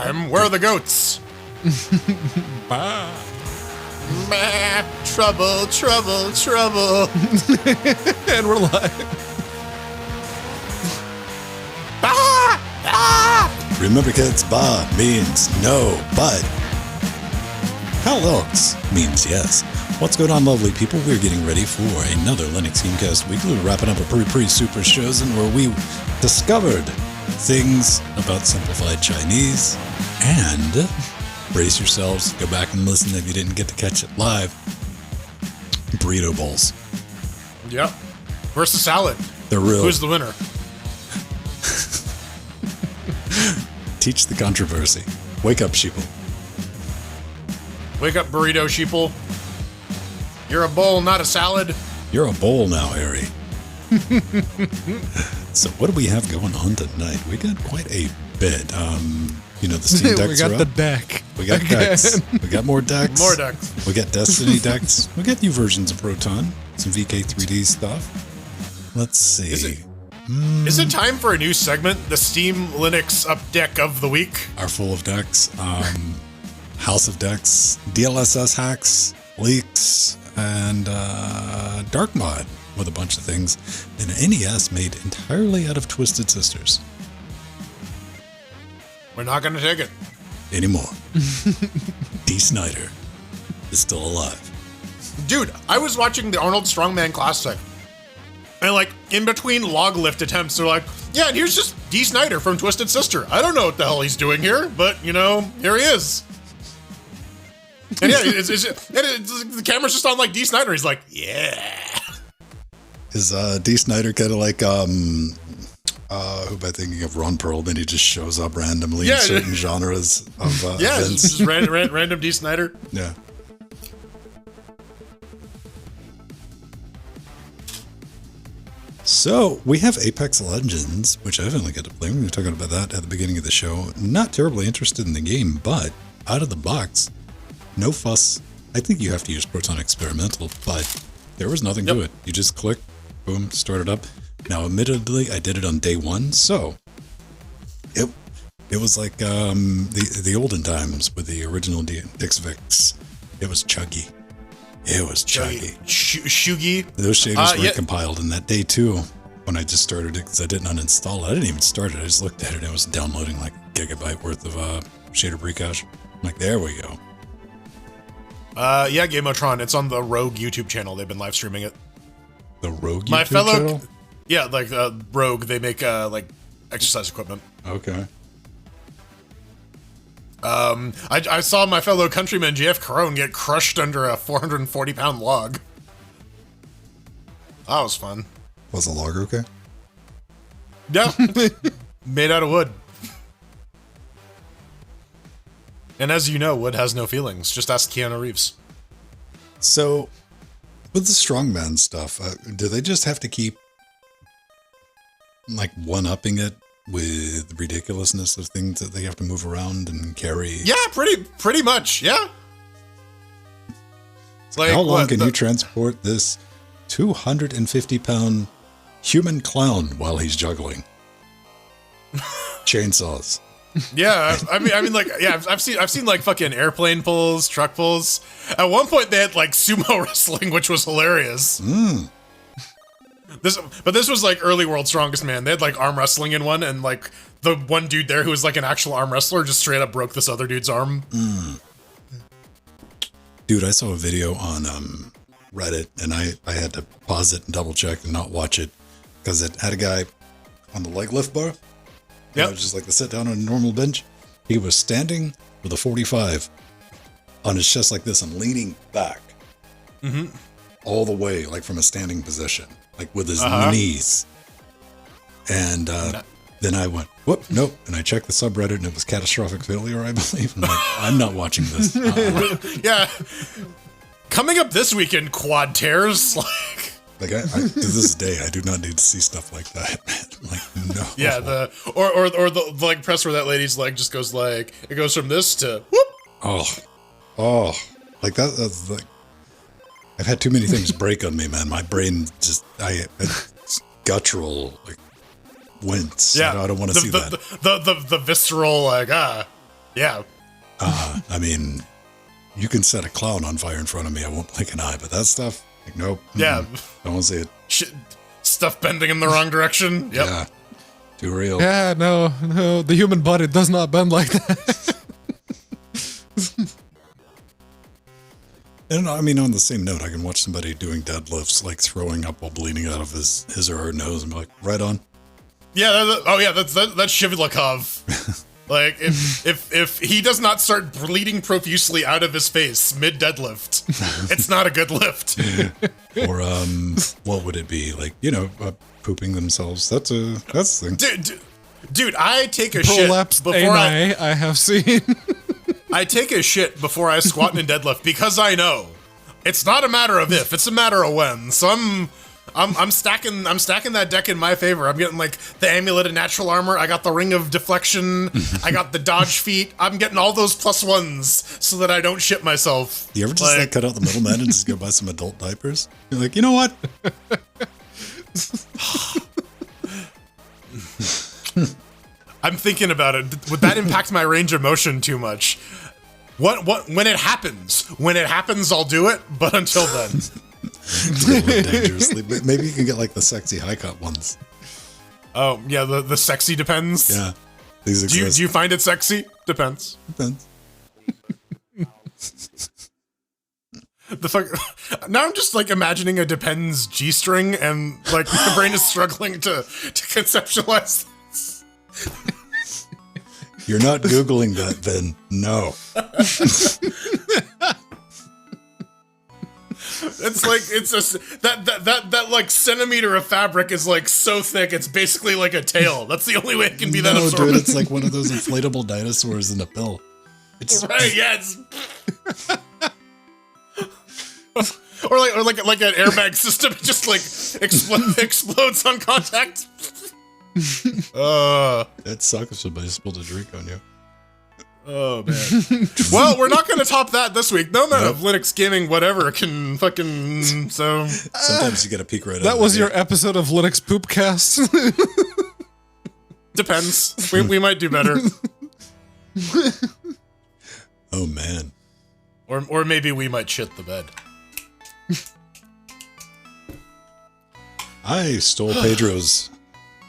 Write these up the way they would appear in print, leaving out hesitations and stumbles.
time, where are the goats? Bah. Bah, trouble, trouble, trouble. And we're live. Ah! Ah! Remember, kids, ba means no, but hellos means yes. What's going on, lovely people? We're getting ready for another LinuxGameCast Weekly. We're wrapping up a pretty super shows and where we discovered things about simplified Chinese. And brace yourselves, go back and listen if you didn't get to catch it live. Burrito bowls. Yep. Versus salad. They're real. Who's the winner? Teach the controversy. Wake up, sheeple. Wake up, burrito sheeple. You're a bowl, not a salad. You're a bowl now, Harry. So what do we have going on tonight? We got quite a bit. The Steam decks We got are the up. deck. We got decks. We got more decks. More decks. We got Destiny decks. We got new versions of Proton. Some VK3D stuff. Let's see. Is it time for a new segment? The Steam Linux Up Deck of the Week? Are full of decks. House of Decks. DLSS hacks. Leaks. And Dark Mod with a bunch of things. And an NES made entirely out of Twisted Sisters. We're not going to take it. Anymore. D. Snyder is still alive. Dude, I was watching the Arnold Strongman Classic. And like, in between log lift attempts, they're like, yeah, and here's just D. Snyder from Twisted Sister. I don't know what the hell he's doing here, but, here he is. And yeah, the camera's just on like D. Snyder. He's like, yeah. Is D. Snyder kind of like, who am I thinking of? Ron Perlman? He just shows up randomly in certain genres of events. Just random D. Snyder. Yeah. So, we have Apex Legends, which I've only got to play. We were talking about that at the beginning of the show. Not terribly interested in the game, but out of the box, no fuss. I think you have to use Proton Experimental, but there was nothing to it. You just click, boom, start it up. Now, admittedly, I did it on day one, so it was like the olden times with the original DixVix. It was chuggy. It was chuggy. Shuggy. Those shaders were compiled in that day too. When I just started it, because I didn't uninstall it. I didn't even start it. I just looked at it and it was downloading like a gigabyte worth of shader precache. I'm like, there we go. Yeah, Gameotron. It's on the Rogue YouTube channel. They've been live streaming it. The Rogue YouTube channel? Yeah, like Rogue. They make like exercise equipment. Okay. I saw my fellow countryman JF Carone get crushed under a 440-pound log. That was fun. Was the log okay? Yeah, made out of wood. And as you know, wood has no feelings. Just ask Keanu Reeves. So, with the strongman stuff, do they just have to keep like one-upping it with the ridiculousness of things that they have to move around and carry? Yeah, pretty much. Yeah. Like, how long can you transport this 250-pound human clown while he's juggling chainsaws? Yeah, I mean, like, yeah, I've seen like fucking airplane pulls, truck pulls. At one point, they had like sumo wrestling, which was hilarious. This was like early World's Strongest Man. They had like arm wrestling in one, and like the one dude there who was like an actual arm wrestler just straight up broke this other dude's arm. Dude, I saw a video on Reddit, and I had to pause it and double check and not watch it because it had a guy on the leg lift bar. Yeah, just like the sit down on a normal bench. He was standing with a 45 on his chest like this and leaning back all the way, like from a standing position, like with his knees. And then I went, whoop, nope. And I checked the subreddit and it was catastrophic failure, I believe. I'm like, I'm not watching this. Yeah. Coming up this weekend, quad tears. Like I to this day, I do not need to see stuff like that, man. Like, no. Yeah, or the like press where that lady's leg just goes like, it goes from this to whoop. Oh, like that's like, I've had too many things break on me, man. My brain just, it's guttural, like wince. Yeah, I don't want to see that. The visceral, like, Yeah. I mean, you can set a clown on fire in front of me. I won't blink an eye, but that stuff, like, nope. Yeah. I won't see it. Shit. Stuff bending in the wrong direction. Yep. Yeah. Too real. Yeah, no, the human body does not bend like that. And I mean, on the same note, I can watch somebody doing deadlifts, like throwing up while bleeding out of his or her nose, and be like, right on. Yeah. That's Shivlikov. Like, if he does not start bleeding profusely out of his face mid deadlift, it's not a good lift. Or what would it be? Like, pooping themselves. That's the thing. Dude, I take a shit Prolapsed before I have seen. I take a shit before I squat and deadlift because I know it's not a matter of if, it's a matter of when. So I'm stacking that deck in my favor. I'm getting like the amulet of natural armor. I got the ring of deflection. I got the dodge feat. I'm getting all those +1s so that I don't shit myself. You ever just like cut out the middleman and just go buy some adult diapers? You're like, you know what? I'm thinking about it. Would that impact my range of motion too much? When it happens, I'll do it. But until then, dangerously. Maybe you can get like the sexy high cut ones. Oh yeah, the sexy depends. Yeah, these exist. Do you find it sexy? Depends. The fuck. Now I'm just like imagining a depends G-string, and like the brain is struggling to conceptualize this. You're not Googling that, then no. It's like that like centimeter of fabric is like so thick it's basically like a tail. That's the only way it can be that absorbent. Dude, it's like one of those inflatable dinosaurs in a pill. It's right, yeah. Or like an airbag system, it just like explodes on contact. That sucks if somebody spilled a drink on you. Oh man. Well, we're not going to top that this week. No amount of Linux gaming whatever can fucking so. Sometimes you get a peek right. That was your episode of Linux Poopcast. Depends. We might do better. Oh man. Or maybe we might shit the bed. I stole Pedro's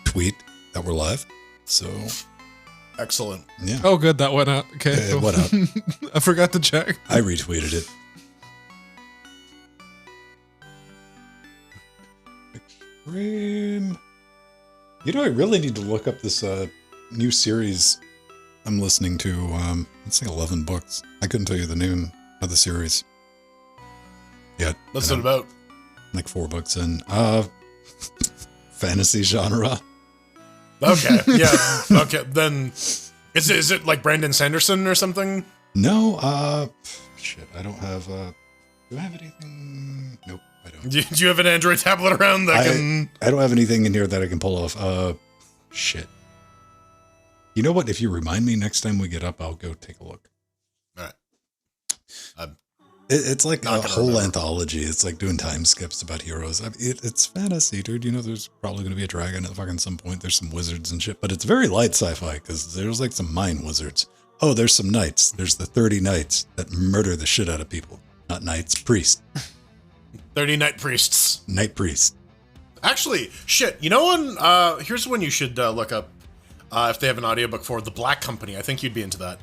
tweet that we're live, so excellent. Yeah. Oh, good, that went out. Okay, What up? I forgot to check. I retweeted it. Extreme. I really need to look up this new series I'm listening to. It's like 11 books. I couldn't tell you the name of the series. Yeah. What's it about? Like 4 books in. Fantasy genre. Okay, yeah. Okay, then is it like Brandon Sanderson or something? No, shit, I don't have do I have anything? Nope, I don't. Do you have an Android tablet around that can I don't have anything in here that I can pull off. Shit. You know what? If you remind me next time we get up, I'll go take a look. All right. It's like a whole anthology. It's like doing time skips about heroes. I mean, it's fantasy, dude. There's probably going to be a dragon at fucking some point. There's some wizards and shit, but it's very light sci-fi because there's like some mind wizards. Oh, there's some knights. There's the 30 knights that murder the shit out of people. Not knights, priests. 30 knight priests. Knight priest. Actually, shit. You know when? Here's one you should look up if they have an audiobook for The Black Company. I think you'd be into that.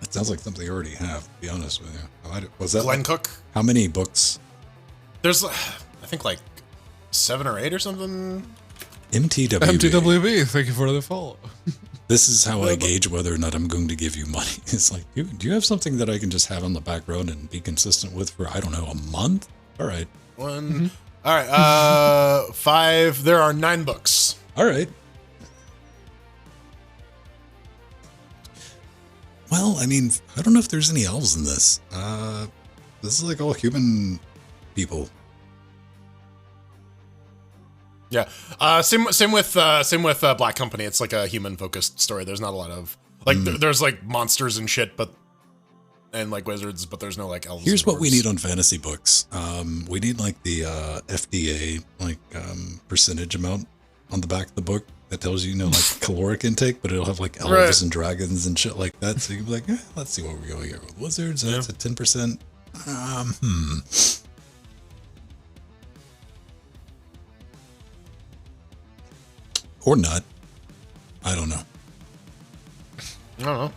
It sounds like something you already have, to be honest with you. Was that Glenn Cook? How many books? There's, I think, like 7 or 8 or something. MTWB, thank you for the follow. This is how I gauge whether or not I'm going to give you money. It's like, do you have something that I can just have on the background and be consistent with for, I don't know, a month? All right. All right. 5. There are 9 books. All right. Well, I mean, I don't know if there's any elves in this. This is like all human people. Yeah. Same with Black Company. It's like a human focused story. There's not a lot of like there's like monsters and shit, and like wizards, but there's no like elves. Here's what we need on fantasy books. We need like the FDA percentage amount on the back of the book that tells you, like caloric intake, but it'll have like elves and dragons and shit like that. So you can be like, let's see what we're going here with wizards. That's at 10%. Or not. I don't know. I don't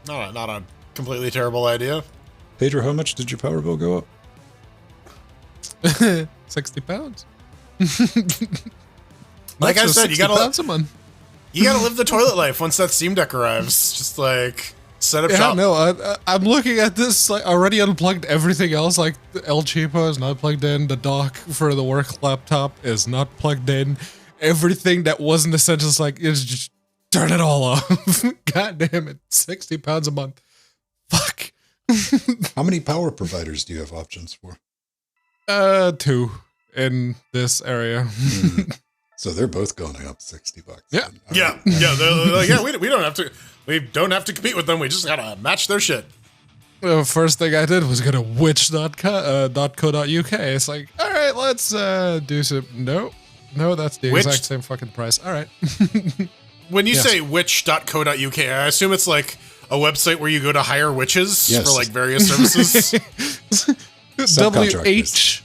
know. Not a completely terrible idea. Pedro, how much did your power bill go up? 60 pounds. Like I said, you gotta a month. You gotta live the toilet life once that Steam Deck arrives. Just like set up shop. No, I'm looking at this. Like, already unplugged everything else. Like the El Cheapo is not plugged in. The dock for the work laptop is not plugged in. Everything that wasn't essential is like, it's just turn it all off. God damn it, 60 pounds a month. Fuck. How many power providers do you have options for? 2 in this area. So they're both going up $60. Yeah. Yeah. They're like, yeah, we don't have to. We don't have to compete with them. We just gotta match their shit. The first thing I did was go to witch.co.uk. It's like, all right, let's do some. No, that's the exact same fucking price. All right. When you say witch.co.uk, I assume it's like a website where you go to hire witches for like various services. WHICH.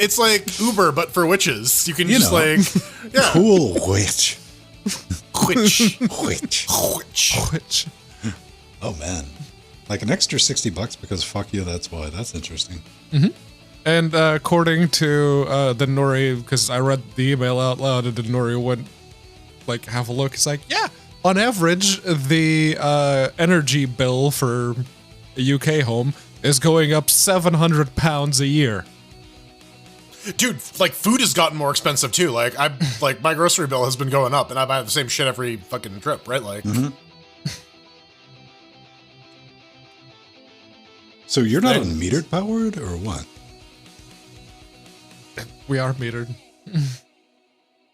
It's like Uber, but for witches. You can cool witch. Witch. Oh man, like an extra $60 because fuck you. That's why. That's interesting. Mm-hmm. And according to the Nori, because I read the email out loud, and the Nori went like have a look. It's like, yeah, on average, the energy bill for a UK home is going up 700 pounds a year. Dude, like food has gotten more expensive too. Like my grocery bill has been going up, and I buy the same shit every fucking trip, right? Like. Mm-hmm. So you're not unmetered powered or what? We are metered.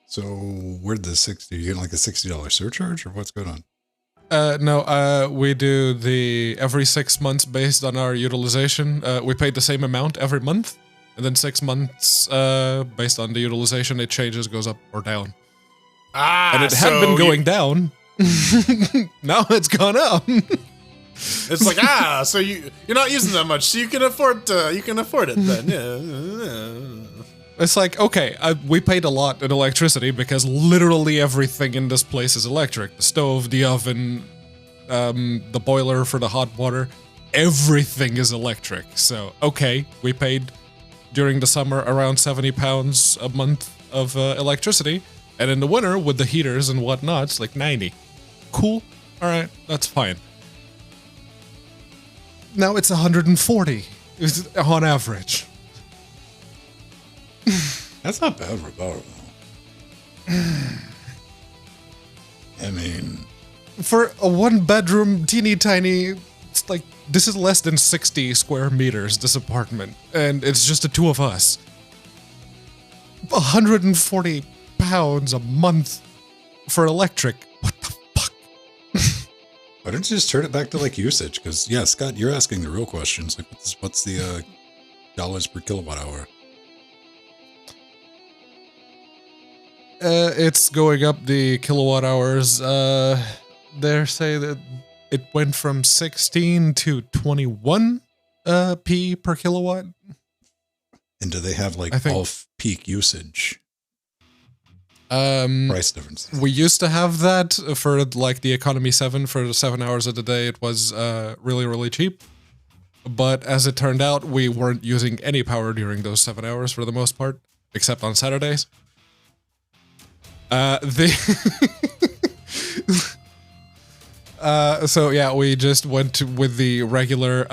So where'd the 60? You getting like a $60 surcharge or what's going on? No, we do the every 6 months based on our utilization. We pay the same amount every month, and then 6 months based on the utilization, it changes, goes up or down. And it had been going down. Now it's gone up. It's like so you're not using that much, so you can afford it then. Yeah. It's like, okay, we paid a lot in electricity because literally everything in this place is electric. The stove, the oven, the boiler for the hot water, everything is electric. So, okay, we paid during the summer around 70 pounds a month of electricity. And in the winter, with the heaters and whatnot, it's like 90. Cool. All right, that's fine. Now it's 140 on average. That's not bad for power, though. I mean, for a 1-bedroom, teeny tiny, it's like, this is less than 60 square meters, this apartment, and it's just the two of us. 140 pounds a month for electric. What the fuck? Why don't you just turn it back to like usage? Because yeah, Scott, you're asking the real questions. Like, what's the dollars per kilowatt hour? It's going up the kilowatt hours. They say that it went from 16 to 21 p per kilowatt. And do they have like off-peak usage? Price differences. We used to have that for like the economy 7 for the 7 hours of the day. It was really, really cheap. But as it turned out, we weren't using any power during those 7 hours for the most part, except on Saturdays. So yeah, we just went with the regular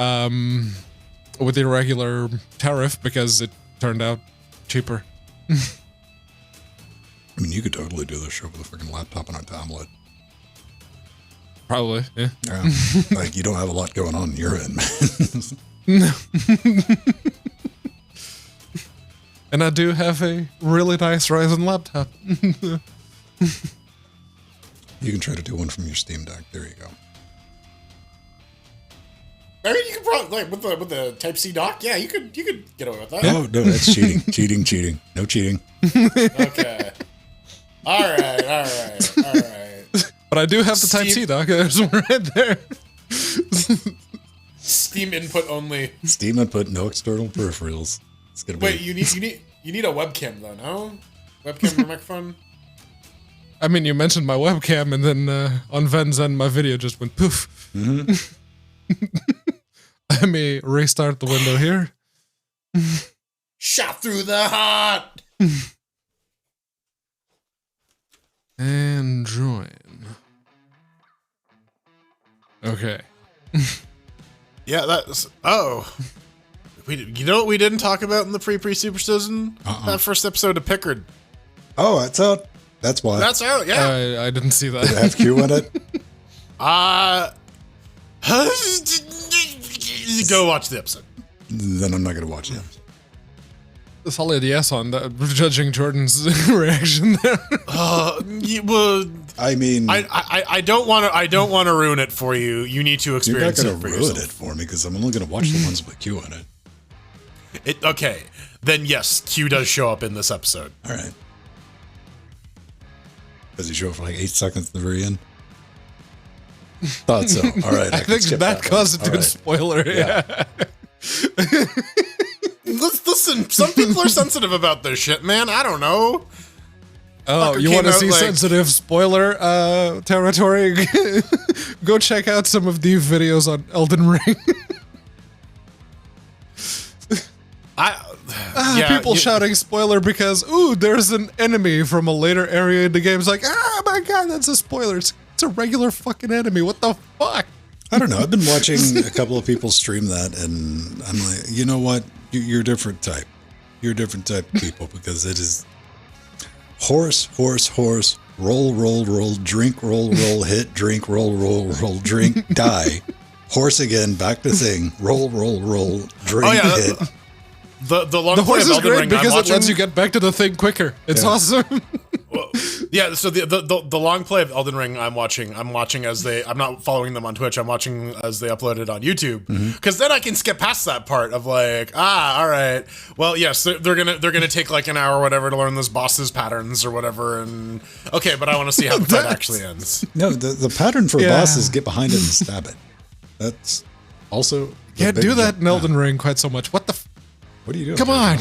tariff because it turned out cheaper. I mean, you could totally do this show with a freaking laptop and a tablet. Probably, yeah. Yeah, like you don't have a lot going on your end, man. No. And I do have a really nice Ryzen laptop. You can try to do one from your Steam Deck. There you go. I mean, you could probably like with the Type C dock. Yeah, you could get away with that. Oh no, that's cheating. Cheating. No cheating. Okay. All right. But I do have the Type C dock. There's one right there. Steam input only. Steam input, no external peripherals. It's gonna be. Wait, you need a webcam though, no? Webcam or microphone? I mean, you mentioned my webcam, and then on Ven's end, my video just went poof. Let me restart the window here. Shot through the heart. And join. Okay. Yeah, that's you know what we didn't talk about in the pre super season? That first episode of Pickard. Oh, it's out. That's why. That's out. Yeah. I didn't see that. Does it have Q in it? Go watch the episode. Then I'm not gonna watch it. Solid yes on that, judging Jordan's reaction there. Well, I mean, I don't want to ruin it for you. You need to you're not experience gonna it for ruin yourself. it for me because I'm only gonna watch the ones with Q in it. Okay, then yes, Q does show up in this episode. All right. Does he show up for like 8 seconds at the very end? Thought so. All right. I think that constitutes spoiler. Yeah. Listen, some people are sensitive about this shit, man. I don't know. Oh, you want to see sensitive spoiler territory? Go check out some of the videos on Elden Ring. People shouting spoiler because, ooh, there's an enemy from a later area in the game. It's like, oh my god, that's a spoiler. It's a regular fucking enemy. What the fuck? I don't know. I've been watching a couple of people stream that, and I'm like, you know what? You're a different type. You're a different type of people because it is horse, roll, drink, roll, hit, drink, roll, drink, die, horse again, back to thing, roll, drink, hit. The long the play horse of is Elden great Ring because I'm it lets you get back to the thing quicker. It's awesome. Well, yeah, so the long play of Elden Ring I'm watching as I'm not following them on Twitch. I'm watching as they upload it on YouTube because then I can skip past that part of like, all right, well, yes, they're gonna take like an hour or whatever to learn this boss's patterns or whatever, and okay, but I want to see how the fight actually ends. No, the pattern for a boss is get behind it and stab it. That's also Can't do that in Elden Ring quite so much. What the? What are you doing? Come on.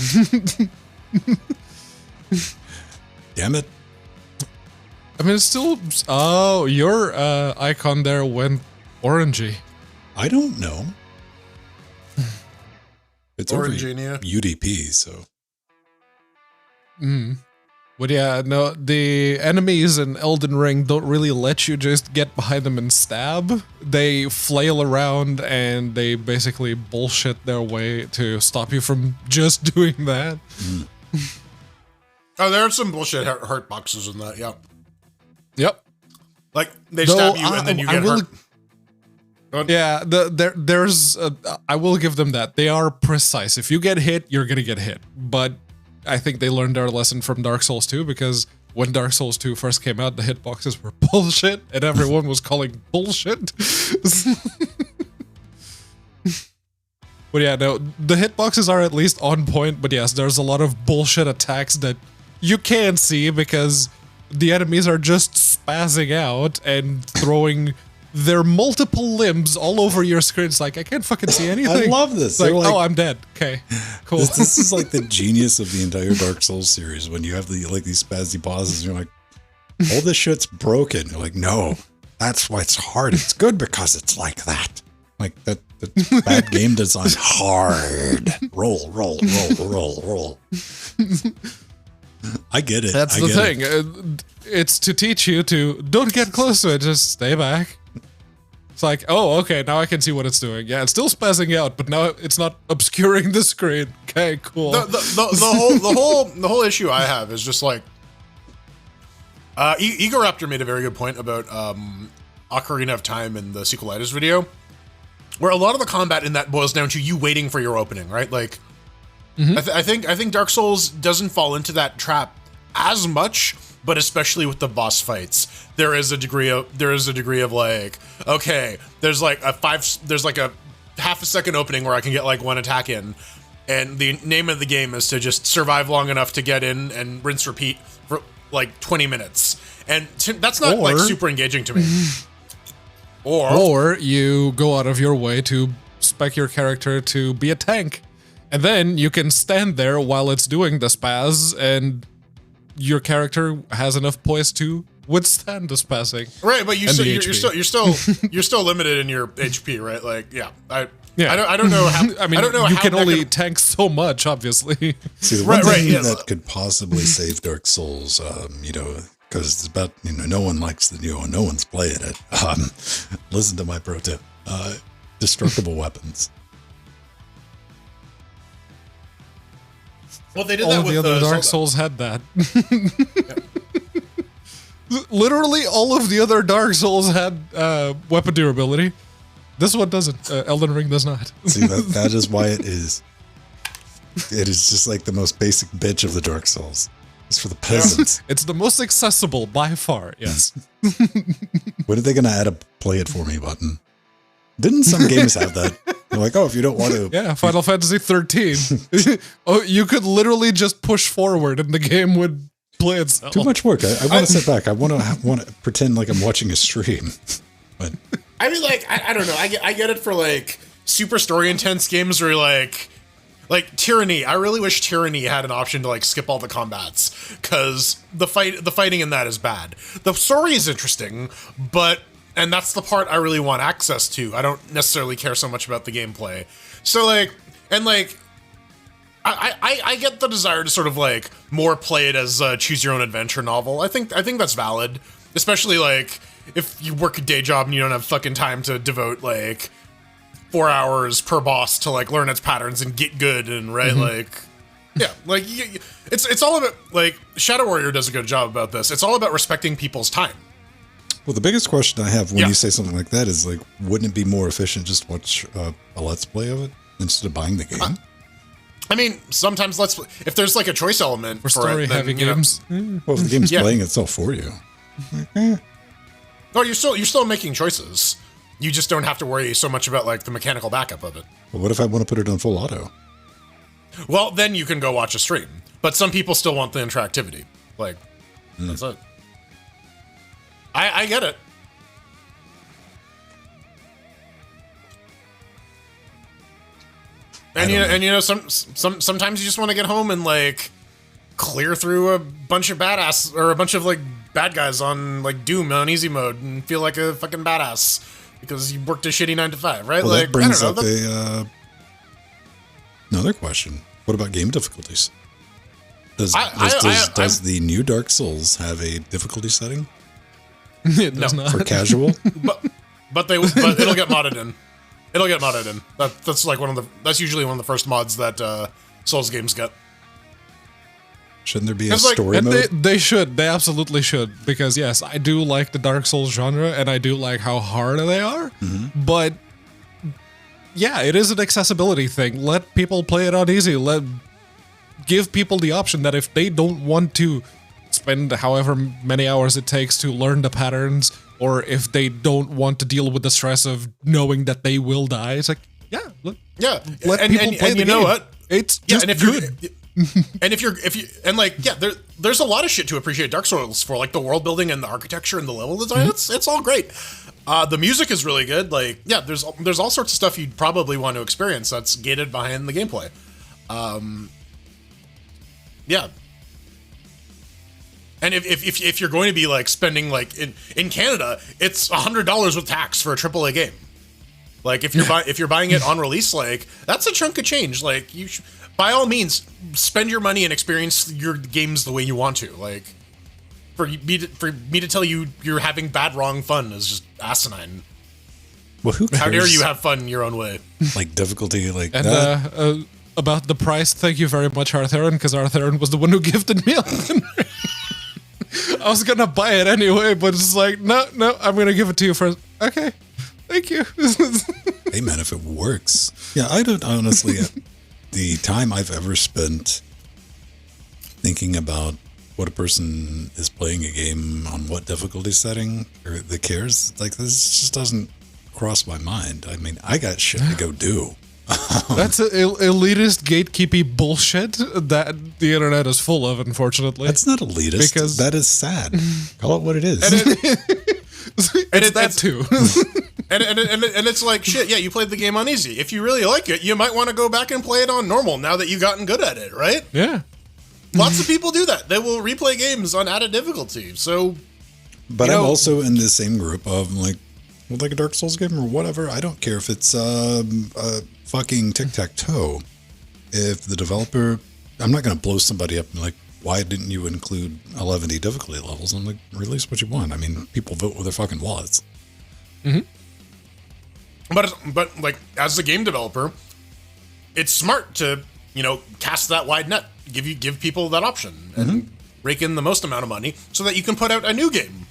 Damn it. I mean, it's still. Oh, your icon there went orangey. I don't know. It's Orangenia. UDP, so. But yeah, no, the enemies in Elden Ring don't really let you just get behind them and stab. They flail around and they basically bullshit their way to stop you from just doing that. Oh, there are some bullshit hurt boxes in that. Yeah. Yep. Like they stab you and then you get hurt. Yeah, there's. I will give them that. They are precise. If you get hit, you're gonna get hit. But I think they learned their lesson from Dark Souls 2 because when Dark Souls 2 first came out, the hitboxes were bullshit and everyone was calling bullshit. But yeah, no, the hitboxes are at least on point, but yes, there's a lot of bullshit attacks that you can't see because the enemies are just spazzing out and throwing their multiple limbs all over your screen. It's like, I can't fucking see anything. I love this. It's like, oh, I'm dead. Okay, cool. This is like the genius of the entire Dark Souls series when you have these spazzy bosses and you're like, all this shit's broken. You're like, no, that's why it's hard. It's good because it's like that. Like that's bad game design. Hard. Roll. I get it. That's the thing. It's to teach you to don't get close to it. Just stay back. It's like, oh, okay, now I can see what it's doing. Yeah, it's still spazzing out, but now it's not obscuring the screen. Okay, cool. The whole issue I have is just like, Egoraptor made a very good point about Ocarina of Time in the sequelitis video, where a lot of the combat in that boils down to you waiting for your opening, right? Like, I think Dark Souls doesn't fall into that trap as much, but especially with the boss fights, there is a degree of like, okay, there's like a half a second opening where I can get like one attack in, and the name of the game is to just survive long enough to get in and rinse repeat for like 20 minutes. And that's not like super engaging to me. Or you go out of your way to spec your character to be a tank. And then you can stand there while it's doing the spaz, and your character has enough poise to withstand the spazzing. Right, but you're still limited in your HP, right? Like, I don't know how. I mean, I don't know you how can only tank so much, obviously. See, the one thing that could possibly save Dark Souls, because it's about, no one likes no one's playing it. Listen to my pro tip: destructible weapons. Well, they did all that of with the other Dark Souls had that. Literally, all of the other Dark Souls had weapon durability. This one doesn't. Elden Ring does not. See, that is why it is. It is just like the most basic bitch of the Dark Souls. It's for the peasants. It's the most accessible by far. Yes. When are they going to add a "play it for me" button? Didn't some games have that? They're like, oh, if you don't want to. Yeah, Final Fantasy 13. Oh, you could literally just push forward and the game would play itself. Too much work. I want to sit back. I want to pretend like I'm watching a stream. But I mean, like, I don't know. I get it for like super story intense games where like Tyranny. I really wish Tyranny had an option to like skip all the combats, because the fighting in that is bad. The story is interesting, and that's the part I really want access to. I don't necessarily care so much about the gameplay. So like, and like, I get the desire to sort of like more play it as a choose your own adventure novel. I think that's valid, especially like if you work a day job and you don't have fucking time to devote like 4 hours per boss to like learn its patterns and get good and right. Like, yeah, like it's all about, like, Shadow Warrior does a good job about this. It's all about respecting people's time. Well, the biggest question I have when you say something like that is, like, wouldn't it be more efficient just to watch a Let's Play of it instead of buying the game? I mean, sometimes if there's like a choice element for story-heavy games. Well, if the game's playing itself for you. No, you're still making choices. You just don't have to worry so much about like the mechanical backup of it. Well, what if I want to put it on full auto? Well, then you can go watch a stream. But some people still want the interactivity. Like, that's it. I get it. And sometimes you just want to get home and like clear through a bunch of badass or a bunch of like bad guys on like Doom on easy mode and feel like a fucking badass because you worked a shitty 9 to 5, right? Well, like, that brings I don't up know, another question. What about game difficulties? Does the new Dark Souls have a difficulty setting? It does not. For casual? but it'll get modded in. It'll get modded in. That's like that's usually one of the first mods that Souls games get. Shouldn't there be a story mode? They should. They absolutely should. Because yes, I do like the Dark Souls genre and I do like how hard they are. Mm-hmm. But yeah, it is an accessibility thing. Let people play it on easy. Give people the option that if they don't want to spend however many hours it takes to learn the patterns, or if they don't want to deal with the stress of knowing that they will die, it's like, let people play the game. You know what? It's just good. There's a lot of shit to appreciate Dark Souls for, like the world building and the architecture and the level design. Mm-hmm. It's all great. The music is really good. Like, yeah, there's all sorts of stuff you'd probably want to experience that's gated behind the gameplay. Yeah. And if you're going to be like spending like in Canada, it's $100 with tax for a AAA game. Like if you're buying it on release, like that's a chunk of change. Like by all means, spend your money and experience your games the way you want to. Like for me to tell you you're having wrong fun is just asinine. Well, who cares? How dare you have fun your own way? Like difficulty, like and, that. About the price, thank you very much, Arthurian, because Arthurian was the one who gifted me Elden Ring. I was gonna buy it anyway, but it's like, no, I'm gonna give it to you first. Okay, thank you. Hey man, if it works. Yeah, I don't honestly, the time I've ever spent thinking about what a person is playing a game on what difficulty setting or the cares, like this just doesn't cross my mind. I mean, I got shit to go do. That's elitist gatekeeping bullshit that the internet is full of, unfortunately. That's not elitist. Because that is sad. Call it what it is. It's that too. And it's like, shit, yeah, you played the game on easy. If you really like it, you might want to go back and play it on normal now that you've gotten good at it, right? Yeah. Lots of people do that. They will replay games on added difficulty. So, but I'm also in the same group of like a Dark Souls game or whatever. I don't care if it's fucking tic-tac-toe. If the developer, I'm not going to blow somebody up and like, why didn't you include 11D difficulty levels? I'm like, release what you want. I mean, people vote with their fucking wallets. Mm-hmm. But like, as a game developer, it's smart to, cast that wide net. Give people that option and rake in the most amount of money so that you can put out a new game.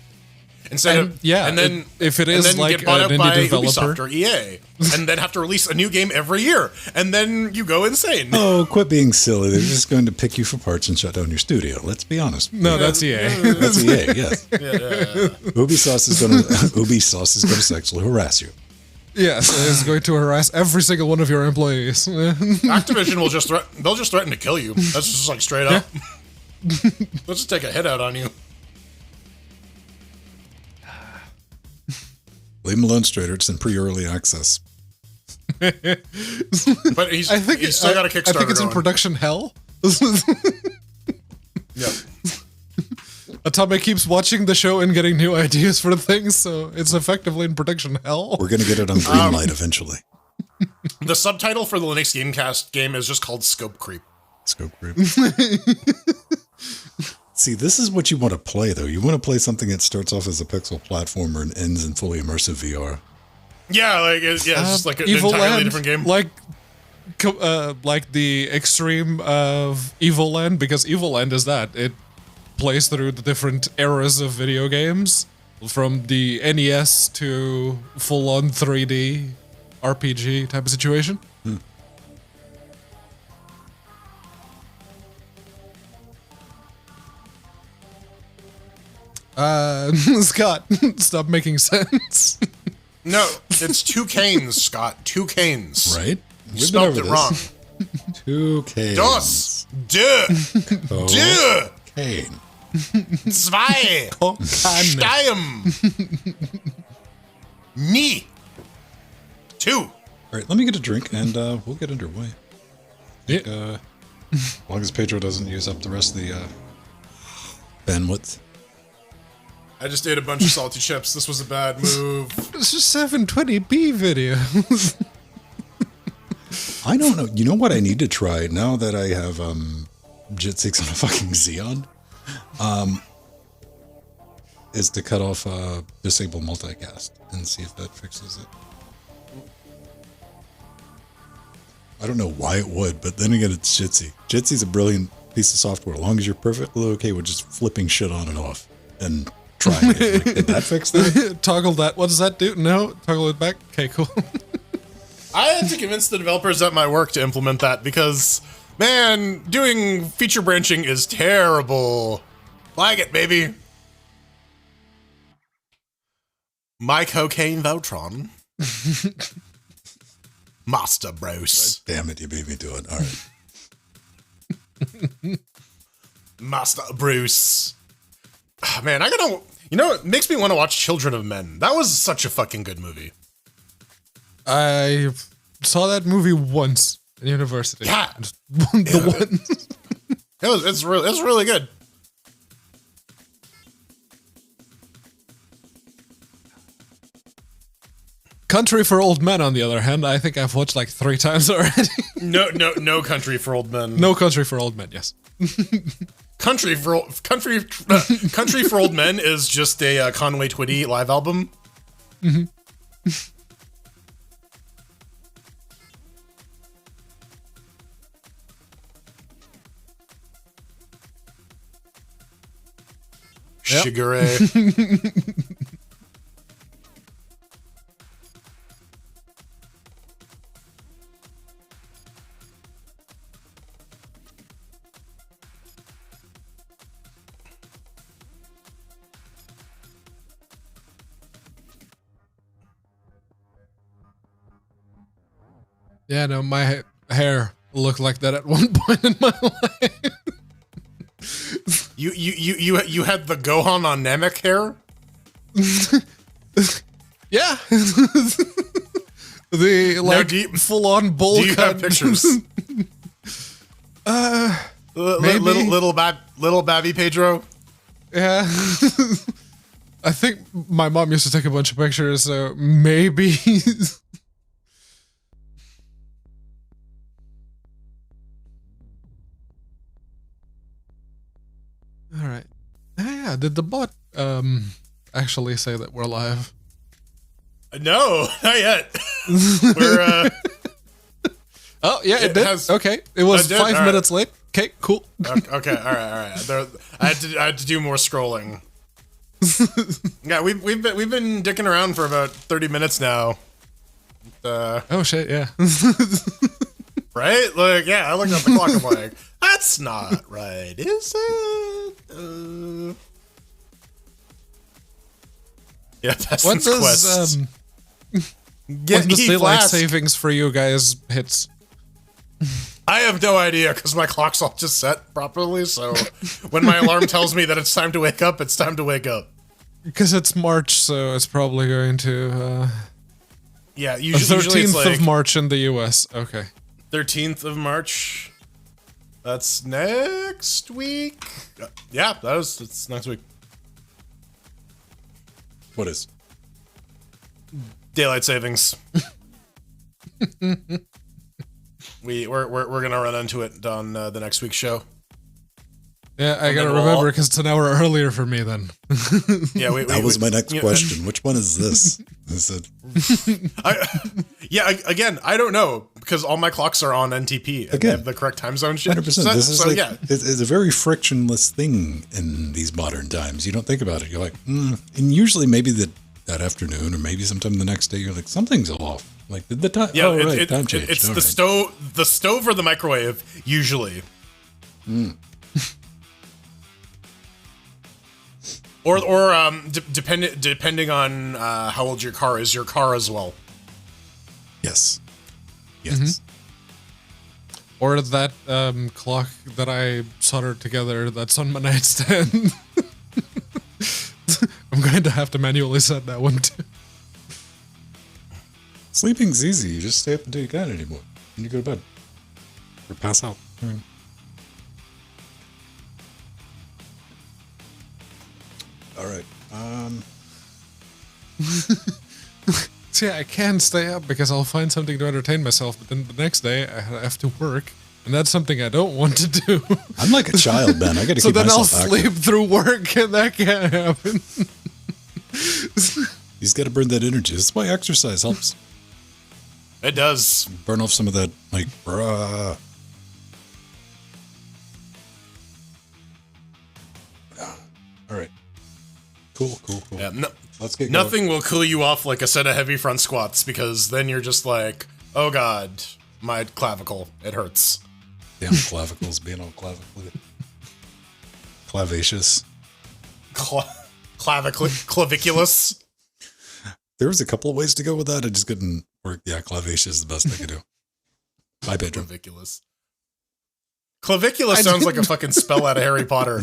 If it is like get bought an out by indie developer Ubisoft or EA, and then have to release a new game every year, and then you go insane. Oh, quit being silly! They're just going to pick you for parts and shut down your studio. Let's be honest. No, that's EA. That's EA. Yes. Ubisoft is going to sexually harass you. Yes, it's going to harass every single one of your employees. Activision will they'll just threaten to kill you. That's just like straight up. They'll just take a hit out on you. Leave him alone, Strader. It's in pre-early access. But he's still got a Kickstarter. I think it's in going. production hell. Yeah. Atomic keeps watching the show and getting new ideas for things, so it's effectively in production hell. We're going to get it on Greenlight eventually. The subtitle for the Linux Gamecast game is just called Scope Creep. Scope Creep. See, this is what you want to play, though. You want to play something that starts off as a pixel platformer and ends in fully immersive VR. Yeah, it's just like an Evil entirely Land, different game. Like the extreme of Evil Land, because Evil Land is that. It plays through the different eras of video games, from the NES to full-on 3D RPG type of situation. Scott, stop making sense. No, it's two canes, Scott. Two canes. Right? You spelled it wrong. 2 canes. Dos. De. De. Cane. Zwei. Steim. Me. 2. All right, let me get a drink and we'll get underway. Yeah. As long as Pedro doesn't use up the rest of the bandwidth. I just ate a bunch of salty chips. This was a bad move. This is 720p video. I don't know. You know what I need to try now that I have JIT 6 on a fucking Xeon? Is to cut off disable multicast and see if that fixes it. I don't know why it would, but then again, it's Jitsi. Jitsi's a brilliant piece of software. As long as you're perfectly okay with just flipping shit on and off and trying it. Like, did that fix that? Toggle that. What does that do? No. Toggle it back. Okay, cool. I had to convince the developers at my work to implement that because, man, doing feature branching is terrible. Flag it, baby. My cocaine Votron. Master Bros. Damn it, you made me do it. All right. Master Bruce. Man, I gotta... it makes me want to watch Children of Men. That was such a fucking good movie. I saw that movie once in university. Yeah. One. It's really good. Country for Old Men, on the other hand, I think I've watched like 3 times already. No Country for Old Men. No Country for Old Men, yes. Country for Old Men is just a Conway Twitty live album. Mm-hmm. Shigure. Yeah, no, my hair looked like that at one point in my life. You had the Gohan on Namek hair? Yeah. The like full-on bowl cut. Do you have pictures? Maybe. Little Babby Pedro? Yeah. I think my mom used to take a bunch of pictures, so maybe. All right. Yeah, did the bot actually say that we're live? No, not yet. We're Oh, yeah, it did. Okay. It was 5 minutes late. Okay, cool. Okay, all right. I had to do more scrolling. Yeah, we've been dicking around for about 30 minutes now. Oh shit, yeah. Right? Like, yeah, I looked at the clock, I'm like, that's not right, is it? Yeah, Peasant's What does Quest. when does daylight savings for you guys hits? I have no idea because my clock's all just set properly, so when my alarm tells me that it's time to wake up, it's time to wake up. Because it's March, so it's probably going to yeah, usually 13th it's like of March in the US. Okay. 13th of March. That's next week. Yeah, it's next week. What is? Daylight savings. We're gonna run into it on the next week's show. Yeah, I gotta remember because it's an hour earlier for me then. Yeah, that was my next question. Which one is this? Is it? Again, I don't know because all my clocks are on NTP and they have the correct time zone shit. 100%. This is it's a very frictionless thing in these modern times. You don't think about it. You're like, and usually maybe that afternoon or maybe sometime the next day, you're like, something's off. Like did the time? Yeah, time change. It's the stove or the microwave usually. Or depending on how old your car is, your car as well. Yes. Or that clock that I soldered together that's on my nightstand. I'm going to have to manually set that one too. Sleeping's easy. You just stay up until you can't anymore. And you go to bed. Or pass out. All right. See, I can stay up because I'll find something to entertain myself, but then the next day I have to work, and that's something I don't want to do. I'm like a child, man. I got to so keep then myself I'll active. sleep through work, and that can't happen. You just got to burn that energy. That's why exercise helps. It does. Burn off some of that, like, bruh. All right. Cool. Yeah, Let's get nothing will cool you off like a set of heavy front squats because then you're just like, oh god, my clavicle, it hurts. Damn clavicles being all clavacious. Claviculus. There was a couple of ways to go with that. I just couldn't work. Yeah, clavacious is the best I could do. Bye, Pedro. Claviculus sounds like a fucking spell out of Harry Potter.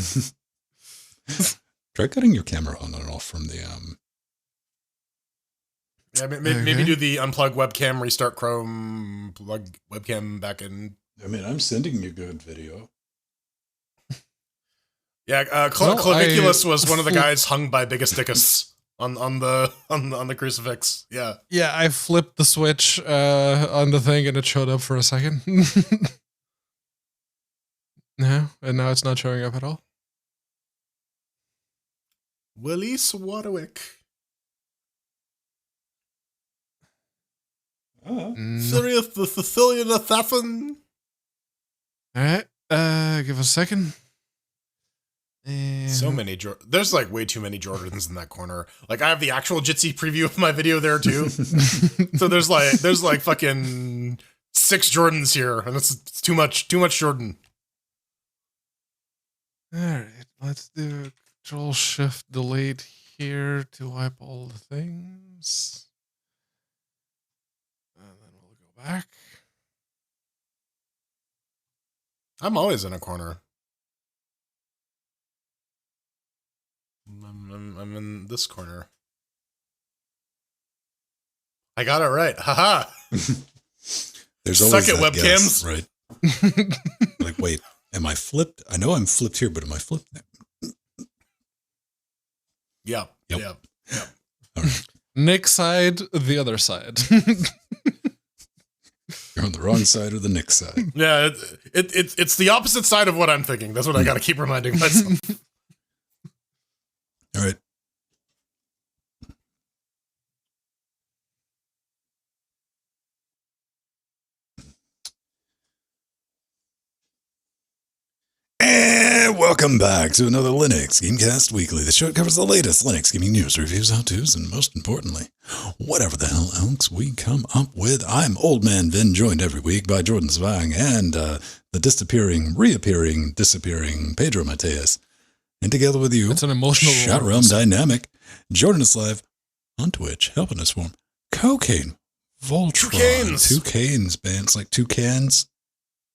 Try cutting your camera on and off from the Yeah, maybe do the unplug webcam, restart Chrome, plug webcam back in. I mean, I'm sending you good video. Yeah, Claviculus was one of the guys hung by Biggest Dickus on the crucifix. Yeah. Yeah, I flipped the switch on the thing and it showed up for a second. No, and now it's not showing up at all. Willis Warwick. Serious the Sicilian assassin. Alright, give us a second. And So many there's like way too many Jordans in that corner. Like I have the actual Jitsi preview of my video there too. So there's like fucking 6 Jordans here, and it's too much Jordan. Alright, let's do Control Shift Delete here to wipe all the things. And then we'll go back. I'm always in a corner. I'm in this corner. I got it right. Haha. There's always Suck it, that webcams. guess, right? Like, wait, am I flipped? I know I'm flipped here, but am I flipped? Yep. Yep. Yep. Nick side, the other side. You're on the wrong side or the Nick side. Yeah, it's the opposite side of what I'm thinking. That's what I got to keep reminding myself. All right. And welcome back to another Linux Gamecast Weekly. The show covers the latest Linux gaming news, reviews, how-tos, and most importantly, whatever the hell else we come up with. I'm Old Man Vin, joined every week by Jordan Svang and the disappearing, reappearing, disappearing Pedro Mateus. And together with you, it's an emotional Shot Realm Dynamic, Jordan is live on Twitch, helping us form Cocaine Voltron. Two canes, man. It's like two cans,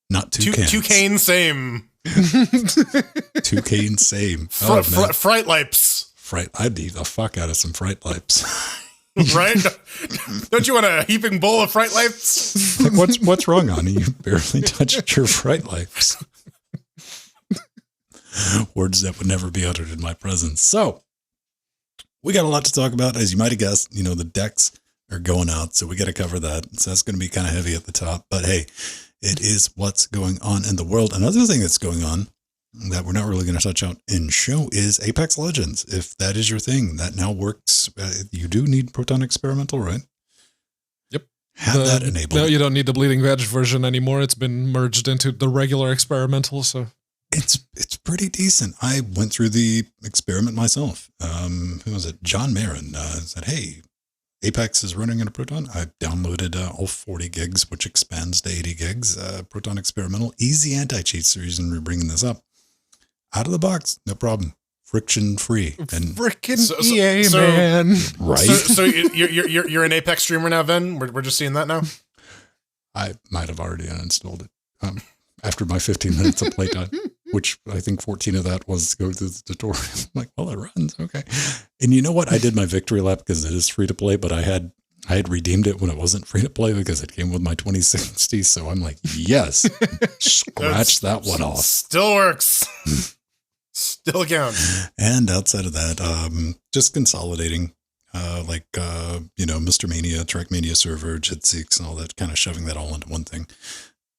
not two cans. Two canes, same. Two canes, same. Fright Lipes. I'd eat the fuck out of some Fright Lipes. Right? Don't you want a heaping bowl of Fright Lipes? Like, what's wrong, honey? You barely touched your Fright Lipes. Words that would never be uttered in my presence. So, we got a lot to talk about. As you might have guessed, the decks are going out, so we got to cover that. So that's going to be kind of heavy at the top. But hey, it is what's going on in the world. Another thing that's going on that we're not really going to touch on in show is Apex Legends. If that is your thing, that now works. You do need Proton Experimental, right? Yep. Have that enabled. No, you don't need the Bleeding Veg version anymore. It's been merged into the regular experimental, so... It's pretty decent. I went through the experiment myself. Who was it? John Marin said, hey, Apex is running in a Proton. I downloaded all 40 gigs, which expands to 80 gigs. Proton Experimental. Easy anti-cheats. The reason we're bringing this up. Out of the box, no problem. Friction free. And frickin' EA, man. Right? So you're an Apex streamer now, Ben? We're just seeing that now? I might have already uninstalled it. After my 15 minutes of playtime, which I think 14 of that was going through the tutorial. I'm like, well, it runs. Okay. And you know what? I did my victory lap because it is free to play, but I had redeemed it when it wasn't free to play because it came with my 2060. So I'm like, yes, scratch that one off. Still works. Still counts. And outside of that, just consolidating, Mr. Mania, Trackmania server, JetSeeks and all that, kind of shoving that all into one thing.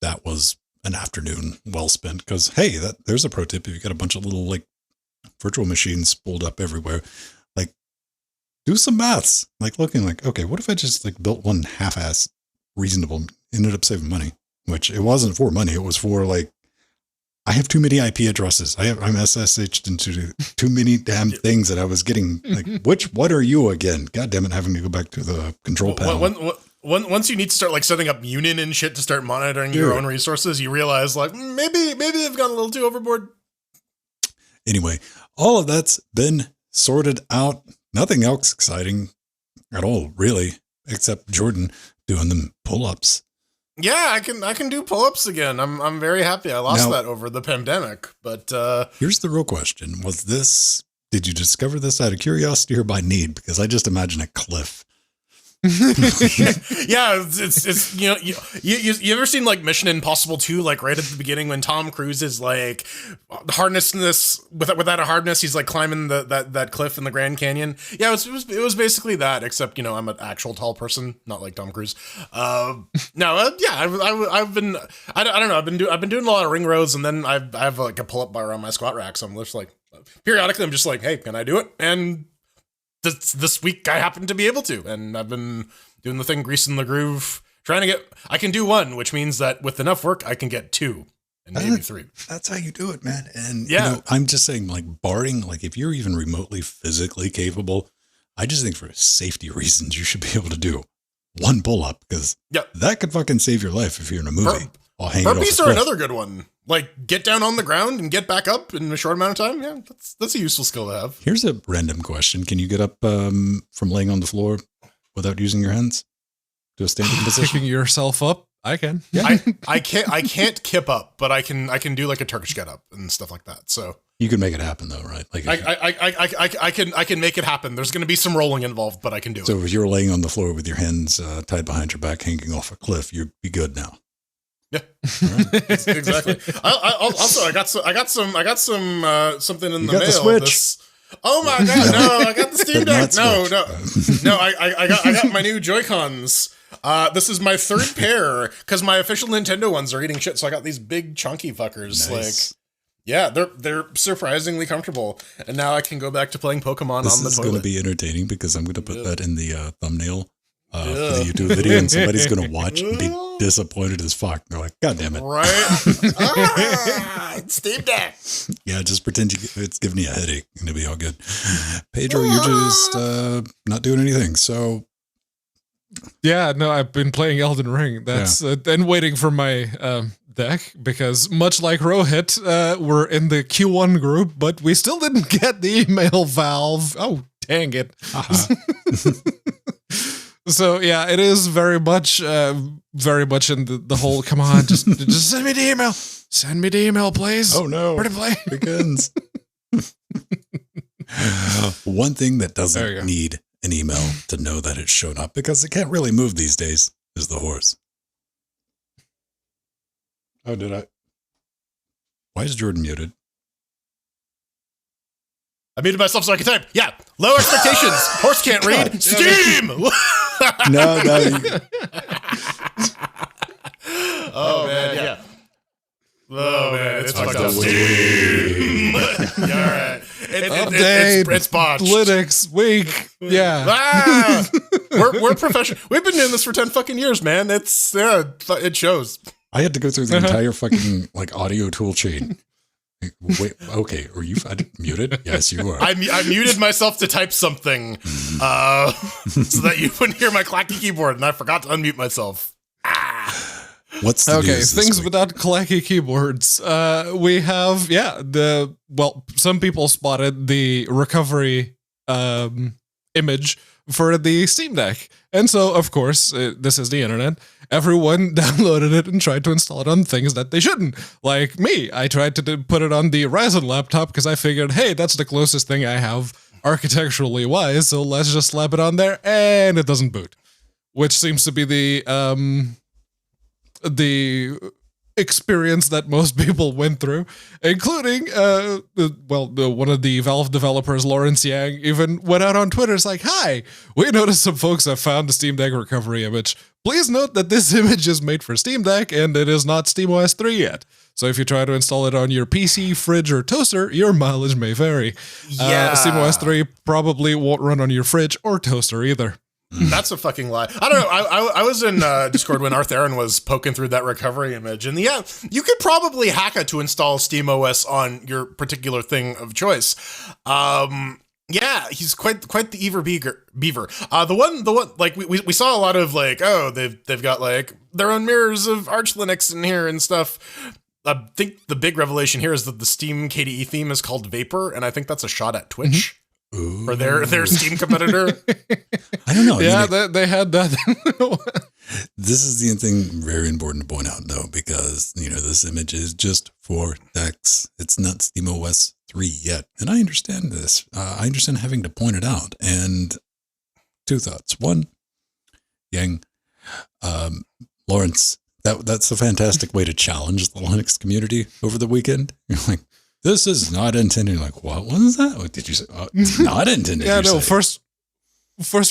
That was an afternoon well spent because, hey, there's a pro tip. If you got a bunch of little virtual machines spooled up everywhere, do some maths, looking okay, what if I just built one half-ass reasonable, ended up saving money, which it wasn't for money. It was for I have too many IP addresses. I'm SSH'd into too many damn things that I was getting what are you again? God damn it. Having to go back to the control panel. Once you need to start setting up Union and shit to start monitoring your own resources, you realize maybe they've gone a little too overboard. Anyway, all of that's been sorted out. Nothing else exciting at all, really, except Jordan doing them pull-ups. Yeah, I can do pull-ups again. I'm very happy. I lost that over the pandemic, but here's the real question: did you discover this out of curiosity or by need? Because I just imagine a cliff. Yeah, it's you ever seen Mission Impossible 2, right at the beginning when Tom Cruise is harnessness without a harness, he's climbing that cliff in the Grand Canyon. Yeah, it was basically that, except I'm an actual tall person, not like Tom Cruise. I don't know, I've been doing a lot of ring rows, and then I have a pull up bar on my squat rack, so I'm just periodically I'm just hey, can I do it? And this week I happened to be able to, and I've been doing the thing, greasing the groove, trying to get, I can do one, which means that with enough work, I can get two and maybe three. That's how you do it, man. And yeah, I'm just saying, barring, if you're even remotely physically capable, I just think for safety reasons, you should be able to do one pull-up, because that could fucking save your life if you're in a movie. Burpees are another good one. Get down on the ground and get back up in a short amount of time. Yeah, that's a useful skill to have. Here's a random question. Can you get up from laying on the floor without using your hands to a standing position? Picking yourself up? I can. I can't kip up, but I can do like a Turkish get up and stuff like that. So You can make it happen though, right? Like I can make it happen. There's going to be some rolling involved, but I can do it. So if you're laying on the floor with your hands tied behind your back, hanging off a cliff, you'd be good now. Yeah, right. Exactly. Also, I got some something in the mail. The Switch. Oh my god! No, I got the Steam Deck. No. I got my new Joy-Cons. This is my third pair because my official Nintendo ones are eating shit. So I got these big chunky fuckers. Nice. Like, yeah, they're surprisingly comfortable. And now I can go back to playing Pokemon on the toilet. This is going to be entertaining because I'm going to put that in the thumbnail for the YouTube video, and somebody's going to watch and be disappointed as fuck. They're like, God damn it. Right? It's Steam Deck. Yeah, just pretend it's giving you a headache and it'll be all good. Pedro, you're just not doing anything. So, yeah, no, I've been playing Elden Ring. That's and waiting for my deck because much like Rohit, we're in the Q1 group, but we still didn't get the email, Valve. Oh, dang it. So yeah, it is very much in the whole. Come on, just send me the email. Send me the email, please. Oh no, where to play begins. One thing that doesn't need an email to know that it's shown up because it can't really move these days is the horse. Oh, did I? Why is Jordan muted? I muted myself so I can type. Yeah, low expectations. Horse can't read. Steam. No. Oh man, yeah. Oh man, it's fucked up. Steam. All right. It's botched. Linux week. Yeah. We're professional. We've been doing this for 10 fucking years, man. It shows. I had to go through the entire fucking audio tool chain. Wait, okay, were you muted? Yes, you were. I muted myself to type something so that you wouldn't hear my clacky keyboard, and I forgot to unmute myself. What's the news things week? without clacky keyboards. We have some people spotted the recovery image for the Steam Deck, and so of course this is the internet. Everyone downloaded it and tried to install it on things that they shouldn't. Like me, I tried to put it on the Ryzen laptop because I figured, hey, that's the closest thing I have architecturally wise, so let's just slap it on there, and it doesn't boot, which seems to be the experience that most people went through, including one of the Valve developers, Lawrence Yang, even went out on Twitter. It's like, hi, we noticed some folks have found the Steam Deck recovery image. Please note that this image is made for Steam Deck and it is not SteamOS 3 yet. So if you try to install it on your PC, fridge, or toaster, your mileage may vary. Yeah. SteamOS 3 probably won't run on your fridge or toaster either. That's a fucking lie. I don't know. I was in Discord when Arth Aaron was poking through that recovery image, and yeah, you could probably hack it to install SteamOS on your particular thing of choice. Yeah, he's quite the Ever Beaver. The one like we saw a lot of like, oh, they've got like their own mirrors of Arch Linux in here and stuff. I think the big revelation here is that the Steam KDE theme is called Vapor, and I think that's a shot at Twitch. Mm-hmm. Ooh. Or their Steam competitor. I don't know. Yeah, they had that. This is the thing very important to point out, though, because this image is just for decks. It's not SteamOS 3 yet, and I understand this. I understand having to point it out. And two thoughts: one, Yang, Lawrence. That's a fantastic way to challenge the Linux community over the weekend. You're like, this is not intended. Like, what was that? What did you say? Oh, it's not intended. Yeah, no. First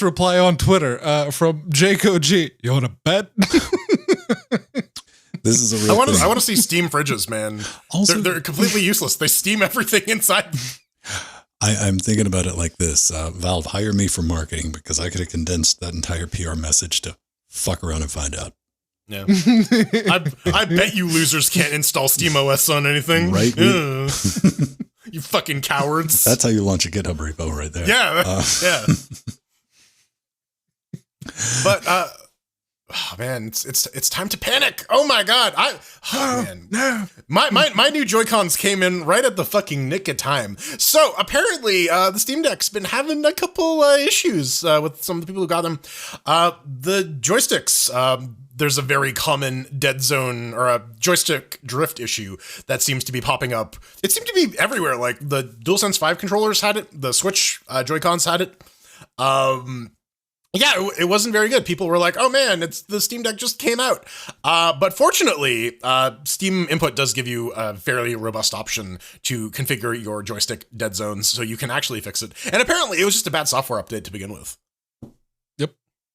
reply on Twitter from Jaco G. You want to bet? This is a real. I want to see Steam fridges, man. Also, they're completely useless. They steam everything inside. I'm thinking about it like this: Valve, hire me for marketing because I could have condensed that entire PR message to fuck around and find out. Yeah, I bet you losers can't install SteamOS on anything, right? You fucking cowards. That's how you launch a GitHub repo, right there. Yeah, yeah. But oh man, it's time to panic. Oh my god, man. My new Joy-Cons came in right at the fucking nick of time. So apparently, the Steam Deck's been having a couple issues with some of the people who got them. The joysticks. there's a very common dead zone or a joystick drift issue that seems to be popping up. It seemed to be everywhere. Like the DualSense 5 controllers had it, the Switch Joy-Cons had it. Yeah, it wasn't very good. People were like, "Oh man, the Steam Deck just came out." But fortunately, Steam Input does give you a fairly robust option to configure your joystick dead zones, so you can actually fix it. And apparently, it was just a bad software update to begin with. Yep,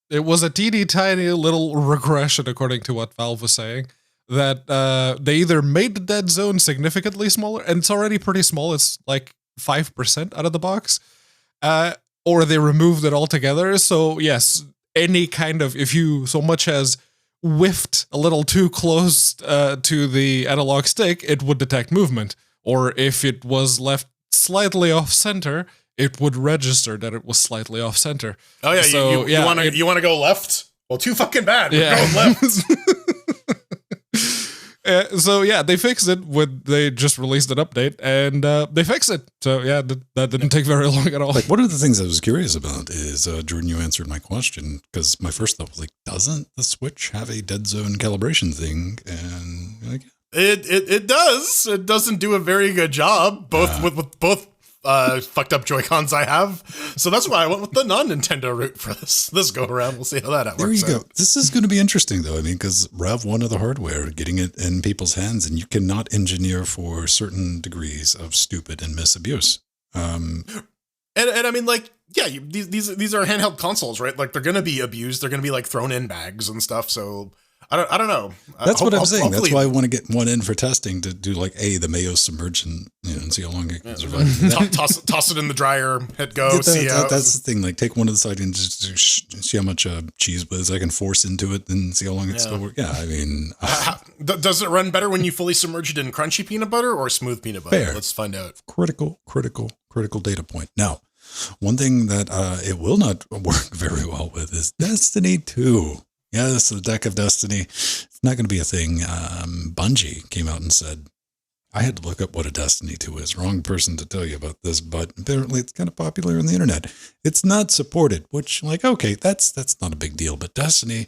it was a teeny tiny little regression, according to what Valve was saying. That they either made the dead zone significantly smaller, and it's already pretty small. It's like 5% out of the box. Or they removed it altogether. So yes, any kind of, if you so much as whiffed a little too close to the analog stick, it would detect movement. Or if it was left slightly off center, it would register that it was slightly off center. Oh yeah, so, you want to go left? Well, too fucking bad. We're going left. So yeah, they fixed it they just released an update and they fixed it. So yeah, that didn't take very long at all. Like, one of the things I was curious about is, Jordan, you answered my question, because my first thought was like, doesn't the Switch have a dead zone calibration thing? And like, it does. It doesn't do a very good job, both with both fucked up Joy-Cons I have. So that's why I went with the non-Nintendo route for this go around. We'll see how that works. There you go. This is going to be interesting, though. I mean, because Rev 1 of the hardware, getting it in people's hands, and you cannot engineer for certain degrees of stupid and misabuse. And I mean, like, yeah, these are handheld consoles, right? Like, they're going to be abused. They're going to be like thrown in bags and stuff. So I don't know. That's what I'm saying. That's why I want to get one in for testing, to do like the Mayo submerge and see how long it can survive. Toss it in the dryer, hit go, that's the thing. Like, take one of the side and just see how much cheese whiz I can force into it and see how long it still works. Yeah, I mean, does it run better when you fully submerge it in crunchy peanut butter or smooth peanut butter? Fair. Let's find out. Critical data point. Now, one thing that it will not work very well with is Destiny 2. Yes, the deck of Destiny. It's not going to be a thing. Bungie came out and said, I had to look up what a Destiny 2 is. Wrong person to tell you about this, but apparently it's kind of popular on the internet. It's not supported, which, like, okay, that's not a big deal. But Destiny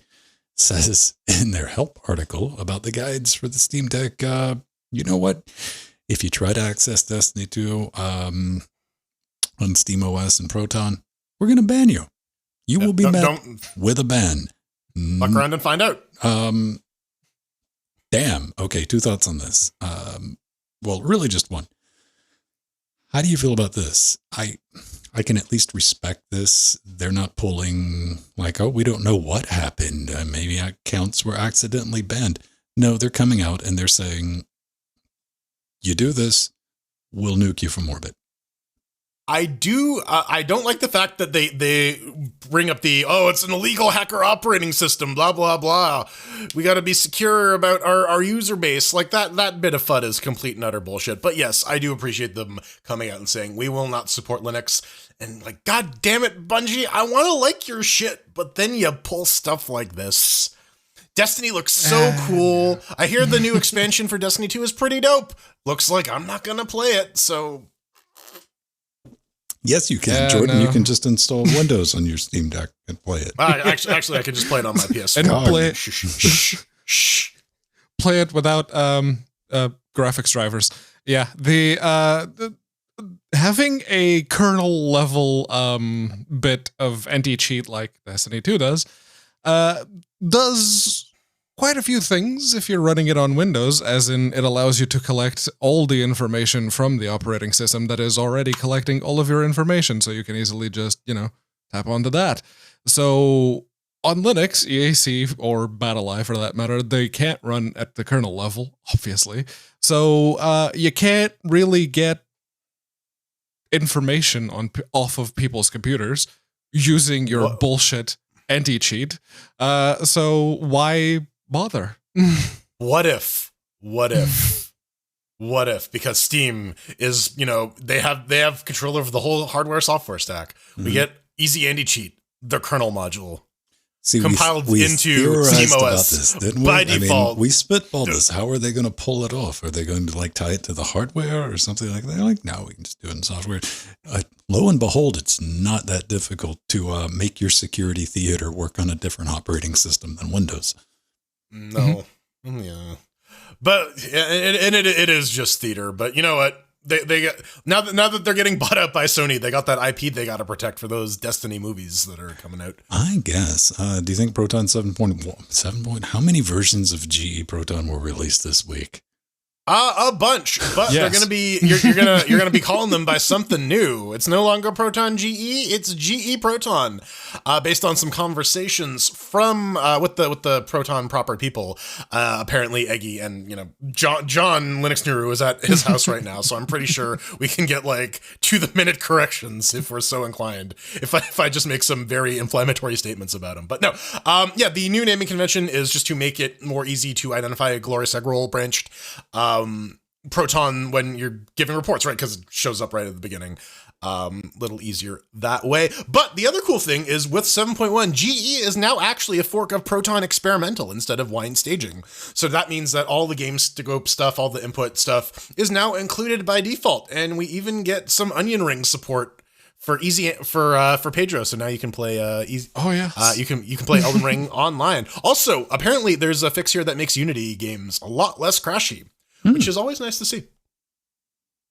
says in their help article about the guides for the Steam Deck, you know what? If you try to access Destiny 2 on SteamOS and Proton, we're going to ban you. You will be met with a ban. Fuck around and find out. Damn. Okay, two thoughts on this. Well, really just one. How do you feel about this? I can at least respect this. They're not pulling like, oh, we don't know what happened. Maybe accounts were accidentally banned. No, they're coming out and they're saying, you do this, we'll nuke you from orbit. I don't like the fact that they bring up it's an illegal hacker operating system, blah, blah, blah. We got to be secure about our user base. Like that bit of FUD is complete and utter bullshit. But yes, I do appreciate them coming out and saying, we will not support Linux. And like, God damn it, Bungie, I want to like your shit, but then you pull stuff like this. Destiny looks so cool. I hear the new expansion for Destiny 2 is pretty dope. Looks like I'm not going to play it, so... Yes, you can, Jordan. No. You can just install Windows on your Steam Deck and play it. Actually, I can just play it on my PS4. And play it without graphics drivers. Yeah, the having a kernel level bit of anti-cheat like Destiny 2 does quite a few things if you're running it on Windows, as in it allows you to collect all the information from the operating system that is already collecting all of your information, so you can easily just, tap onto that. So on Linux, EAC, or BattlEye for that matter, they can't run at the kernel level, obviously. So you can't really get information off of people's computers using your bullshit anti-cheat. So why bother? What if because Steam is, they have control over the whole hardware software stack. Mm-hmm. We get easy anti-cheat, the kernel module. Compiled we into SteamOS by default. We spitballed this. How are they going to pull it off? Are they going to tie it to the hardware or something like that? Like, no, we can just do it in software. Lo and behold, it's not that difficult to make your security theater work on a different operating system than Windows. No. Yeah. But and it is just theater. But you know what? They get now that they're getting bought out by Sony, they got that IP they got to protect for those Destiny movies that are coming out. I guess. Do you think Proton 7.1? How many versions of GE Proton were released this week? A bunch, but Yes. they're gonna be you're gonna be calling them by something new. It's no longer Proton GE, it's GE Proton, based on some conversations from with the Proton proper people. Apparently, Eggy and John Linux Nuru is at his house right now, so I'm pretty sure we can get like to the minute corrections if we're so inclined. If I just make some very inflammatory statements about him, but no, the new naming convention is just to make it more easy to identify a Glorious Eggroll branched. Proton when you're giving reports, right? Because it shows up right at the beginning. Little easier that way. But the other cool thing is with 7.1, GE is now actually a fork of Proton Experimental instead of Wine Staging. So that means that all the game scope stuff, all the input stuff is now included by default. And we even get some Onion Ring support for Pedro. So now you can play you can play Elden Ring online. Also, apparently there's a fix here that makes Unity games a lot less crashy, which is always nice to see.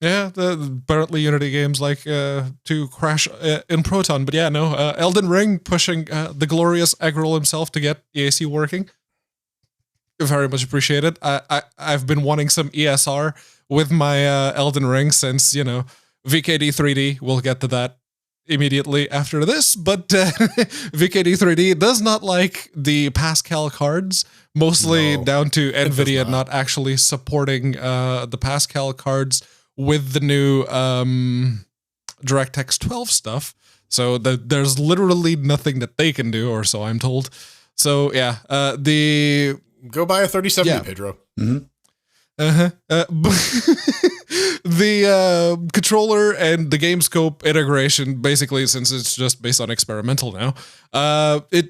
Yeah, apparently Unity games like to crash in Proton, but Elden Ring pushing the glorious Eggroll himself to get EAC working. Very much appreciated. I've been wanting some ESR with my Elden Ring since VKD 3D. We'll get to that immediately after this, but VKD 3D does not like the Pascal cards, mostly down to NVIDIA not actually supporting the Pascal cards with the new DirectX 12 stuff. So there's literally nothing that they can do, or so I'm told. So go buy a 3070, Pedro. Mm-hmm. The controller and the game scope integration, basically, since it's just based on experimental now,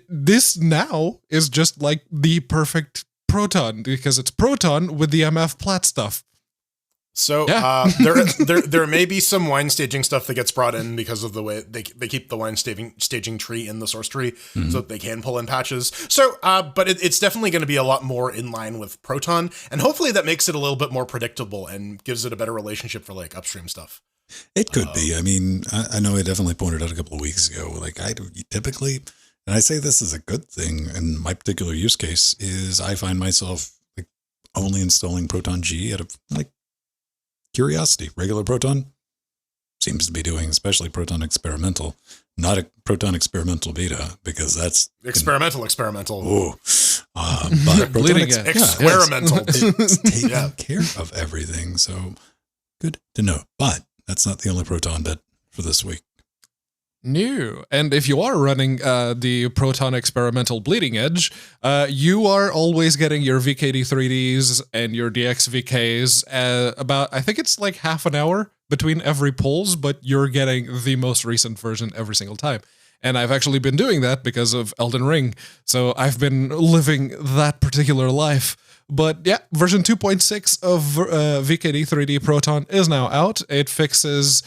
this now is just like the perfect Proton, because it's Proton with the MF Plat stuff. So there may be some wine staging stuff that gets brought in because of the way they keep the wine staging tree in the source tree, so that they can pull in patches. So, but it's definitely going to be a lot more in line with Proton, and hopefully that makes it a little bit more predictable and gives it a better relationship for like upstream stuff. It could be. I mean, I know I definitely pointed out a couple of weeks ago, like I typically, and I say this is a good thing in my particular use case, is I find myself like only installing Proton G out of like curiosity. Regular Proton seems to be doing, especially Proton Experimental, not a Proton Experimental Beta, because that's experimental. Oh, but Proton experimental. It's taking care of everything, so good to know. But that's not the only Proton bit for this week. New. And if you are running the Proton Experimental Bleeding Edge, you are always getting your VKD 3Ds and your DXVKs about, I think it's like half an hour between every pulls, but you're getting the most recent version every single time. And I've actually been doing that because of Elden Ring. So I've been living that particular life. But yeah, version 2.6 of VKD 3D Proton is now out. It fixes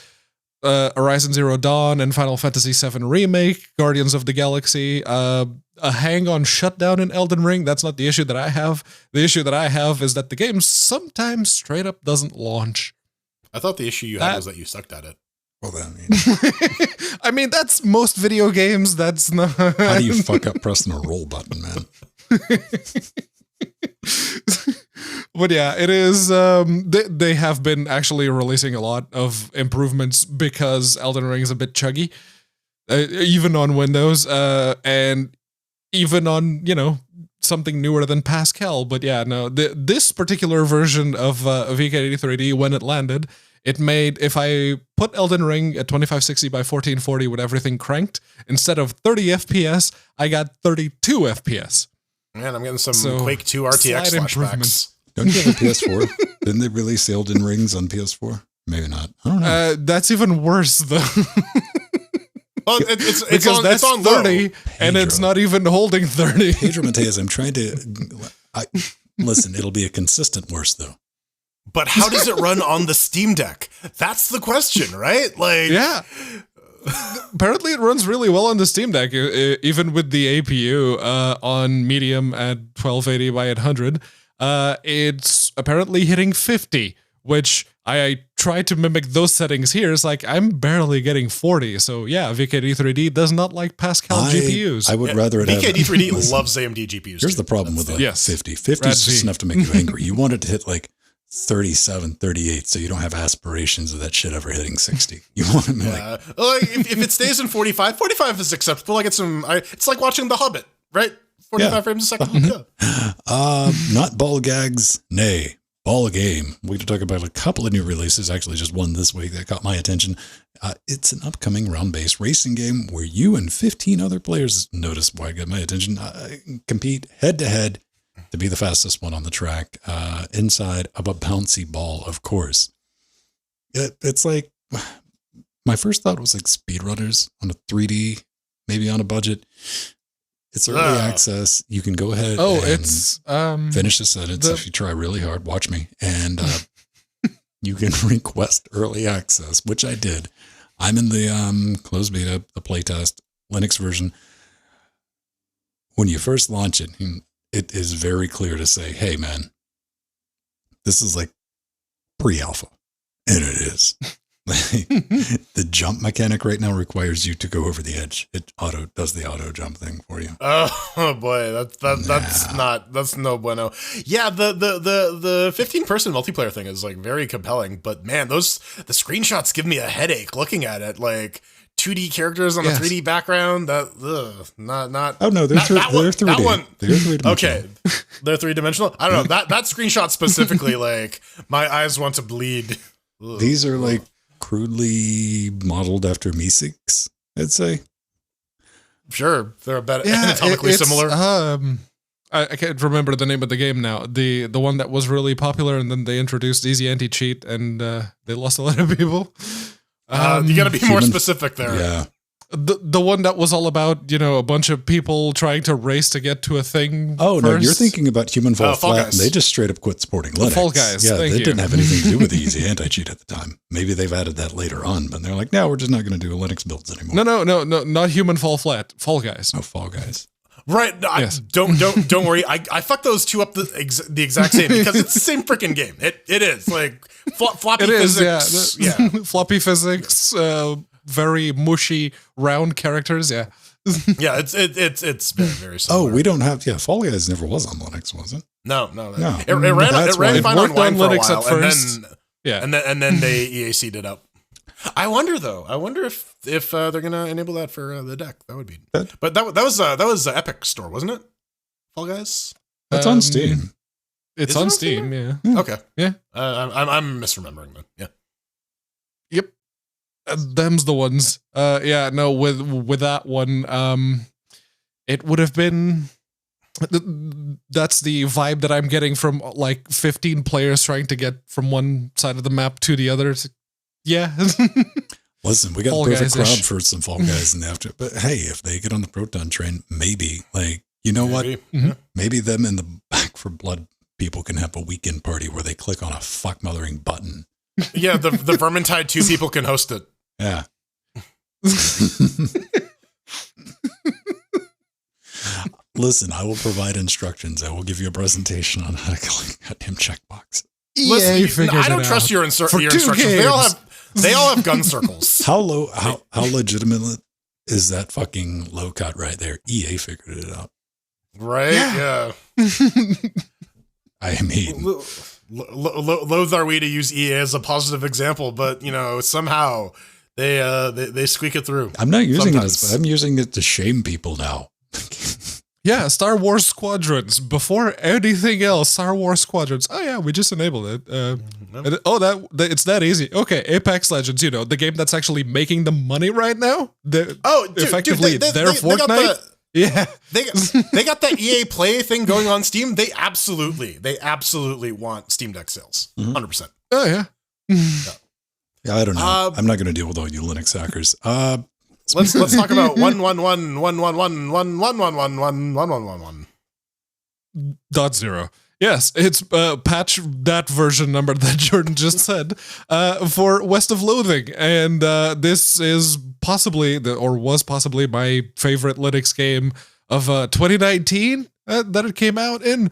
Horizon Zero Dawn and Final Fantasy VII Remake, Guardians of the Galaxy, a hang-on shutdown in Elden Ring. That's not the issue that I have. The issue that I have is that the game sometimes straight up doesn't launch. I thought the issue you had was that you sucked at it. Well, then, I mean, that's most video games. That's not. How do you fuck up pressing a roll button, man? But yeah, it is. They have been actually releasing a lot of improvements because Elden Ring is a bit chuggy, even on Windows, and even on something newer than Pascal. But yeah, no, this particular version of VK83D, when it landed, it made, if I put Elden Ring at 2560 by 1440 with everything cranked, instead of 30 FPS, I got 32 FPS. Man, I'm getting some Quake 2 RTX flashbacks. Don't you have a PS4? Didn't they release the Elden Rings on PS4? Maybe not. I don't know. That's even worse, though. Well, it's because that's on 30, and it's not even holding 30. Pedro Mateus, I'm trying to... listen, it'll be a consistent worse, though. But how does it run on the Steam Deck? That's the question, right? Like, yeah. apparently it runs really well on the Steam Deck, even with the APU on medium at 1280 by 800. It's apparently hitting 50, which I tried to mimic those settings here. It's like I'm barely getting 40. So yeah, VKD3D does not like Pascal GPUs. I would rather it have... VKD3D loves AMD GPUs. Here's the problem with 50. 50 is just enough to make you angry. You want it to hit like 37, 38, so you don't have aspirations of that shit ever hitting 60. You want to be like if it stays in 45 is acceptable. I get some. It's like watching The Hobbit, right? 45 frames a second. Not ball gags, nay, ball game. We could talk about a couple of new releases. Actually, just one this week that caught my attention. It's an upcoming round-based racing game where you and 15 other players, notice why it got my attention, compete head-to-head to be the fastest one on the track, inside of a bouncy ball, of course. It's like, my first thought was like speedrunners on a 3D, maybe on a budget. It's early access. You can go ahead and finish the sentence if you try really hard. Watch me. And you can request early access, which I did. I'm in the closed beta, the playtest, Linux version. When you first launch it, it is very clear to say, hey, man, this is like pre-alpha. And it is. The jump mechanic right now requires you to go over the edge. It does the auto jump thing for you. Oh boy, that's no bueno. Yeah, the 15-person multiplayer thing is like very compelling, but man, the screenshots give me a headache looking at it. Like 2D characters on a 3D background. Not. Oh no, they're 3D. That one. They're 3D. Okay, they're 3-dimensional. I don't know that screenshot specifically. Like my eyes want to bleed. Ugh. These are like crudely modeled after Meeseeks, I'd say. Sure, they're anatomically similar. I can't remember the name of the game now. The one that was really popular, and then they introduced easy anti-cheat, and they lost a lot of people. You got to be more specific there. Yeah. The one that was all about, a bunch of people trying to race to get to a thing. Oh, no, you're thinking about Human Fall Flat, and they just straight up quit supporting Linux. Fall Guys, yeah, they didn't have anything to do with the easy anti-cheat at the time. Maybe they've added that later on, but they're like, no, we're just not going to do Linux builds anymore. No, not Human Fall Flat. Fall Guys. Oh, Fall Guys. Right. Yes. Don't worry. I fucked those two up the exact same because it's the same freaking game. It is like floppy physics. Yeah. Floppy physics. Very mushy round characters. Yeah. Yeah. It's very very similar. Oh, we don't have. Yeah, Fall Guys never was on Linux, was it? No. It ran fine on Wine for a while, at first. and then they EAC'd it up. I wonder though. If they're gonna enable that for the deck. That would be. But that was Epic Store, wasn't it? Fall Guys. That's on Steam. It's on Steam. Yeah. Okay. Yeah. I'm misremembering then. Yeah. Yep. Them's the ones. With that one, it would have been. That's the vibe that I'm getting from like 15 players trying to get from one side of the map to the other. Yeah. Listen, we got the perfect crowd for some Fall Guys in the after. But hey, if they get on the Proton train, maybe, like, you know what? Mm-hmm. Maybe them and the Back for Blood people can have a weekend party where they click on a fuck-mothering button. Yeah, the Vermintide 2 people can host it. Yeah. Listen, I will provide instructions. I will give you a presentation on how to click a goddamn checkbox. Listen, I don't trust your instructions. They all have gun circles. How legitimate is that fucking low cut right there? EA figured it out. Right? Yeah. I mean, loath are we to use EA as a positive example, but somehow they squeak it through. I'm not using this, but I'm using it to shame people now. Yeah, Star Wars Squadrons. Before anything else, Star Wars Squadrons. Oh yeah, we just enabled it. It's that easy. Okay, Apex Legends, the game that's actually making the money right now. Effectively, they're Fortnite. They got that EA Play thing going on Steam. They absolutely want Steam Deck sales. 100%. Oh yeah. Yeah, I don't know. I'm not going to deal with all you Linux hackers. Let's talk about 111.111.111.111.111. .0. Yes, it's patch that version number that Jordan just said for West of Loathing, and this is possibly was possibly my favorite Linux game of 2019 that it came out in,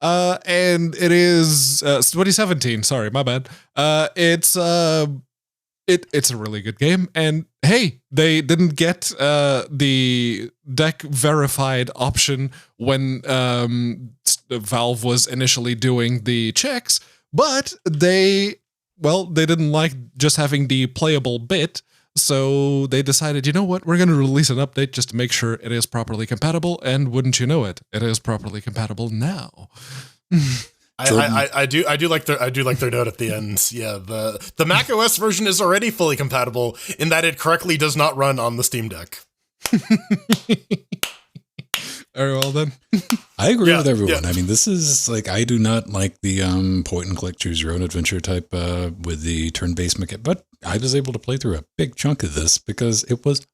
and it is 2017. Sorry, my bad. It's a really good game, and hey, they didn't get the deck verified option when Valve was initially doing the checks, but they didn't like just having the playable bit, so they decided, you know what, we're going to release an update just to make sure it is properly compatible, and wouldn't you know it, it is properly compatible now. I do like their note at the end. Yeah, the Mac OS version is already fully compatible in that it correctly does not run on the Steam Deck. Very well then. I agree with everyone. Yeah. I mean, this is like, I do not like the point and click, choose your own adventure type with the turn-based mechanic, but I was able to play through a big chunk of this because it was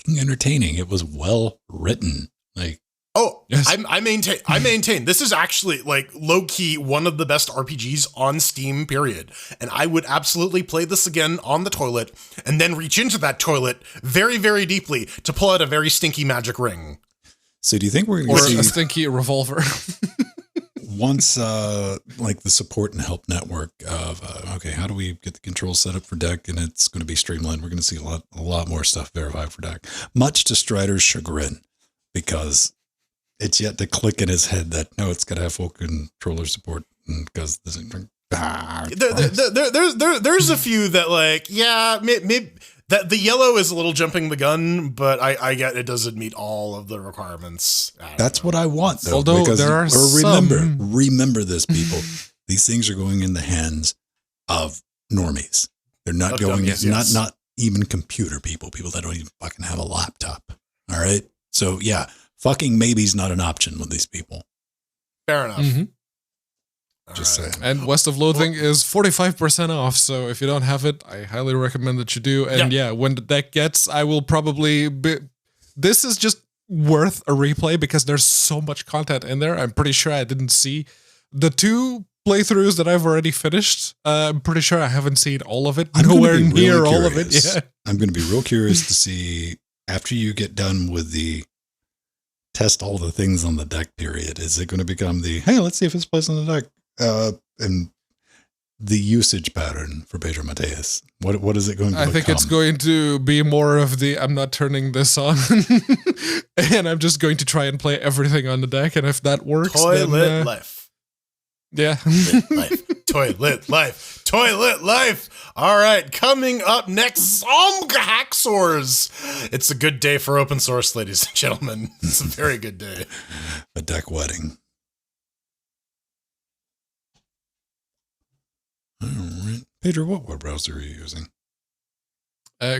entertaining. It was well written. Like, oh, yes. I maintain this is actually like low key one of the best RPGs on Steam, period. And I would absolutely play this again on the toilet and then reach into that toilet very, very deeply to pull out a very stinky magic ring. So do you think we're going to see a stinky revolver? Once like the support and help network of okay, how do we get the controls set up for deck, and it's going to be streamlined. We're going to see a lot more stuff verified for deck, much to Strider's chagrin, because it's yet to click in his head that no, it's got to have full controller support, because there's a few that like, yeah, maybe that the yellow is a little jumping the gun, but I get it doesn't meet all of the requirements. That's what I want, though. Although because there are remember this, people. These things are going in the hands of normies. They're not going, dummies, not even computer people that don't even fucking have a laptop. All right. So yeah, fucking maybe's not an option with these people. Fair enough. Mm-hmm. Just saying. And West of Loathing is 45% off, so if you don't have it, I highly recommend that you do. And yeah, when the deck gets, I will probably this is just worth a replay because there's so much content in there. I'm pretty sure I didn't see the 2 playthroughs that I've already finished. I'm pretty sure I haven't seen all of it. Nowhere near all of it. Yeah. I'm going to be real curious to see, after you get done with the test all the things on the deck period, is it going to become the, hey, let's see if it's placed on the deck? And the usage pattern for Pedro Mateus. What is it going to become? I think it's going to be more of the, I'm not turning this on, and I'm just going to try and play everything on the deck, and if that works, toilet life. Yeah. Toilet life. All right, coming up next, Hacksaws. It's a good day for open source, ladies and gentlemen. It's a very good day. A deck wedding. All right. Pedro, what web browser are you using?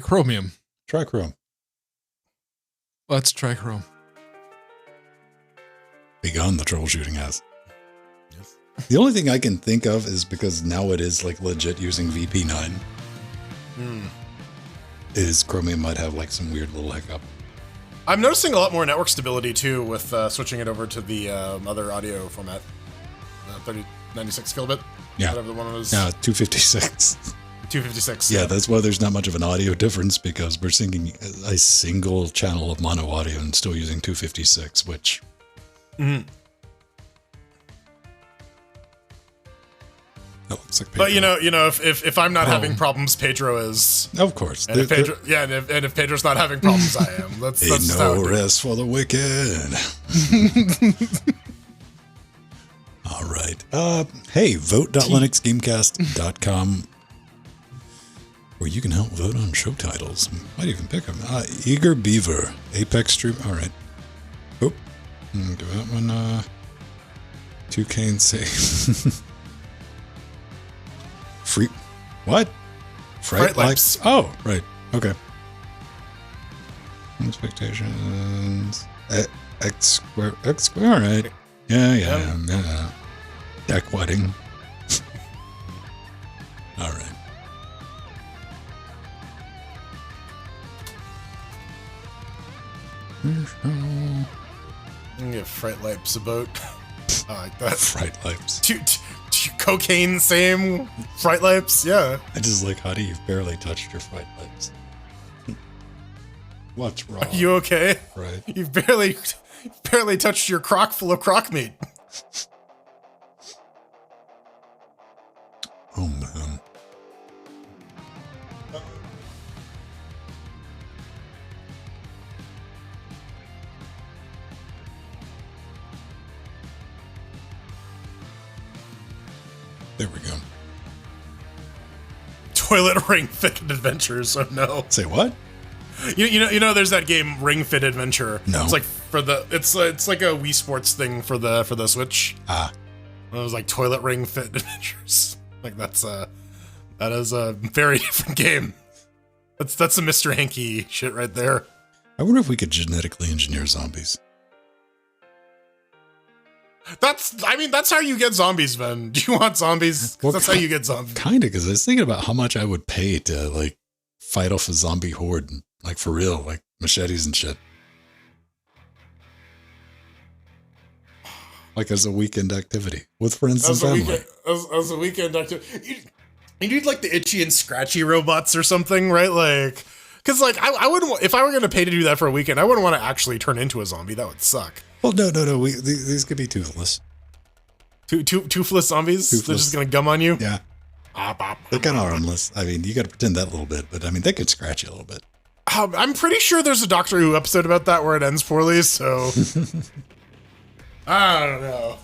Chromium. Try Chrome. Let's try Chrome. Begun the troubleshooting has. Yes. The only thing I can think of is because now it is like legit using VP9. Is Chromium might have like some weird little hiccup. I'm noticing a lot more network stability too with switching it over to the other audio format, 3096 kilobit. Yeah. Whatever the one was. 256. 256. Yeah, that's why there's not much of an audio difference, because we're syncing a single channel of mono audio and still using 256, which. Mm-hmm. That looks like Pedro. But you know, if I'm not having problems, Pedro is. Of course. And if Pedro's not having problems, I am. That's no rest for the wicked. All right. Hey, vote.linuxgamecast.com, where you can help vote on show titles. Might even pick them. Eager Beaver, Apex Stream. All right. Oh, do that one. Toucan say. Free. What? Fright Lips. Oh, right. Okay. Expectations. X square. All right. Yeah. Deck wedding. All right. I'm gonna get Fright Lips about. I like that. Fright Lips. Cocaine, same. Fright Lips, yeah. I just like, honey, you've barely touched your Fright Lips. What's wrong? Are you okay? Right. You've barely touched your crock full of crock meat. Oh, man. There we go. Toilet Ring Fit Adventures. Oh no. Say what? You know. There's that game Ring Fit Adventure. No. It's like it's like a Wii Sports thing for the Switch. Ah. It was like Toilet Ring Fit Adventures. Like that is a very different game. That's some Mr. Hanky shit right there. I wonder if we could genetically engineer zombies. That's how you get zombies, Ben. Do you want zombies? 'Cause Well, that's how you get zombies. Kinda, because I was thinking about how much I would pay to like fight off a zombie horde, like for real, like machetes and shit. Like as a weekend activity with friends and family. As a weekend activity. You need like the itchy and scratchy robots or something, right? Like, because like I wouldn't, if I were going to pay to do that for a weekend, I wouldn't want to actually turn into a zombie. That would suck. Well, no. These could be toothless. Toothless zombies? Toothless. They're just going to gum on you? Yeah. They're kind of harmless. I mean, you got to pretend that a little bit, but I mean, they could scratch you a little bit. I'm pretty sure there's a Doctor Who episode about that where it ends poorly, so I don't know.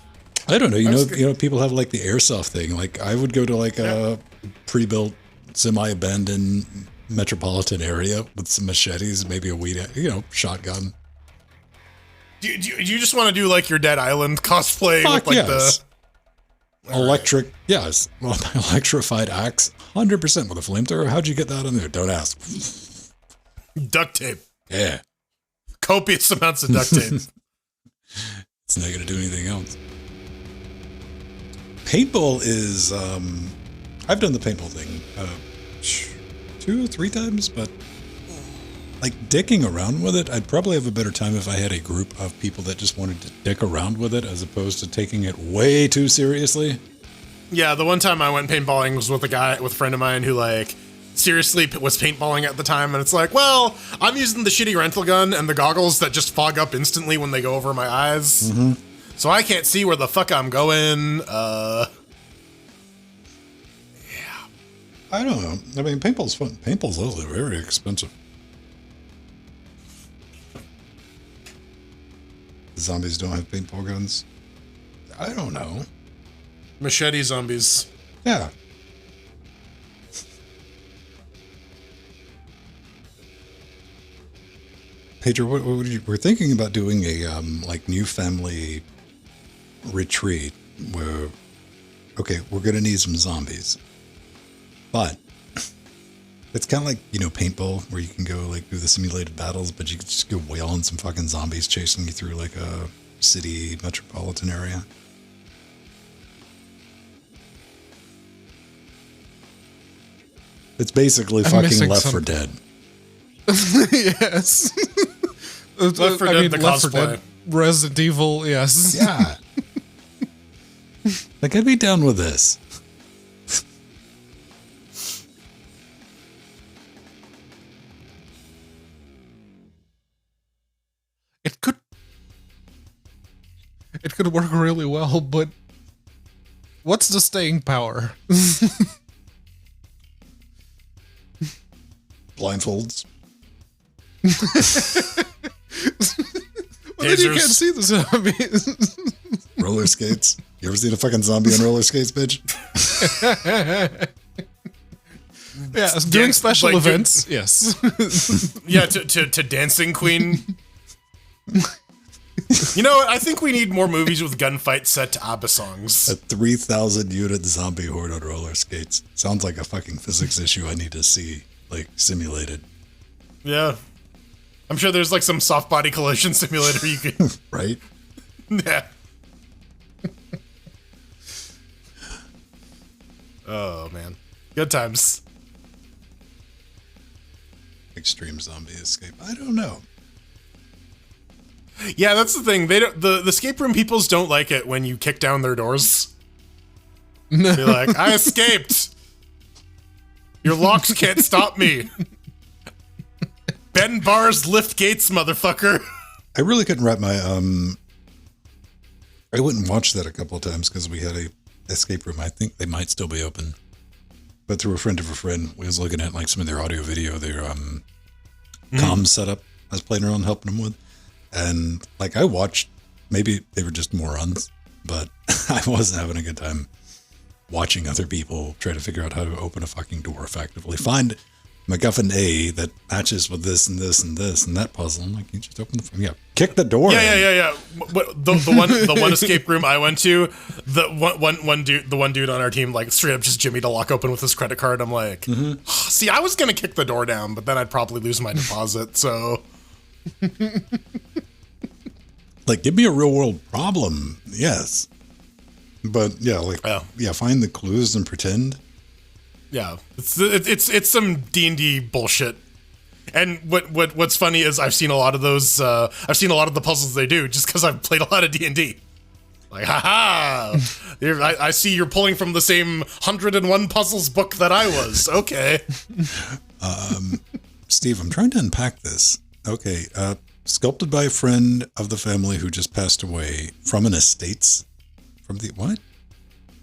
I don't know. You know, people have like the airsoft thing. Like I would go to like a pre-built, semi-abandoned metropolitan area with some machetes, maybe a weed, shotgun. Do you just want to do like your Dead Island cosplay with like yes. Electric, yes. Well, electrified axe, 100% with a flamethrower. How'd you get that on there? Don't ask. Duct tape. Yeah. Copious amounts of duct tape. It's not going to do anything else. Paintball is, I've done the paintball thing 2 or 3 times, but like dicking around with it, I'd probably have a better time if I had a group of people that just wanted to dick around with it as opposed to taking it way too seriously. Yeah, the one time I went paintballing was with a friend of mine who like seriously was paintballing at the time, and it's like, well, I'm using the shitty rental gun and the goggles that just fog up instantly when they go over my eyes. Mm-hmm. So I can't see where the fuck I'm going. Yeah. I don't know. I mean, paintball's fun. Paintball's also very expensive. The zombies don't have paintball guns. I don't know. Machete zombies. Yeah. Pedro, we're thinking about doing a like new family retreat where, okay, we're gonna need some zombies, but it's kind of like, paintball, where you can go like do the simulated battles, but you can just go whale on some fucking zombies chasing you through like a city metropolitan area. It's basically fucking Left 4 Dead. Yes. Left 4 Dead, the cosplay. Resident Evil, yes. Yeah. Like, I'd be down with this. It could work really well, but what's the staying power? Blindfolds. Well, then you can't see the zombies. Roller skates. You ever seen a fucking zombie on roller skates, bitch? Yeah, doing special like events. Yes. Yeah, to Dancing Queen. You know what? I think we need more movies with gunfights set to ABBA songs. A 3,000 unit zombie horde on roller skates. Sounds like a fucking physics issue I need to see, like, simulated. Yeah. I'm sure there's like some soft body collision simulator you could. Right? Yeah. Oh, man. Good times. Extreme zombie escape. I don't know. Yeah, that's the thing. They don't. The escape room peoples don't like it when you kick down their doors. They're like, I escaped. Your locks can't stop me. Bend bars, lift gates, motherfucker. I really couldn't wrap my I went and watched that a couple of times because we had a escape room. I think they might still be open, but through a friend of a friend, we was looking at like some of their audio video, their comm setup. I was playing around helping them with, and like I watched. Maybe they were just morons, but I wasn't having a good time watching other people try to figure out how to open a fucking door effectively. Find MacGuffin A that matches with this and this and this and that puzzle. I'm like, you just open the kick the door. Yeah. The one escape room I went to, the one dude on our team like straight up just jimmied a lock open with his credit card. I'm like, see, I was gonna kick the door down, but then I'd probably lose my deposit. So, like, give me a real world problem, yes, but yeah, like, find the clues and pretend. Yeah, it's some D&D bullshit. And what's funny is I've seen a lot of those. I've seen a lot of the puzzles they do just because I've played a lot of D&D. Like, haha! I see you're pulling from the same 101 puzzles book that I was. Okay. Steve, I'm trying to unpack this. Okay, sculpted by a friend of the family who just passed away from an estates. From the what?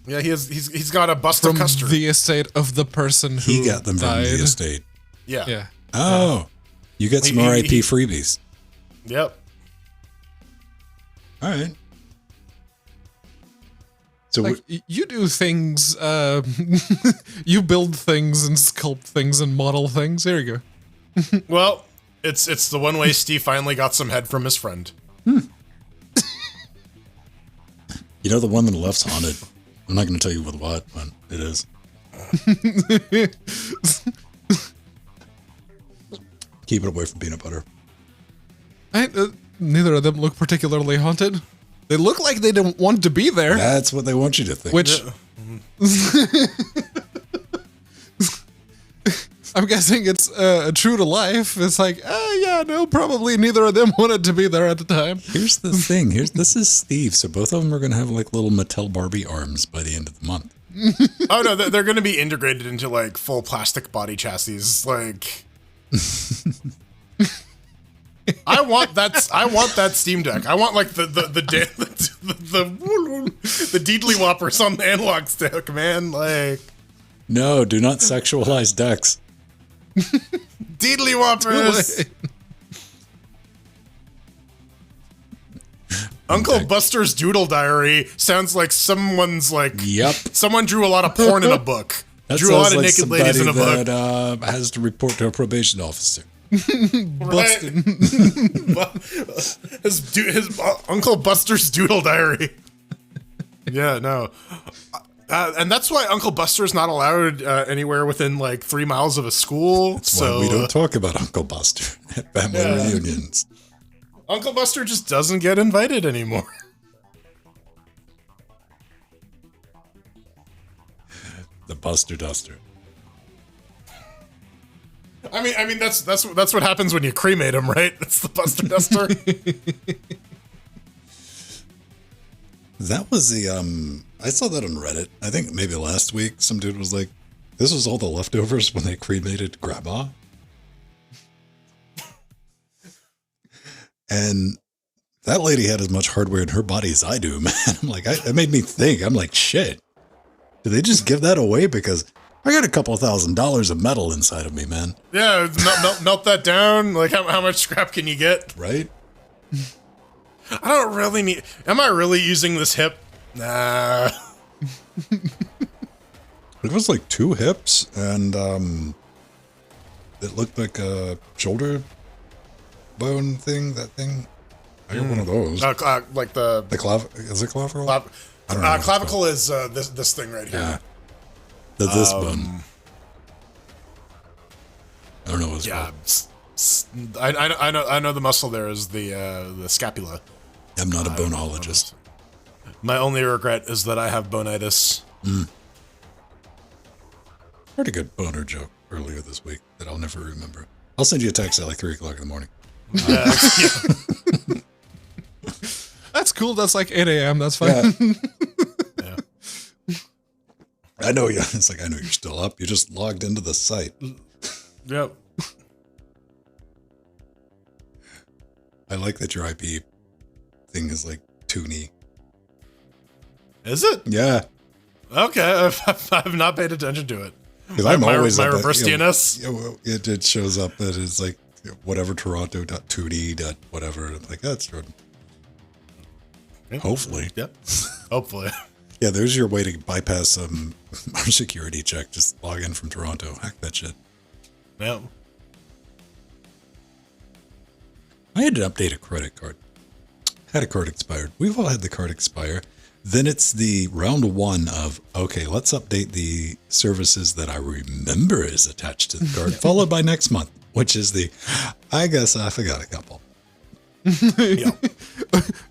Yeah, he's got a bust of custard. The estate of the person who he got them died. from the estate. Yeah. Oh, you get some RIP freebies. Yep. All right. So like, you do things, you build things and sculpt things and model things. There you go. Well, it's the one way Steve finally got some head from his friend. You know the one on the left's haunted. I'm not going to tell you with what, but it is. Keep it away from peanut butter. Neither of them look particularly haunted. They look like they don't want to be there. That's what they want you to think. Which, I'm guessing it's true to life. It's like, probably neither of them wanted to be there at the time. Here's the thing. This is Steve, so both of them are going to have like little Mattel Barbie arms by the end of the month. Oh no, they're going to be integrated into like full plastic body chassis. Like, I want that Steam Deck. I want like the Deedly Whoppers on the analog stick, man. Like, no, do not sexualize decks. Deedly Whoppers. Uncle Buster's Doodle Diary sounds like someone's like. Yep. Someone drew a lot of porn in a book. That drew a lot of like naked ladies in a book. That has to report to a probation officer. Busted. his Uncle Buster's Doodle Diary. Yeah, no. And that's why Uncle Buster's not allowed anywhere within like 3 miles of a school. That's why we don't talk about Uncle Buster at family reunions. Uncle Buster just doesn't get invited anymore. The Buster Duster. I mean that's what happens when you cremate him, right? It's the Buster Duster. That was the I saw that on Reddit. I think maybe last week some dude was like, this was all the leftovers when they cremated Grandma. And that lady had as much hardware in her body as I do, man. I'm like, it made me think. I'm like, shit. Did they just give that away? Because I got a couple $1,000s of metal inside of me, man. Yeah, melt that down. Like, how much scrap can you get? Right? I don't really need... Am I really using this hip? Nah. It was like 2 hips, and it looked like a shoulder bone thing, that thing. I got one of those. Like the is it clavicle? I don't know clavicle is this thing right here. Yeah. This bone. I don't know what's called. I know the muscle there is the scapula. I'm not a boneologist. My only regret is that I have bonitis. Heard a good boner joke earlier this week that I'll never remember. I'll send you a text at like 3 o'clock in the morning. cool. That's like 8 a.m. That's fine. Yeah. I know you. It's like, I know you're still up. You just logged into the site. Yep. I like that your IP thing is like toony. Is it? Yeah. Okay, I've not paid attention to it. Because I'm always my up at, reverse DNS. It shows up that it's like whatever Toronto.2D. Whatever. Like that's true. Hopefully. Yep. Hopefully. Yeah, there's your way to bypass our security check. Just log in from Toronto. Hack that shit. Yep. I had to update a credit card. Had a card expired. We've all had the card expire. Then it's the round one of, okay, let's update the services that I remember is attached to the card, followed by next month, which is the, I guess I forgot a couple. Yeah.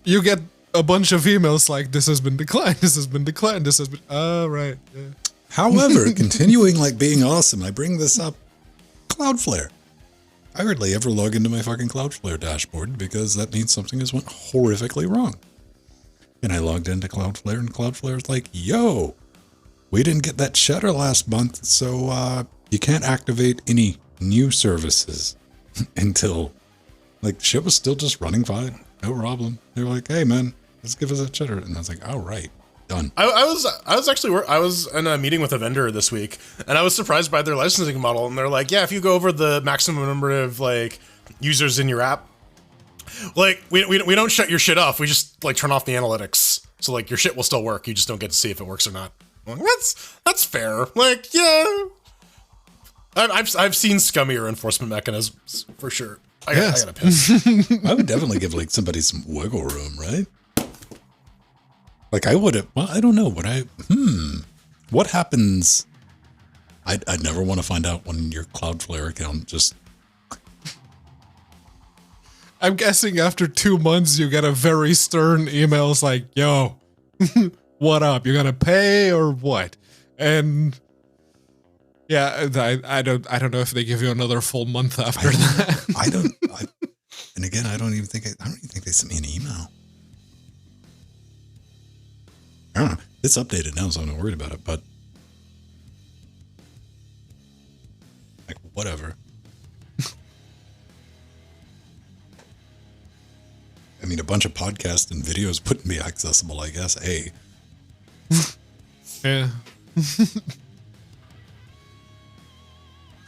You get a bunch of emails like, this has been declined, this has been declined, this has been, oh, right. Yeah. However, continuing like being awesome, I bring this up, Cloudflare. I hardly ever log into my fucking Cloudflare dashboard because that means something has went horrifically wrong. And I logged into Cloudflare and Cloudflare's like, yo, we didn't get that shutter last month, so you can't activate any new services until, like, shit was still just running fine. No problem. They were like, hey, man, let's give us a shutter. And I was like, all right, done. I was in a meeting with a vendor this week, and I was surprised by their licensing model. And they're like, yeah, if you go over the maximum number of like users in your app, like we don't shut your shit off. We just like turn off the analytics, so like your shit will still work. You just don't get to see if it works or not. I'm like, that's fair. Like, yeah, I've seen scummier enforcement mechanisms for sure. I gotta piss. I would definitely give like somebody some wiggle room, right? Like I would have, well, I don't know, would I, what happens? I'd never want to find out when your Cloudflare account just. I'm guessing after 2 months, you get a very stern email. It's like, yo, what up? You gonna pay or what? And yeah, I don't know if they give you another full month after that. And again, I don't even think they sent me an email. I don't know. It's updated now, so I'm not worried about it, but like whatever. I mean, a bunch of podcasts and videos wouldn't be accessible, I guess. Hey. Yeah.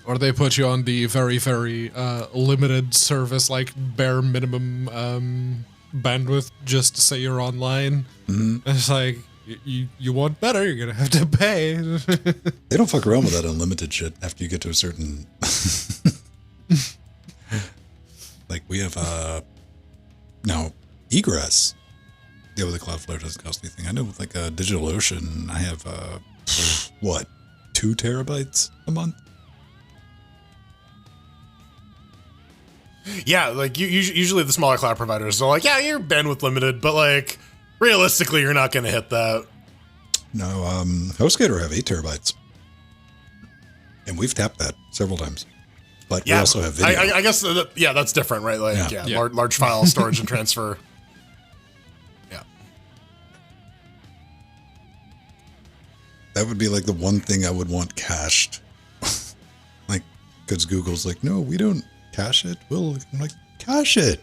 Or they put you on the very, very limited service, like bare minimum bandwidth, just to say you're online. Mm-hmm. It's like, you want better, you're going to have to pay. They don't fuck around with that unlimited shit after you get to a certain... Like, we have... Now, egress. Yeah, with the Cloudflare doesn't cost anything. I know with like a DigitalOcean, I have, 2 terabytes a month? Yeah, like usually the smaller cloud providers are like, yeah, you're bandwidth limited, but like realistically, you're not going to hit that. No, HostGator have 8 terabytes. And we've tapped that several times. But we also have video. I guess, that's different, right? Like, large file storage and transfer. Yeah. That would be like the one thing I would want cached. Like, because Google's like, no, we don't cache it. I'm like, cache it.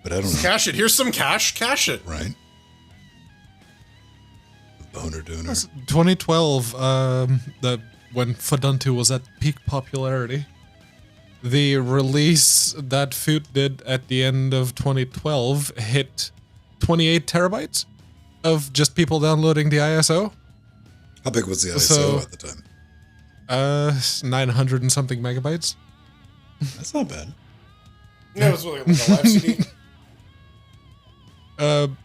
But I don't know. Cache it. Here's some cash. Cache it. Right. Boner donor. 2012, when Fuduntu was at peak popularity. The release that Foot did at the end of 2012 hit 28 terabytes of just people downloading the ISO. How big was the ISO at the time? 900 and something megabytes. That's not bad. Yeah, it was like a live CD.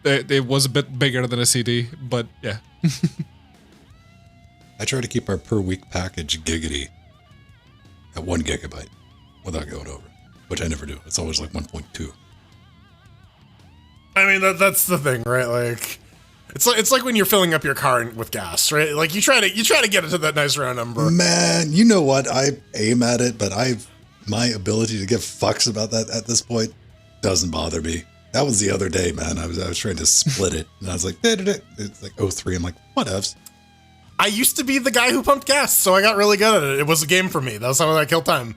It was a bit bigger than a CD, but yeah. I try to keep our per week package giggity at 1 gigabyte without going over, which I never do. It's always like 1.2. I mean, that's the thing, right? Like, it's like when you're filling up your car with gas, right? Like you try to get it to that nice round number. Man, you know what? I aim at it, but my ability to give fucks about that at this point doesn't bother me. That was the other day, man. I was trying to split it, and I was like, it's like 03. I'm like, whatevs. I used to be the guy who pumped gas, so I got really good at it. It was a game for me. That was how I killed time.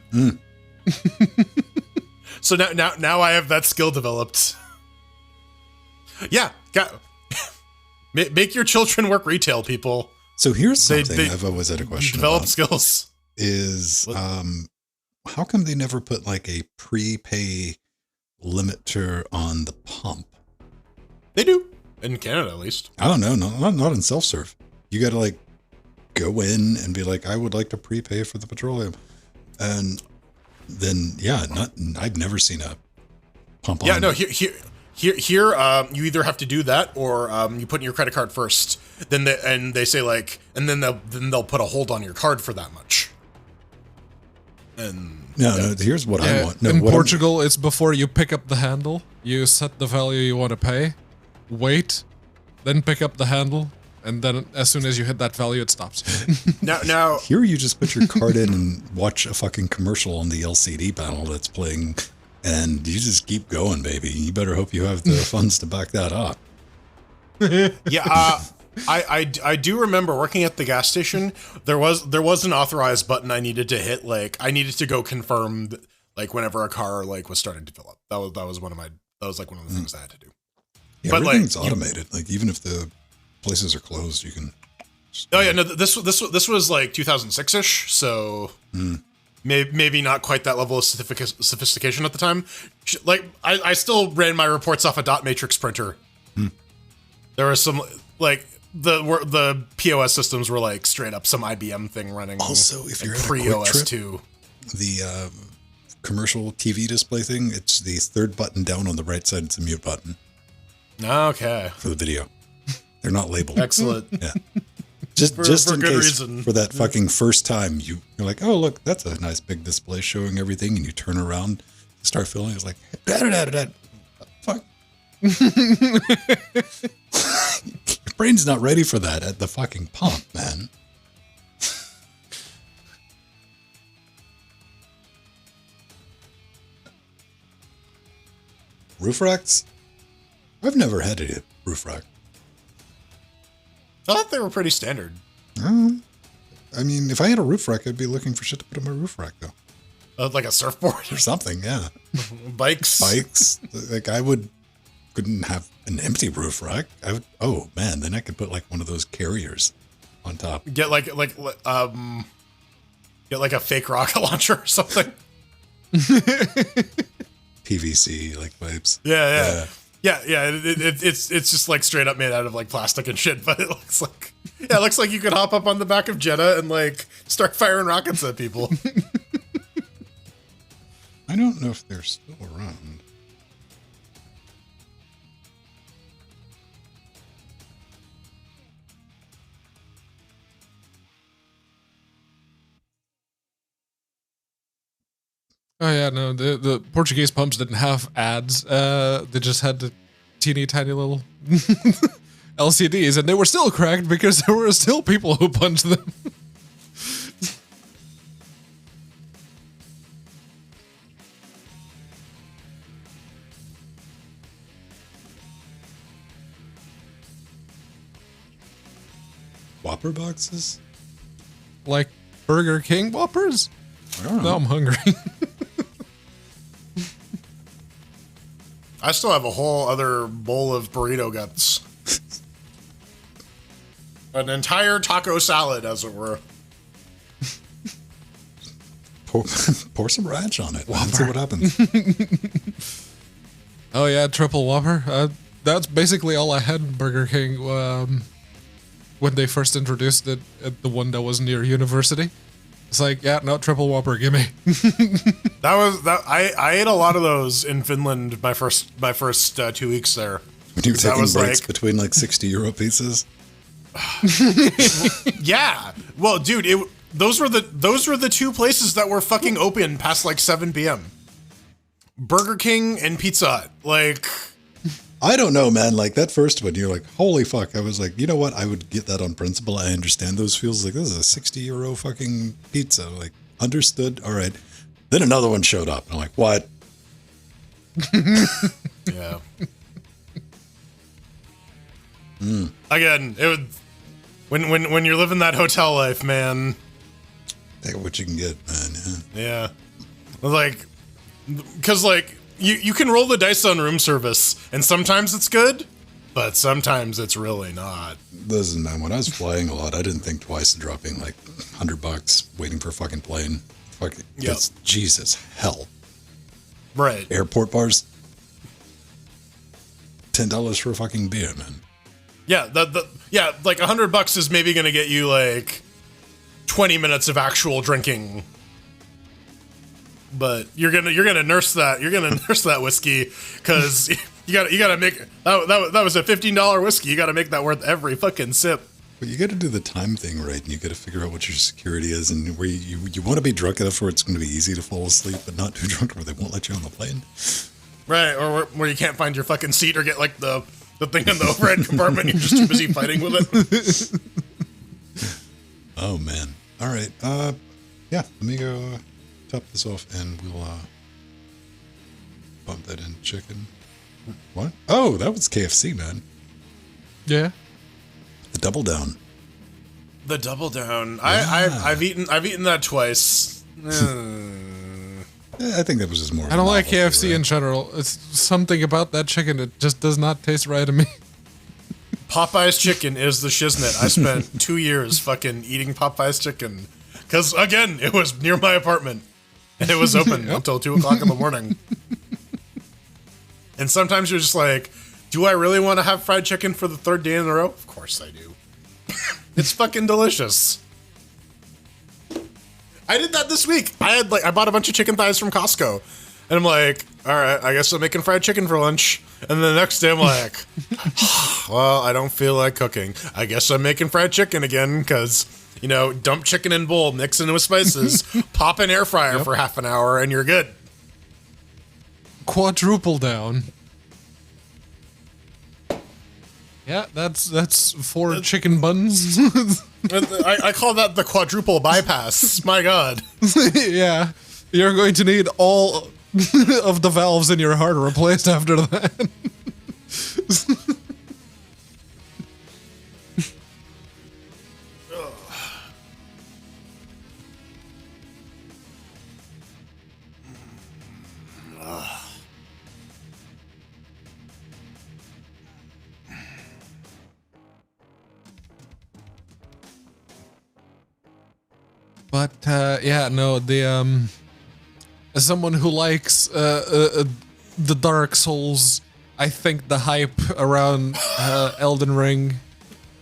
So now I have that skill developed. Yeah, make your children work retail, people. So here's something I've always had a question develop about. Skills. Is how come they never put like a prepay limiter on the pump? They do. In Canada, at least. I don't know. Not in self-serve. You got to like go in and be like, I would like to prepay for the petroleum. And then, yeah, I've never seen a pump on. Yeah, no, here, you either have to do that or you put in your credit card first. Then they say like, and then they'll put a hold on your card for that much. And no, here's what I want. No, in Portugal, it's before you pick up the handle. You set the value you want to pay, wait, then pick up the handle, and then as soon as you hit that value, it stops. now here you just put your card in and watch a fucking commercial on the LCD panel that's playing, and you just keep going, baby. You better hope you have the funds to back that up. Yeah, I do remember working at the gas station. There was an authorized button I needed to hit. Like I needed to go confirm, like whenever a car like was starting to fill up. That was one of the things I had to do. Yeah, but everything's automated. Like even if the places are closed, you can. Oh yeah, no. This was like 2006ish, so maybe not quite that level of sophistication at the time. Like I still ran my reports off a dot matrix printer. There was some like. The POS systems were like straight up some IBM thing running. Also, if you're at a pre-OS 2, the commercial TV display thing, it's the third button down on the right side. It's a mute button. Okay. For the video, they're not labeled. Excellent. Yeah. Just for in good case reason. For that fucking first time, you're like, oh look, that's a nice big display showing everything, and you turn around, start filling. It's like, fuck. Your brain's not ready for that at the fucking pump, man. Roof racks? I've never had a roof rack. I thought they were pretty standard. I mean, if I had a roof rack, I'd be looking for shit to put on my roof rack, though. Like a surfboard or something, yeah. Bikes. Like couldn't have an empty roof rack. Oh man, then I could put like one of those carriers on top. Get like a fake rocket launcher or something. PVC like pipes. Yeah. It's just like straight up made out of like plastic and shit, but it looks like you could hop up on the back of Jeddah and like start firing rockets at people. I don't know if they're still around. Oh yeah, no, the Portuguese pumps didn't have ads. They just had the teeny tiny little LCDs, and they were still cracked because there were still people who punched them. Whopper boxes? Like Burger King Whoppers? I don't know. Now I'm hungry. I still have a whole other bowl of burrito guts. An entire taco salad, as it were. Pour some ranch on it. See what happens. Oh yeah, triple Whopper. That's basically all I had in Burger King when they first introduced it at the one that was near university. It's like, yeah, no, triple Whopper, gimme. I ate a lot of those in Finland my first 2 weeks there. When you were taking breaks between like 60 euro pizzas. Yeah. Well, dude, those were the two places that were fucking open past like 7 p.m. Burger King and Pizza Hut. Like, I don't know, man. Like that first one, you're like, holy fuck. I was like, you know what? I would get that on principle. I understand those feels. Like, this is a 60 euro fucking pizza. Like, understood. All right. Then another one showed up. And I'm like, what? Yeah. Again, it would when you're living that hotel life, man. Take what you can get, man. Yeah. Like, because like you can roll the dice on room service, and sometimes it's good, but sometimes it's really not. Listen, man, when I was flying a lot, I didn't think twice of dropping like $100 waiting for a fucking plane. Fucking, that's Jesus hell. Right. Airport bars. $10 for a fucking beer, man. Yeah, like $100 is maybe gonna get you like 20 minutes of actual drinking. But you're gonna nurse that. You're gonna nurse that whiskey because you gotta make that was a $15 whiskey. You gotta make that worth every fucking sip. But you got to do the time thing right, and you got to figure out what your security is, and where you want to be drunk enough where it's going to be easy to fall asleep, but not too drunk where they won't let you on the plane. Right, or where you can't find your fucking seat or get like the thing in the overhead compartment. You're just too busy fighting with it. Oh man! All right, yeah. Let me go top this off, and we'll bump that in chicken. What? Oh, that was KFC, man. Yeah. The double down. The double down. I've eaten that twice. I think that was just more. I don't like KFC in general. It's something about that chicken. It just does not taste right to me. Popeye's chicken is the shiznit. I spent 2 years fucking eating Popeye's chicken because again, it was near my apartment and it was open until 2 o'clock in the morning. And sometimes you're just like, do I really want to have fried chicken for the 3rd day in a row? Of course I do. It's fucking delicious. I did that this week. I bought a bunch of chicken thighs from Costco. And I'm like, all right, I guess I'm making fried chicken for lunch. And then the next day I'm like, well, I don't feel like cooking. I guess I'm making fried chicken again because, dump chicken in bowl, mix it with spices, pop in air fryer for half an hour, and you're good. Quadruple down. Yeah, that's 4 chicken buns. I call that the quadruple bypass. My God. Yeah, you're going to need all of the valves in your heart replaced after that. But as someone who likes the Dark Souls, I think the hype around Elden Ring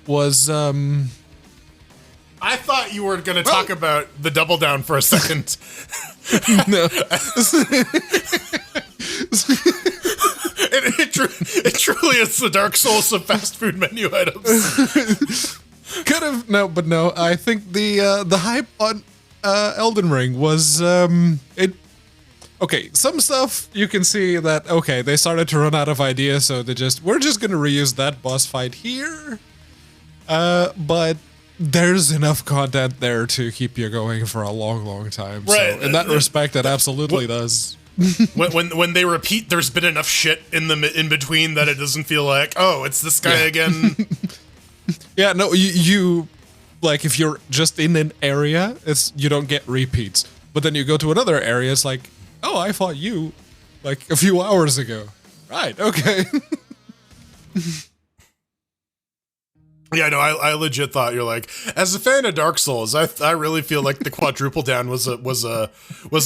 was I thought you were going to talk about the double down for a second. No. It truly is the Dark Souls of fast food menu items. Could have no. I think the hype on Elden Ring was it. Okay, some stuff you can see that they started to run out of ideas, so we're just gonna reuse that boss fight here. But there's enough content there to keep you going for a long, long time. Right. So in that respect, it absolutely does. when they repeat, there's been enough shit in between that it doesn't feel like, oh, it's this guy again. Yeah, no, you like if you're just in an area, you don't get repeats. But then you go to another area, it's like, oh, I fought you like a few hours ago. Right, okay. Yeah, no, I legit thought you're like, as a fan of Dark Souls, I really feel like the quadruple down was a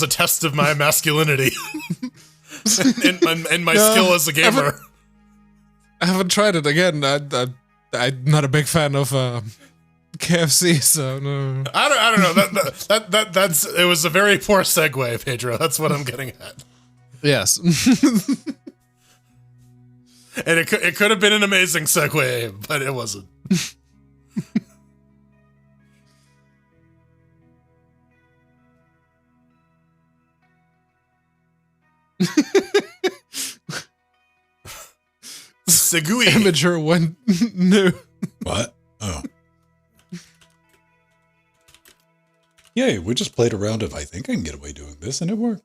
test of my masculinity and my skill as a gamer. I haven't tried it again. I'm not a big fan of KFC, so no. I don't know. That's it was a very poor segue, Pedro. That's what I'm getting at. Yes. And it could have been an amazing segue, but it wasn't. Segui. Amateur went new. What? Oh. Yay, we just played a round of I think I can get away doing this, and it worked.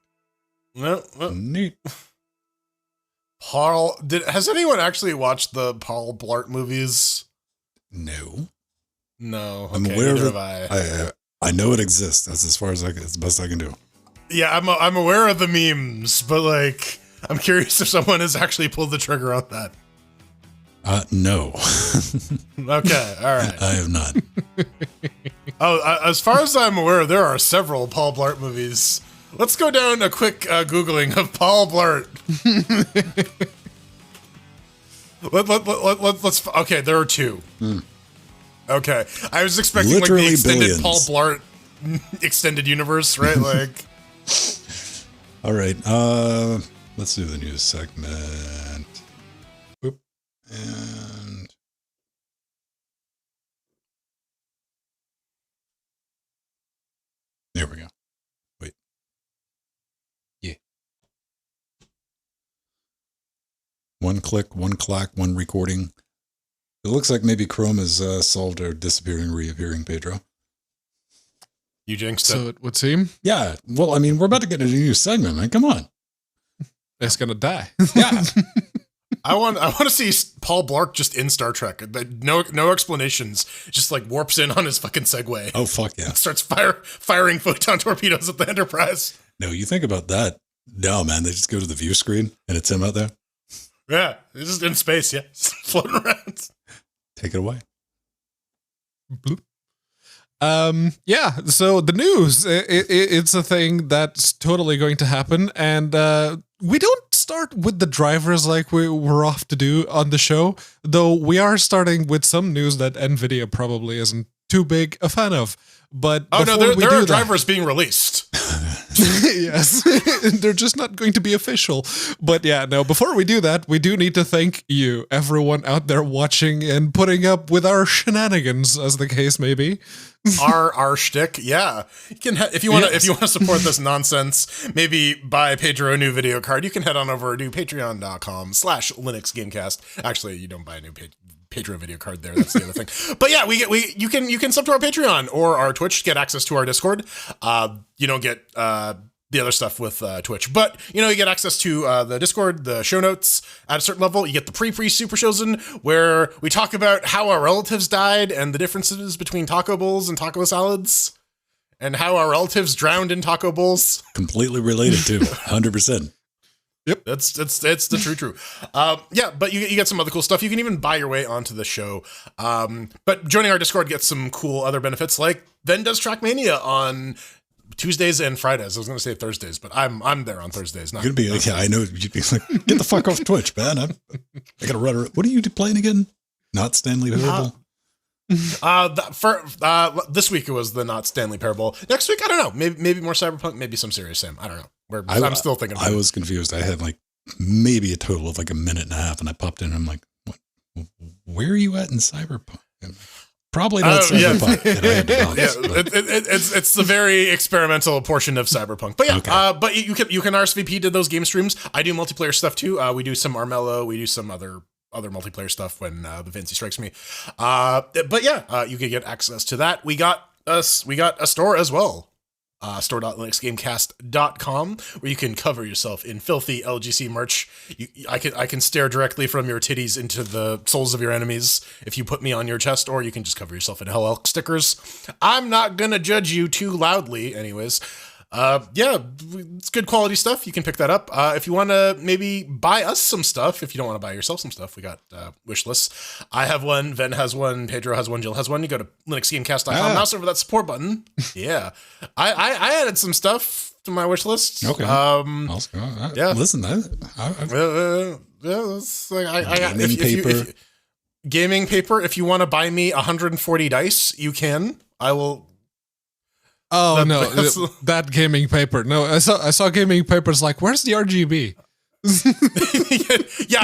Well, Neat. Has anyone actually watched the Paul Blart movies? No. No. Okay, I'm aware of neither it. have I. I know it exists. That's as far as it's the best I can do. Yeah, I'm aware of the memes, but like, I'm curious if someone has actually pulled the trigger on that. No. Okay, all right. I have not. As far as I'm aware, there are several Paul Blart movies. Let's go down a quick Googling of Paul Blart. Let's. Okay, there are two. Okay, I was expecting Literally like the extended billions. Paul Blart extended universe, right? Like, All right. Let's do the news segment. Boop. And there we go. Wait. Yeah. One click, one clack, one recording. It looks like maybe Chrome has solved our disappearing, reappearing Pedro. you jinxed So it. it would seem Yeah. Well, I mean, we're about to get a new segment, man. Come on. it's gonna die. Yeah. I want to see Paul Blart just in Star Trek. No explanations. Just like warps in on his fucking Segway. Oh, fuck yeah. Starts firing photon torpedoes at the Enterprise. No, you think about that. No, man. They just go to the view screen and it's him out there. Yeah, he's just in space. Yeah, just floating around. Take it away. Bloop. Yeah, so the news, it's a thing that's totally going to happen, and we don't start with the drivers like we were off to do on the show, though we are starting with some news that NVIDIA probably isn't too big a fan of. But Oh no, before we there do are that- drivers being released. Yes, they're just not going to be official. But yeah, no, before we do that, we do need to thank you, everyone out there watching and putting up with our shenanigans, as the case may be. Our shtick, yeah. You can if you want to support this nonsense, maybe buy Pedro a new video card. You can head on over to patreon.com/LinuxGameCast. Actually, you don't buy a new Patreon video card there. That's the other thing. But yeah, you can sub to our Patreon or our Twitch, get access to our Discord. You don't get the other stuff with Twitch, but you get access to the Discord, the show notes at a certain level. You get the pre super chosen where we talk about how our relatives died and the differences between taco bowls and taco salads, and how our relatives drowned in taco bowls. Completely related to 100%. Yep, it's the true. Yeah, but you get some other cool stuff. You can even buy your way onto the show. But joining our Discord gets some cool other benefits, like Ven does Trackmania on Tuesdays and Fridays. I was going to say Thursdays, but I'm there on Thursdays. Not, You'd be like, yeah, I know. You'd be like, get the fuck off Twitch, man. I gotta run. What are you playing again? Not Stanley Parable. This week it was the Not Stanley Parable. Next week, I don't know. Maybe more Cyberpunk. Maybe some Serious Sam. I don't know. I'm still thinking about I was confused. I had like maybe a total of like a minute and a half, and I popped in and I'm like, what? Where are you at in Cyberpunk? Probably not Cyberpunk. Yeah. And I had to bounce, but- It's the very experimental portion of Cyberpunk. But yeah, Okay. but you can RSVP to those game streams. I do multiplayer stuff too. We do some Armello. We do some other multiplayer stuff when the fancy strikes me. But yeah, you can get access to that. We got a store as well. Store.linuxgamecast.com, where you can cover yourself in filthy LGC merch. I can stare directly from your titties into the souls of your enemies if you put me on your chest, or you can just cover yourself in Hell Elk stickers. I'm not gonna judge you too loudly, anyways. Yeah, it's good quality stuff. You can pick that up. If you want to maybe buy us some stuff, if you don't want to buy yourself some stuff, we got wish lists. I have one, Ven has one, Pedro has one, Jill has one. You go to linuxgamecast.com, mouse over that support button. Yeah. I added some stuff to my wish list. Okay. Yeah. Listen, It's like gaming paper. Gaming paper. If you want to buy me 140 dice, you can. I will. Oh no, that gaming paper. No, I saw gaming papers like, where's the RGB? Yeah,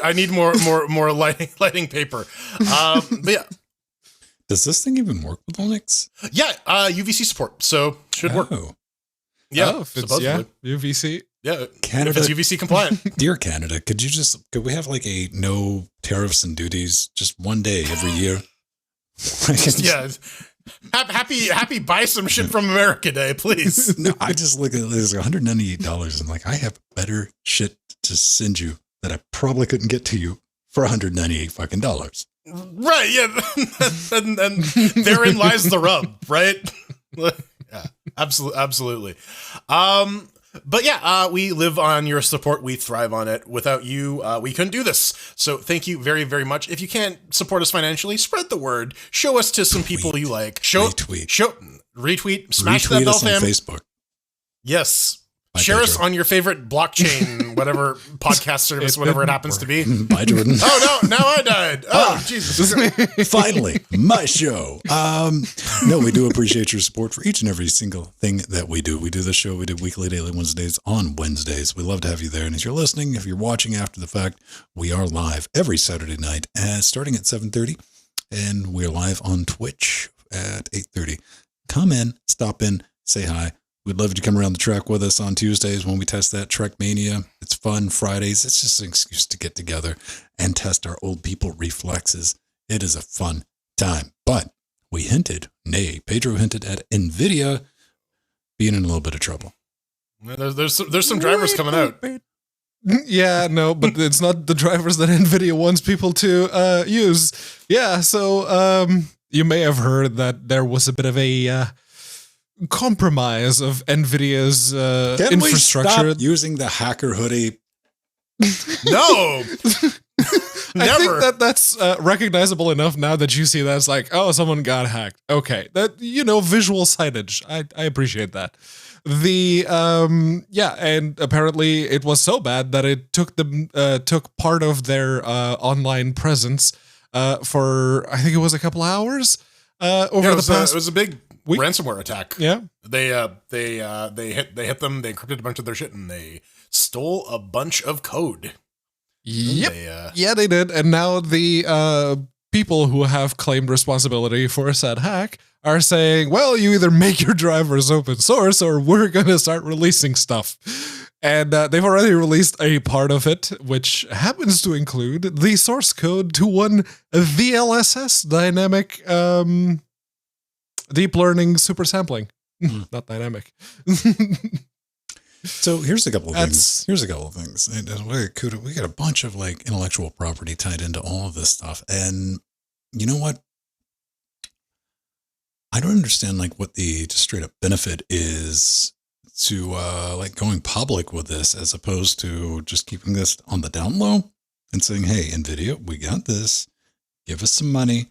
I need more lighting paper. But yeah. Does this thing even work with Linux? Yeah, UVC support, so should work. Yeah, Oh, if it's, supposedly. yeah, UVC. Yeah, Canada- if it's UVC compliant. Dear Canada, could we have like a no tariffs and duties just one day every year? Yeah. Happy buy some shit from America Day, please. No, I just look at it, there's $198 and like I have better shit to send you that I probably couldn't get to you for $198 fucking dollars. Right, yeah. and therein lies the rub, right? Yeah, absolutely. But yeah, we live on your support. We thrive on it. Without you, we couldn't do this. So thank you very, very much. If you can't support us financially, spread the word. Show us to some people you like. Retweet, smash that bell, us on fam. Facebook. Yes. Bye, Share Pedro. us on your favorite blockchain, whatever podcast service, whatever it happens to be. Bye, Jordan. Oh, no, now I died. Oh, Jesus. Finally, my show. No, we do appreciate your support for each and every single thing that we do. We do this show. We do weekly, daily Wednesdays on Wednesdays. We love to have you there. And if you're listening, if you're watching after the fact, we are live every Saturday night, starting at 7:30, and we're live on Twitch at 8:30. Come in, stop in, say hi. We'd love you to come around the track with us on Tuesdays when we test that Trek Mania. It's fun. Fridays, it's just an excuse to get together and test our old people reflexes. It is a fun time. But we hinted, Pedro hinted at NVIDIA being in a little bit of trouble. There's some drivers coming out. Yeah, no, but it's not the drivers that NVIDIA wants people to use. Yeah, so you may have heard that there was a bit of a compromise of NVIDIA's infrastructure. Can we stop using the hacker hoodie? No. I think that's recognizable enough now that you see that it's like, oh, someone got hacked. Okay, that visual signage. I appreciate that. And apparently it was so bad that it took part of their online presence for, I think it was a couple hours over the past. It was a big ransomware attack. Yeah, they hit them. They encrypted a bunch of their shit and they stole a bunch of code. Yep. Yeah, they did. And now the people who have claimed responsibility for said hack are saying, well, you either make your drivers open source or we're going to start releasing stuff. And they've already released a part of it, which happens to include the source code to one VLSS dynamic deep learning super sampling. Not dynamic. So here's a couple of things. We got a bunch of like intellectual property tied into all of this stuff. And you know what? I don't understand like what the just straight up benefit is to like going public with this as opposed to just keeping this on the down low and saying, hey, NVIDIA, we got this. Give us some money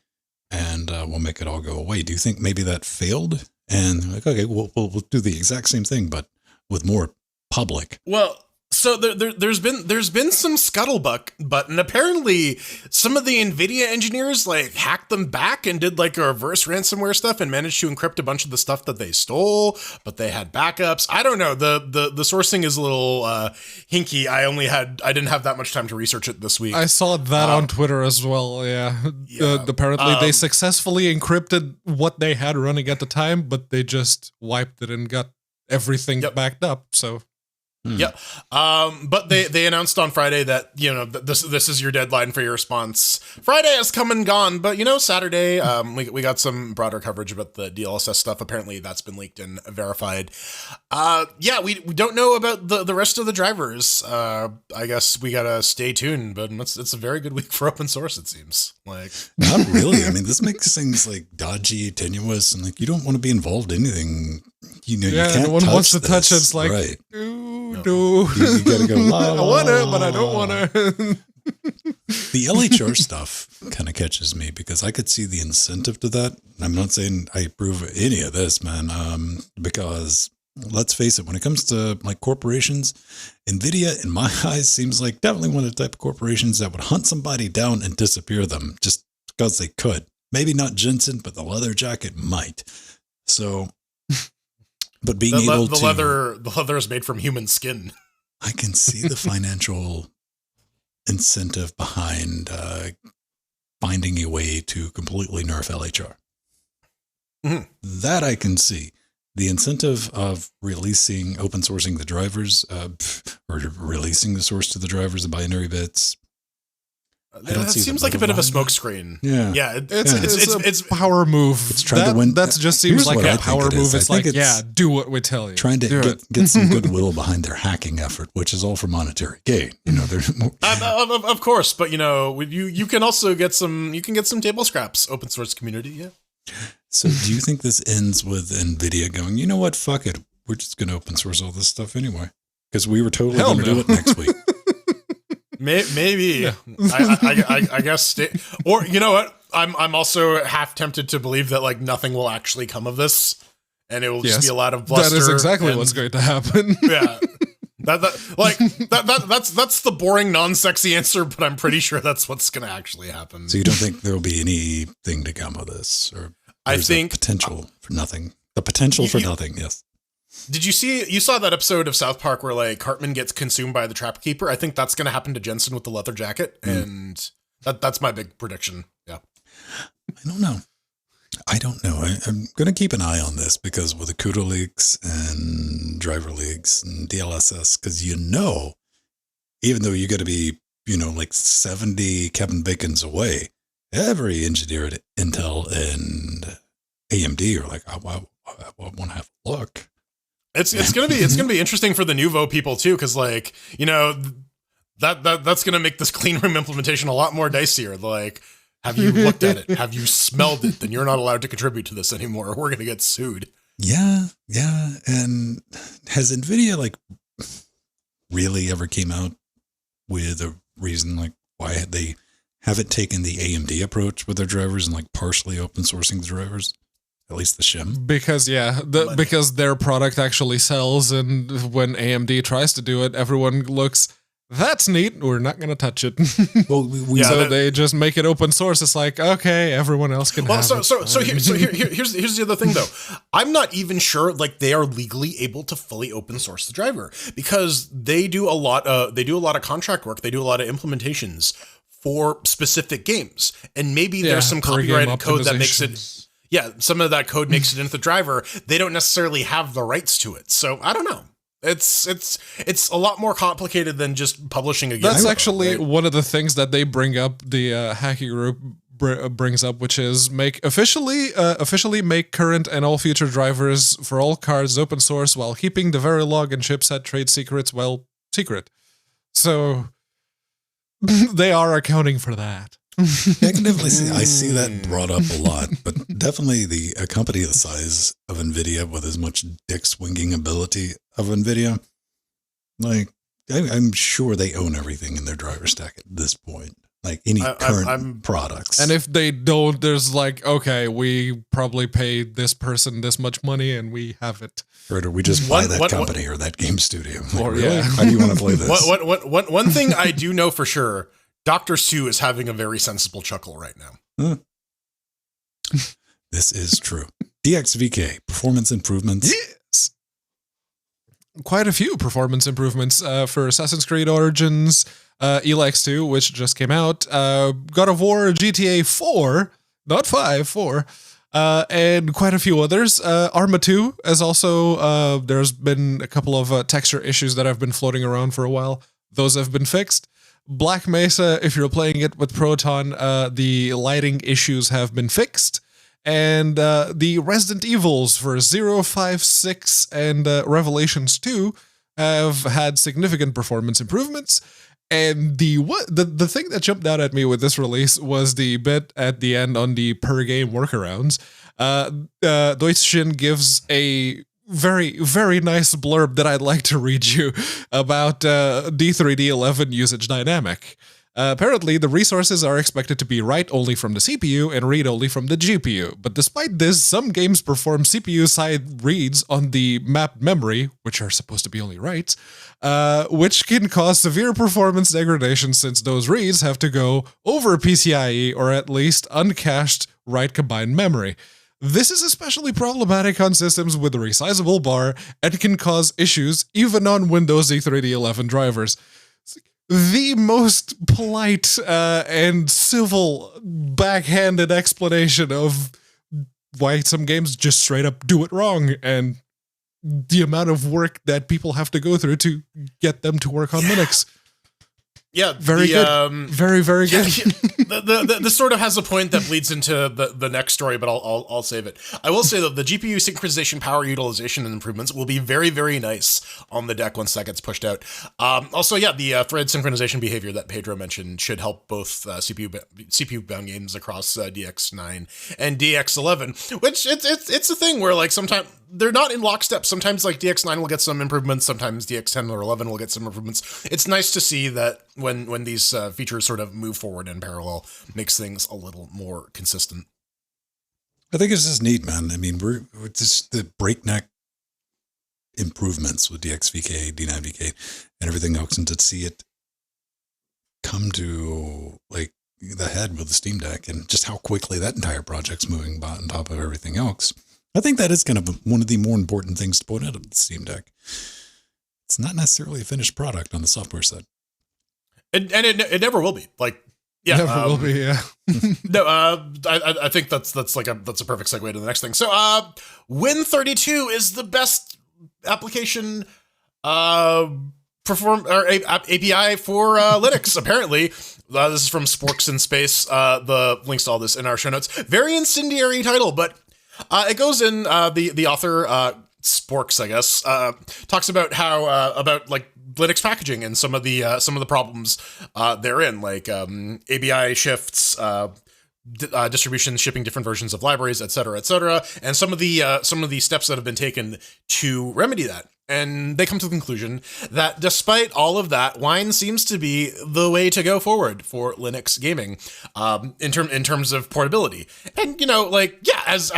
and we'll make it all go away. Do you think maybe that failed? And like, okay, we'll do the exact same thing, but with more public. Well, so there's been some scuttlebutt, and apparently some of the NVIDIA engineers like hacked them back and did like a reverse ransomware stuff and managed to encrypt a bunch of the stuff that they stole, but they had backups. I don't know. The sourcing is a little hinky. I didn't have that much time to research it this week. I saw that on Twitter as well. Yeah. Apparently they successfully encrypted what they had running at the time, but they just wiped it and got everything backed up. So. Yeah. But they announced on Friday that, this is your deadline for your response. Friday has come and gone, but Saturday, we got some broader coverage about the DLSS stuff. Apparently that's been leaked and verified. We don't know about the rest of the drivers. I guess we gotta stay tuned, but it's a very good week for open source, it seems. Like, not really. I mean, this makes things like dodgy, tenuous, and like you don't want to be involved in anything. You can't no one wants to touch it. It's like, right. No. You gotta go, I want to, but I don't want to. The LHR stuff kind of catches me because I could see the incentive to that. I'm not saying I approve of any of this, man, because let's face it, when it comes to like corporations, NVIDIA, in my eyes, seems like definitely one of the type of corporations that would hunt somebody down and disappear them just because they could. Maybe not Jensen, but the leather jacket might. So... But being able to... The leather is made from human skin. I can see the financial incentive behind finding a way to completely nerf LHR. Mm-hmm. That I can see. The incentive of releasing, open sourcing the drivers, or releasing the source to the drivers, the binary bits. That seems like a bit of a smokescreen. Yeah. Yeah. It's a power move. It's trying to win. That just seems like a power move. It's like, do what we tell you. Trying to get some goodwill behind their hacking effort, which is all for monetary gain. Of course, but you can also get some table scraps, open source community. Yeah. So do you think this ends with NVIDIA going, you know what, fuck it, we're just going to open source all this stuff anyway? Because we were totally going to do it next week. Maybe. Yeah. I guess. Or you know what? I'm also half tempted to believe that like nothing will actually come of this, and it will just be a lot of bluster. That is exactly what's going to happen. Yeah. That's the boring, non-sexy answer, but I'm pretty sure that's what's going to actually happen. So you don't think there will be anything to come of this, or I think potential for nothing. The potential for nothing. Yes. Did you saw that episode of South Park where like Cartman gets consumed by the Trap Keeper? I think that's going to happen to Jensen with the leather jacket, and that's my big prediction. Yeah. I don't know. I'm going to keep an eye on this because with the CUDA leaks and driver leaks and DLSS, because even though you got to be, like 70 Kevin Bacons away, every engineer at Intel and AMD are like, I want to have a look. It's gonna be interesting for the Nouveau people too, because like that's gonna make this clean room implementation a lot more dicier. Like, have you looked at it? Have you smelled it? Then you're not allowed to contribute to this anymore. We're gonna get sued. Yeah. And has NVIDIA like really ever came out with a reason like why they haven't taken the AMD approach with their drivers and like partially open sourcing the drivers? At least the shim. Because their product actually sells, and when AMD tries to do it, everyone looks, that's neat, we're not going to touch it. Well, they just make it open source. It's like, okay, everyone else can have it. Here's the other thing, though. I'm not even sure like they are legally able to fully open source the driver, because they do a lot of contract work. They do a lot of implementations for specific games, and maybe there's some copyrighted code that makes it. Yeah, some of that code makes it into the driver. They don't necessarily have the rights to it. So I don't know. It's a lot more complicated than just publishing a game. That's actually one of the things that they bring up, the hacking group brings up, which is officially make current and all future drivers for all cards open source while keeping the Verilog and chipset trade secrets secret. So they are accounting for that. I can definitely see that brought up a lot, but definitely a company the size of NVIDIA with as much dick swinging ability of NVIDIA, like I'm sure they own everything in their driver stack at this point, like any current products. And if they don't, there's like, okay, we probably paid this person this much money and we have it. Or do we just buy that company or that game studio? Like, really? How do you want to play this? One thing I do know for sure, Dr. Sue is having a very sensible chuckle right now. This is true. DXVK, performance improvements. Yes. Quite a few performance improvements for Assassin's Creed Origins, Elex 2, which just came out, God of War, GTA 4, not 5, 4, and quite a few others. Arma 2 is also, there's been a couple of texture issues that have been floating around for a while. Those have been fixed. Black Mesa, if you're playing it with Proton, the lighting issues have been fixed. And the Resident Evils for 0, 5, 6, and Revelations 2 have had significant performance improvements. And the thing that jumped out at me with this release was the bit at the end on the per-game workarounds. Deutschen gives a very, very nice blurb that I'd like to read you about D3D11 usage dynamic. Apparently, the resources are expected to be write only from the CPU and read only from the GPU. But despite this, some games perform CPU-side reads on the mapped memory, which are supposed to be only writes, which can cause severe performance degradation since those reads have to go over PCIe or at least uncached write combined memory. This is especially problematic on systems with a resizable bar and can cause issues even on Windows E3D11 drivers. The most polite and civil backhanded explanation of why some games just straight up do it wrong and the amount of work that people have to go through to get them to work on Linux. Yeah, Very good. Very, very good. The sort of has a point that bleeds into the next story, but I'll save it. I will say that the GPU synchronization, power utilization, and improvements will be very, very nice on the deck once that gets pushed out. Also, yeah, the thread synchronization behavior that Pedro mentioned should help both CPU bound games across DX9 and DX11. Which it's a thing where like sometimes they're not in lockstep. Sometimes like DX9 will get some improvements. Sometimes DX10 or 11 will get some improvements. It's nice to see that when these features sort of move forward in parallel, makes things a little more consistent. I think it's just neat, man. I mean, we're just the breakneck improvements with DXVK, D9VK, and everything else, and to see it come to like the head with the Steam Deck and just how quickly that entire project's moving on top of everything else. I think that is kind of one of the more important things to point out of the Steam Deck. It's not necessarily a finished product on the software side. And it never will be. Like, yeah, Never will be. Yeah. No, I think that's a perfect segue to the next thing. So, Win32 is the best application API for Linux. Apparently, this is from Sporks in Space. The links to all this in our show notes. Very incendiary title, but it goes in. The author Sporks, I guess, talks about how about like Linux packaging and some of the problems therein, like ABI shifts, distributions shipping different versions of libraries, et cetera, and some of the steps that have been taken to remedy that. And they come to the conclusion that despite all of that, Wine seems to be the way to go forward for Linux gaming, in terms of portability. And like, yeah, as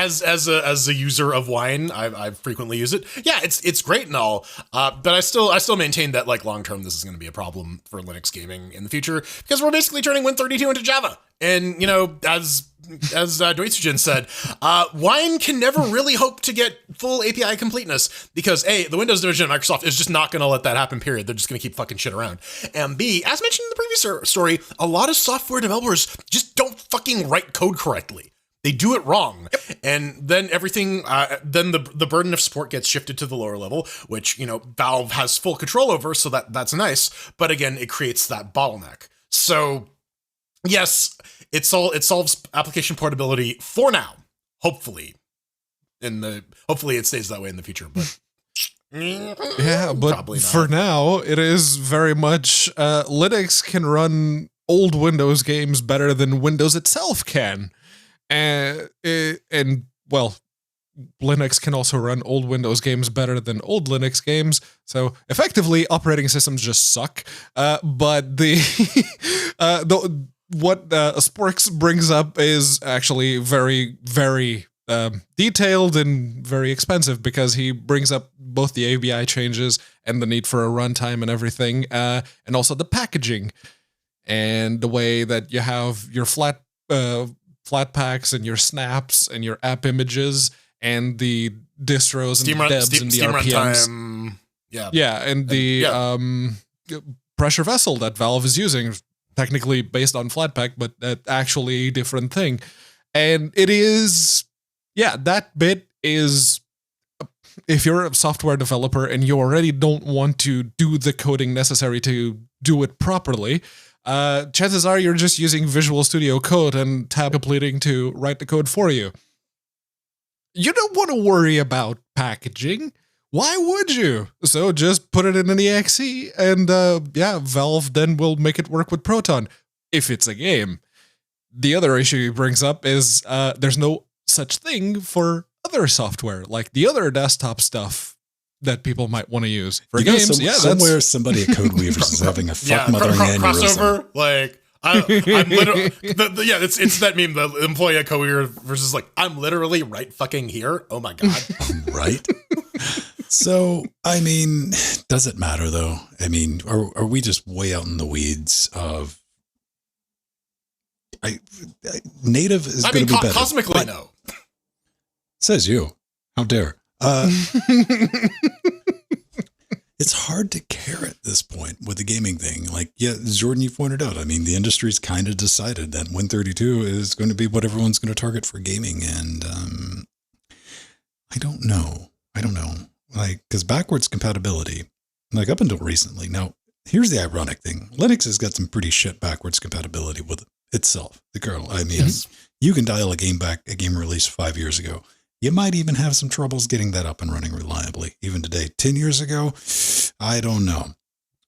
a user of Wine, I frequently use it. Yeah, it's great and all, but I still maintain that like long term this is going to be a problem for Linux gaming in the future because we're basically turning Win32 into Java. And as Deutsche said, Wine can never really hope to get full API completeness because A, the Windows division of Microsoft is just not going to let that happen, period. They're just going to keep fucking shit around. And B, as mentioned in the previous story, a lot of software developers just don't fucking write code correctly. They do it wrong. And then everything, then the burden of support gets shifted to the lower level, which, Valve has full control over, so that's nice. But again, it creates that bottleneck. So yes, it solves application portability for now. Hopefully it stays that way in the future. But yeah, but for now, it is very much Linux can run old Windows games better than Windows itself can, and well, Linux can also run old Windows games better than old Linux games. So effectively, operating systems just suck. But what Sporks brings up is actually very, very detailed and very expensive because he brings up both the ABI changes and the need for a runtime and everything, and also the packaging and the way that you have your flat packs and your snaps and your app images and the distros and the devs and the Steam RPMs. Runtime, yeah, and the pressure vessel that Valve is using. Technically based on Flatpak, but actually a different thing. And it is, that bit is, if you're a software developer and you already don't want to do the coding necessary to do it properly, chances are you're just using Visual Studio Code and tab completing to write the code for you. You don't want to worry about packaging. Why would you? So just put it in an exe and Valve then will make it work with Proton if it's a game. The other issue he brings up is there's no such thing for other software, like the other desktop stuff that people might want to use for games. Somewhere somebody at Codeweavers is having a mothering aneurysm. Crossover, like I'm literally, it's that meme, the employee at Codeweavers versus like, I'm literally right fucking here. Oh my God. Right? So, I mean, does it matter though? I mean, are we just way out in the weeds of native is going to be better? Cosmically, no. Says you. How dare. It's hard to care at this point with the gaming thing. Like, yeah, Jordan, you pointed out, I mean, the industry's kind of decided that Win32 is going to be what everyone's going to target for gaming. And I don't know. Like, because backwards compatibility, like up until recently, now, here's the ironic thing. Linux has got some pretty shit backwards compatibility with itself, the kernel. I mean, you can dial a game released 5 years ago. You might even have some troubles getting that up and running reliably. Even today, 10 years ago, I don't know.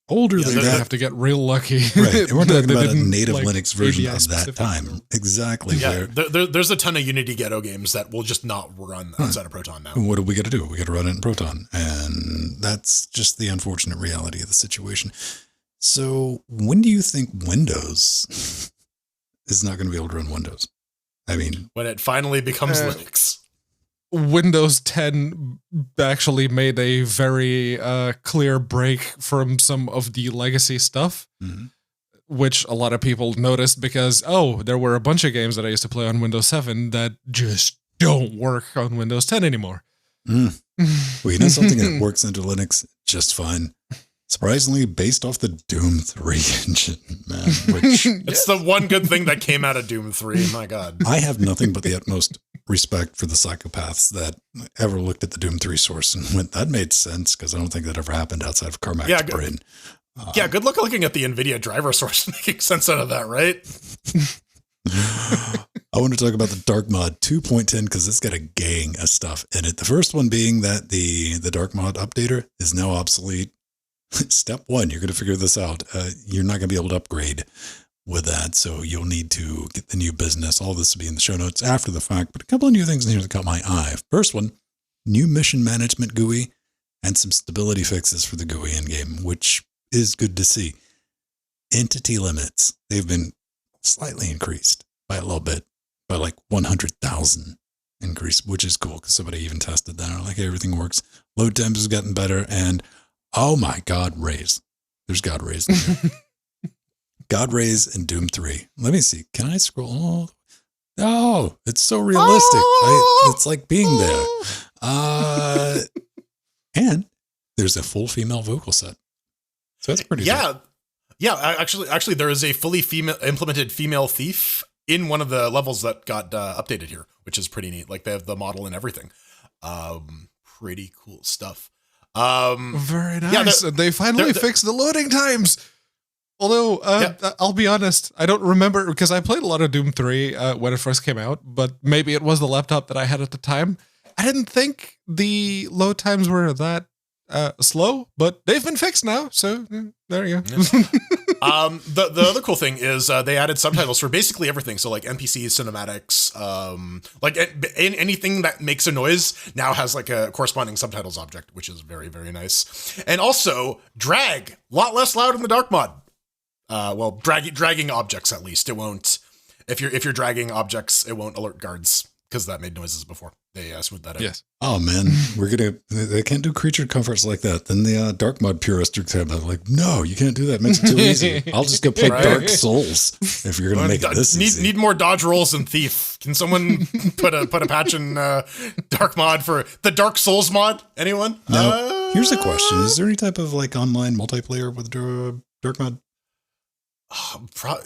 Older than that, have to get real lucky. Right. And we're talking about a native like Linux version ABI of that time. Exactly. Yeah, there's a ton of Unity ghetto games that will just not run outside of Proton now. And what do we got to do? We got to run it in Proton. And that's just the unfortunate reality of the situation. So when do you think Windows is not going to be able to run Windows? I mean, when it finally becomes Linux. Windows 10 actually made a very clear break from some of the legacy stuff, which a lot of people noticed because, there were a bunch of games that I used to play on Windows 7 that just don't work on Windows 10 anymore. Well, you know something that works under Linux just fine? Surprisingly, based off the Doom 3 engine, man. Which it's the one good thing that came out of Doom 3, my God. I have nothing but the utmost respect for the psychopaths that ever looked at the Doom 3 source and went, that made sense, because I don't think that ever happened outside of Carmack's brain. Good luck looking at the NVIDIA driver source and making sense out of that, right? I want to talk about the Dark Mod 2.10 because it's got a gang of stuff in it. The first one being that the Dark Mod updater is now obsolete. Step one, you're going to figure this out. You're not going to be able to upgrade with that, so you'll need to get the new business. All this will be in the show notes after the fact, but a couple of new things in here that caught my eye. First one, new mission management GUI and some stability fixes for the GUI in-game, which is good to see. Entity limits, they've been slightly increased by a little bit, by like 100,000 increase, which is cool because somebody even tested that. Like, everything works. Load times has gotten better, and oh my God, Raise. There's God Raise in there. God Raise and Doom 3. Let me see. Can I scroll? Oh, it's so realistic. It's like being there. And there's a full female vocal set. So that's pretty good. Yeah, actually, there is a fully implemented female thief in one of the levels that got updated here, which is pretty neat. Like, they have the model and everything. Pretty cool stuff. Very nice. They finally fixed the loading times. Although, I'll be honest, I don't remember, because I played a lot of Doom 3 when it first came out, but maybe it was the laptop that I had at the time. I didn't think the load times were that slow, but they've been fixed now, so there you go. Yeah. The other cool thing is they added subtitles for basically everything. So like NPCs, cinematics, like anything that makes a noise now has like a corresponding subtitles object, which is very, very nice. And also drag, a lot less loud in the Dark Mod. Well, dragging objects at least. It won't, if you're dragging objects, it won't alert guards because that made noises before. They smoothed that out. Yes. Oh man, they can't do creature comforts like that. Then the Dark Mod purists are like, no, you can't do that. It makes it too easy. I'll just go play Dark Souls if you're gonna make it this easy. Need more dodge rolls and Thief. Can someone put a patch in Dark Mod for the Dark Souls mod? Anyone? Now, here's a question: is there any type of like online multiplayer with Dark Mod?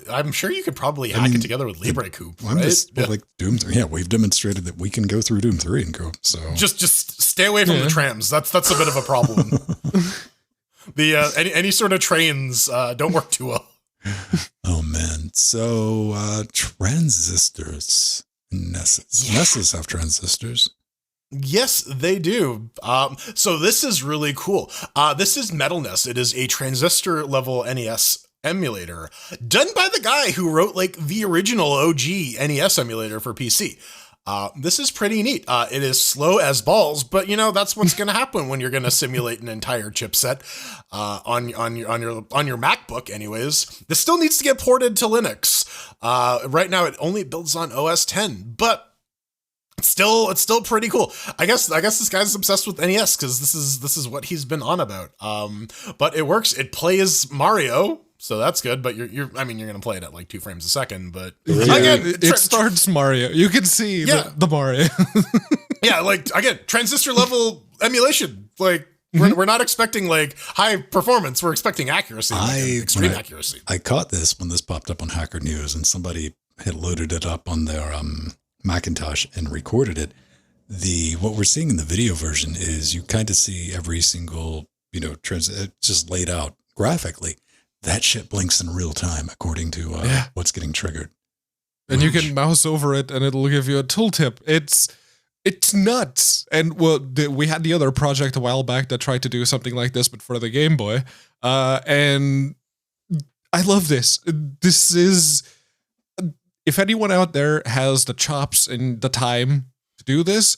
I'm sure you could probably hack it together with LibreCoupe, right? Like Doom 3. Yeah, we've demonstrated that we can go through Doom 3 and go. So just stay away from the trams. That's a bit of a problem. Any sort of trains don't work too well. Oh man. So transistors. Nesses have transistors. Yes, they do. So this is really cool. This is Metal NES. It is a transistor level NES emulator done by the guy who wrote like the original OG NES emulator for PC. This is pretty neat. It is slow as balls, but you know, that's what's going to happen when you're going to simulate an entire chipset on your MacBook anyways. This still needs to get ported to Linux. Right now it only builds on OS 10, but it's still pretty cool. I guess this guy's obsessed with NES because this is what he's been on about. But it works. It plays Mario. So that's good, but you're going to play it at like 2 frames a second, but again, it starts Mario. You can see the Mario. Yeah, like again, transistor level emulation. Like we're not expecting like high performance. We're expecting accuracy, extreme accuracy. I caught this when this popped up on Hacker News, and somebody had loaded it up on their Macintosh and recorded it. What we're seeing in the video version is you kind of see every single just laid out graphically. that shit blinks in real time according to what's getting triggered. And you can mouse over it, and it'll give you a tooltip. It's nuts. And well, we had the other project a while back that tried to do something like this, but for the Game Boy. And I love this. This is, if anyone out there has the chops and the time to do this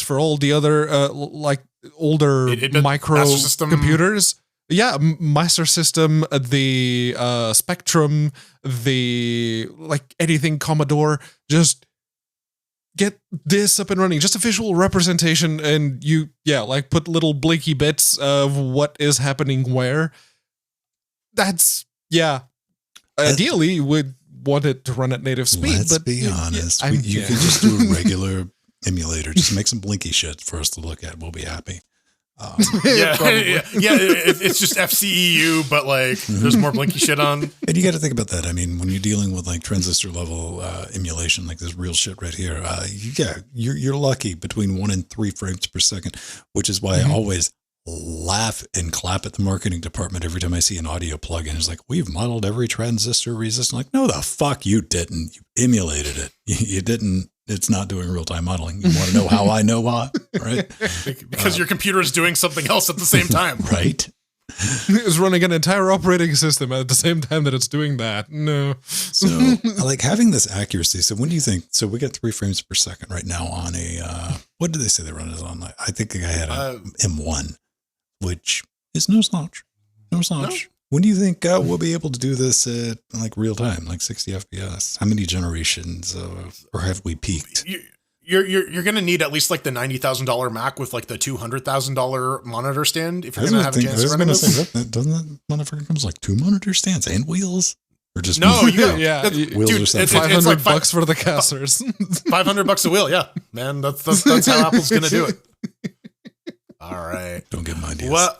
for all the other like older micro computers. Yeah, Master System, the Spectrum, the like anything Commodore, just get this up and running. Just a visual representation, and you, like put little blinky bits of what is happening where. That's, ideally would want it to run at native speed. Let's be honest. You can just do a regular emulator. Just make some blinky shit for us to look at. We'll be happy. It's just FCEU, but like there's more blinky shit on. And you got to think about that. I mean, when you're dealing with like transistor level emulation, like this real shit right here, you're lucky between 1 and 3 frames per second, which is why I always laugh and clap at the marketing department every time I see an audio plugin. It's like, we've modeled every transistor resistor. Like, no, the fuck you didn't. You emulated it. You didn't. It's not doing real-time modeling. You want to know how I know why, right? Because your computer is doing something else at the same time. Right. It's running an entire operating system at the same time that it's doing that. No. So, like, having this accuracy. So when do you think, so we get 3 frames per second right now on a, what did they say they run it on? I think I had a M1, which is no slouch. No slouch. No. When do you think we'll be able to do this at like real time, like 60 FPS? How many generations, or have we peaked? You're gonna need at least like the $90,000 Mac with like the $200,000 monitor stand if you're gonna have a chance to run this. Doesn't that motherfucker comes like 2 monitor stands and wheels? Or just no, wheels dude, or something. $500 like bucks for the casters. $500 a wheel, yeah, man. That's how Apple's gonna do it. All right, don't get my ideas. Well,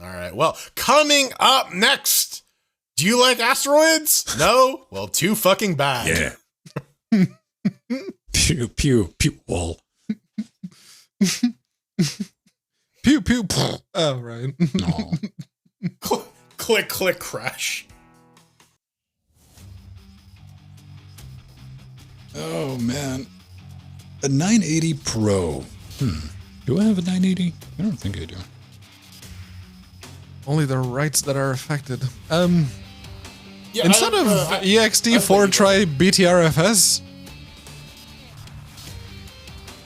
all right. Well, coming up next, do you like asteroids? No? Well, too fucking bad. Yeah. Pew, pew, pew, wall. Pew, pew, pew. Oh, right. No. Click, click, crash. Oh, man. A 980 Pro. Do I have a 980? I don't think I do. Only the rights that are affected. Yeah, instead of EXT4, try BTRFS.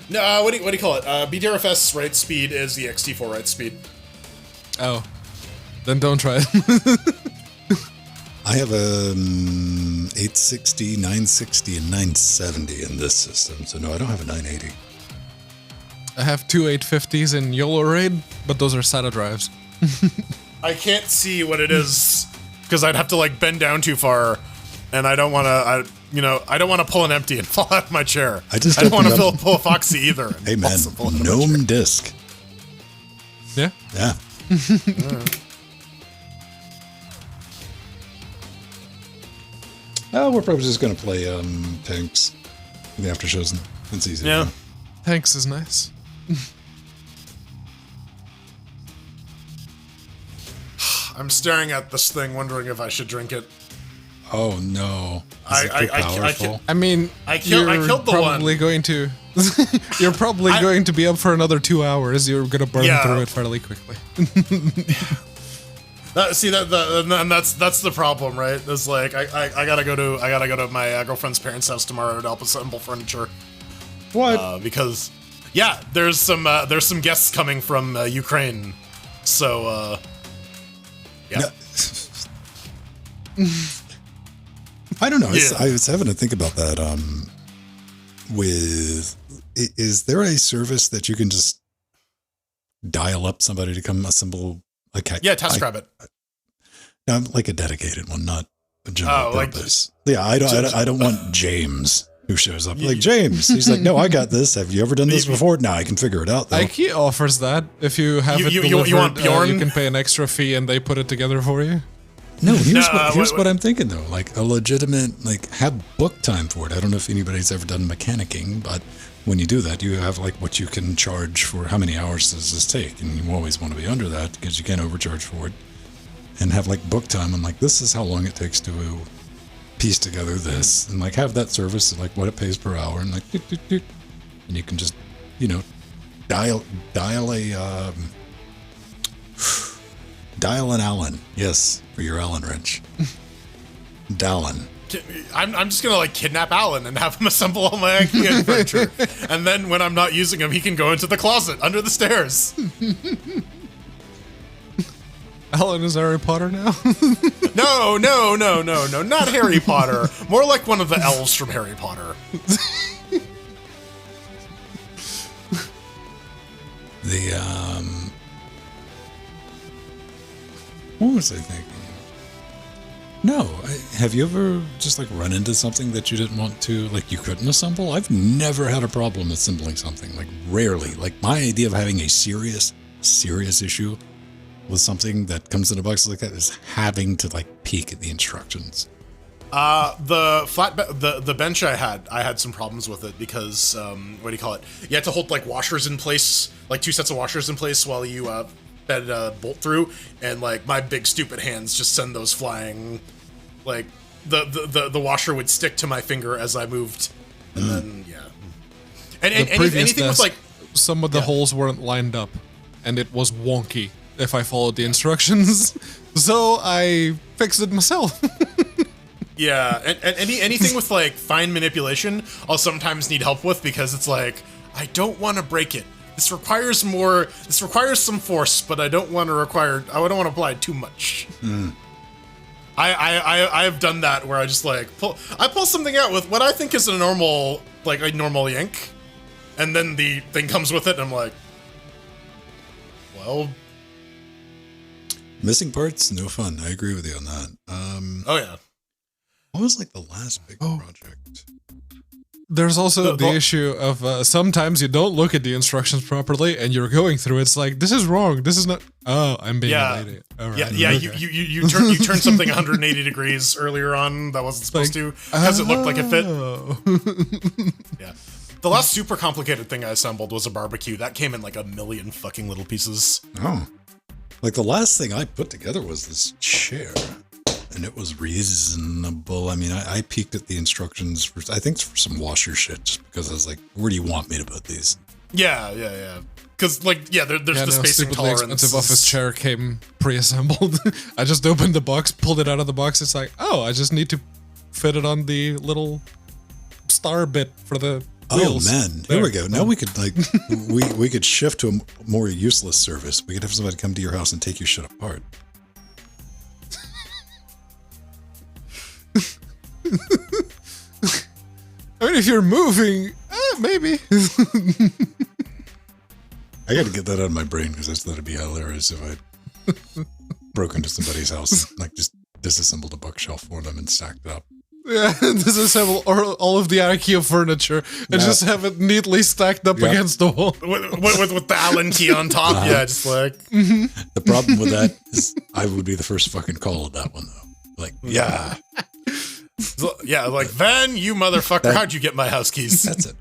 No, what do you call it? BTRFS write speed is the EXT4 write speed. Oh, then don't try it. I have a 860, 960, and 970 in this system, so no, I don't have a 980. I have 2 850s in YOLO RAID, but those are SATA drives. I can't see what it is because I'd have to like bend down too far, and I don't want to. I don't want to pull an empty and fall out of my chair. I don't want to pull a Foxy either. Hey man, GNOME disk. Yeah. Yeah. We're probably just gonna play Tanks in the after shows. It's easy. Yeah. Tanks is nice. I'm staring at this thing, wondering if I should drink it. Oh no! I mean, I killed the probably one. Going to. You're probably going to be up for another 2 hours. You're gonna burn through it fairly quickly. That's the problem, right? It's like I gotta go to my girlfriend's parents' house tomorrow to help assemble furniture. What? Because there's some guests coming from Ukraine, so yeah. No. I don't know. Yeah. I was having to think about that. Is there a service that you can just dial up somebody to come assemble a cat? Yeah, TaskRabbit. No, like a dedicated one, not a general purpose. Yeah, I don't want James who shows up. Like, James, he's like, no, I got this. Have you ever done this before? No, I can figure it out, though. IKEA offers that. If you have it delivered, you want Bjorn? You can pay an extra fee and they put it together for you. No, here's what I'm thinking, though. Like, a legitimate, like, have book time for it. I don't know if anybody's ever done mechanicking, but when you do that, you have, like, what you can charge for how many hours does this take. And you always want to be under that because you can't overcharge for it. and have like book time. I'm like, this is how long it takes to piece together this, and like have that service, like what it pays per hour, and like, doot, doot, doot. And you can just, you know, dial an Allen. Yes, for your Allen wrench. Dallin. I'm just gonna like kidnap Alan and have him assemble all my IKEA furniture, and then when I'm not using him, he can go into the closet under the stairs. Alan is Harry Potter now? No, not Harry Potter. More like one of the elves from Harry Potter. What was I thinking? No, have you ever just like run into something that you didn't want to, like you couldn't assemble? I've never had a problem assembling something, like rarely. Like my idea of having a serious issue with something that comes in a box like that is having to like peek at the instructions. The bench I had some problems with it because, what do you call it? You had to hold like washers in place, like 2 sets of washers in place while you, fed a bolt through, and like my big stupid hands just send those flying. Like the washer would stick to my finger as I moved, and then and anything with like some of the holes weren't lined up, and it was wonky if I followed the instructions. So I fixed it myself. Yeah, and anything with like fine manipulation, I'll sometimes need help with because it's like I don't want to break it. This requires some force, but I don't want to apply too much. I have done that where I just like pull something out with what I think is a normal yank, and then the thing comes with it, and I'm like, well, missing parts, no fun. I agree with you on that. Oh yeah. What was like the last big project? There's also the issue of sometimes you don't look at the instructions properly and you're going through it. It's like, this is wrong. This is not. Oh, I'm being an idiot. All right. Yeah. Okay. You turned something 180 degrees earlier on that wasn't supposed to because it looked like it fit. Yeah. The last super complicated thing I assembled was a barbecue that came in like a million fucking little pieces. Oh, like the last thing I put together was this chair. And it was reasonable. I mean, I peeked at the instructions for, I think, for some washer shit, just because I was like, where do you want me to put these? Yeah. Because, like, there's the spacing tolerance. The expensive office chair came pre-assembled. I just opened the box, pulled it out of the box. It's like, oh, I just need to fit it on the little star bit for the wheels. Oh, man. Here we go. Now we could, like, we could shift to a more useless service. We could have somebody come to your house and take your shit apart. I mean, if you're moving, maybe. I got to get that out of my brain because I just thought it'd be hilarious if I broke into somebody's house and like just disassembled a bookshelf for them and stacked it up. Yeah, disassemble all of the IKEA furniture and just have it neatly stacked up against the wall with the Allen key on top. Yeah, just like. The problem with that is I would be the first fucking call of that one though. Like, yeah. Yeah, like, Van, you motherfucker, how'd you get my house keys? That's it.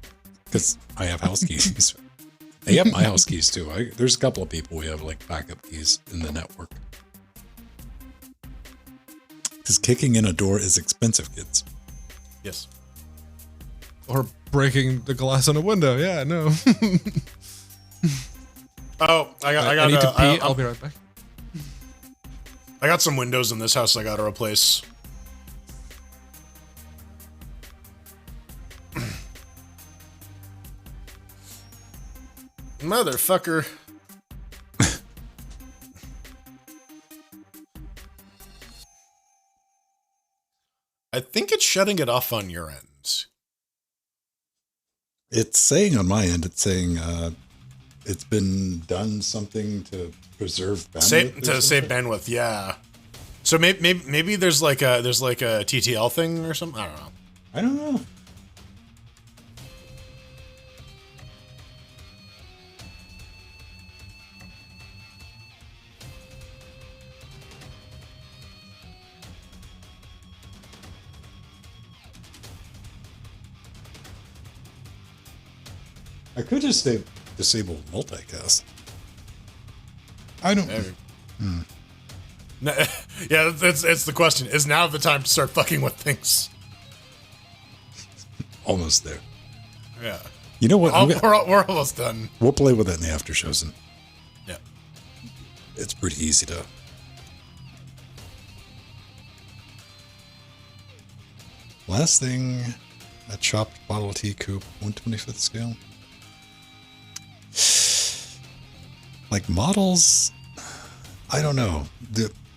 Because I have house keys. They have my house keys, too. There's a couple of people we have, like, backup keys in the network. Because kicking in a door is expensive, kids. Yes. Or breaking the glass on a window. Yeah, no. Oh, I need to pee. I'll be right back. I got some windows in this house I gotta replace. Motherfucker. I think it's shutting it off on your end. It's saying on my end, it's saying it's been done something to preserve bandwidth. Save bandwidth, yeah. So maybe there's like a TTL thing or something. I don't know. I could just say disable multicast. I don't. Yeah, it's the question. Is now the time to start fucking with things? Almost there. Yeah. You know what? We're almost done. We'll play with it in the after shows, and Yeah. it's pretty easy to. Last thing, a chopped bottle of tea coupe, 1/25th scale. Like models, I don't know.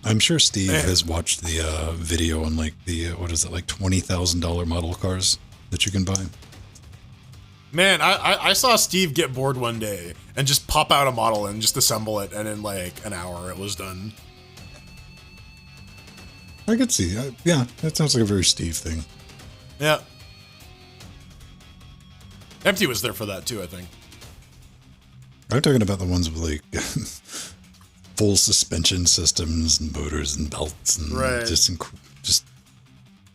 I'm sure Steve has watched the video on like the what is it, like $20,000 model cars that you can buy. Man, I saw Steve get bored one day and just pop out a model and just assemble it, and in like an hour it was done. I could see. Yeah, that sounds like a very Steve thing. Yeah. Empty was there for that too, I think. I'm talking about the ones with like full suspension systems and motors and belts and just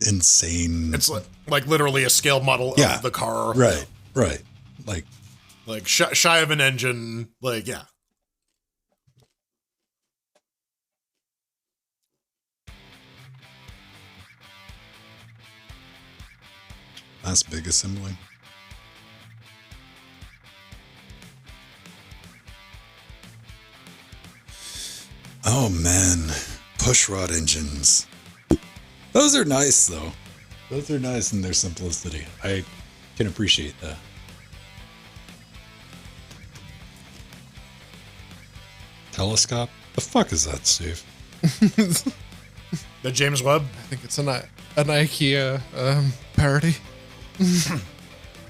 insane. It's like literally a scale model of the car. Right. Like shy of an engine. Like, yeah. That's big assembly. Oh man, push rod engines. Those are nice though. Those are nice in their simplicity. I can appreciate that. Telescope? The fuck is that, Steve? The James Webb? I think it's an IKEA parody.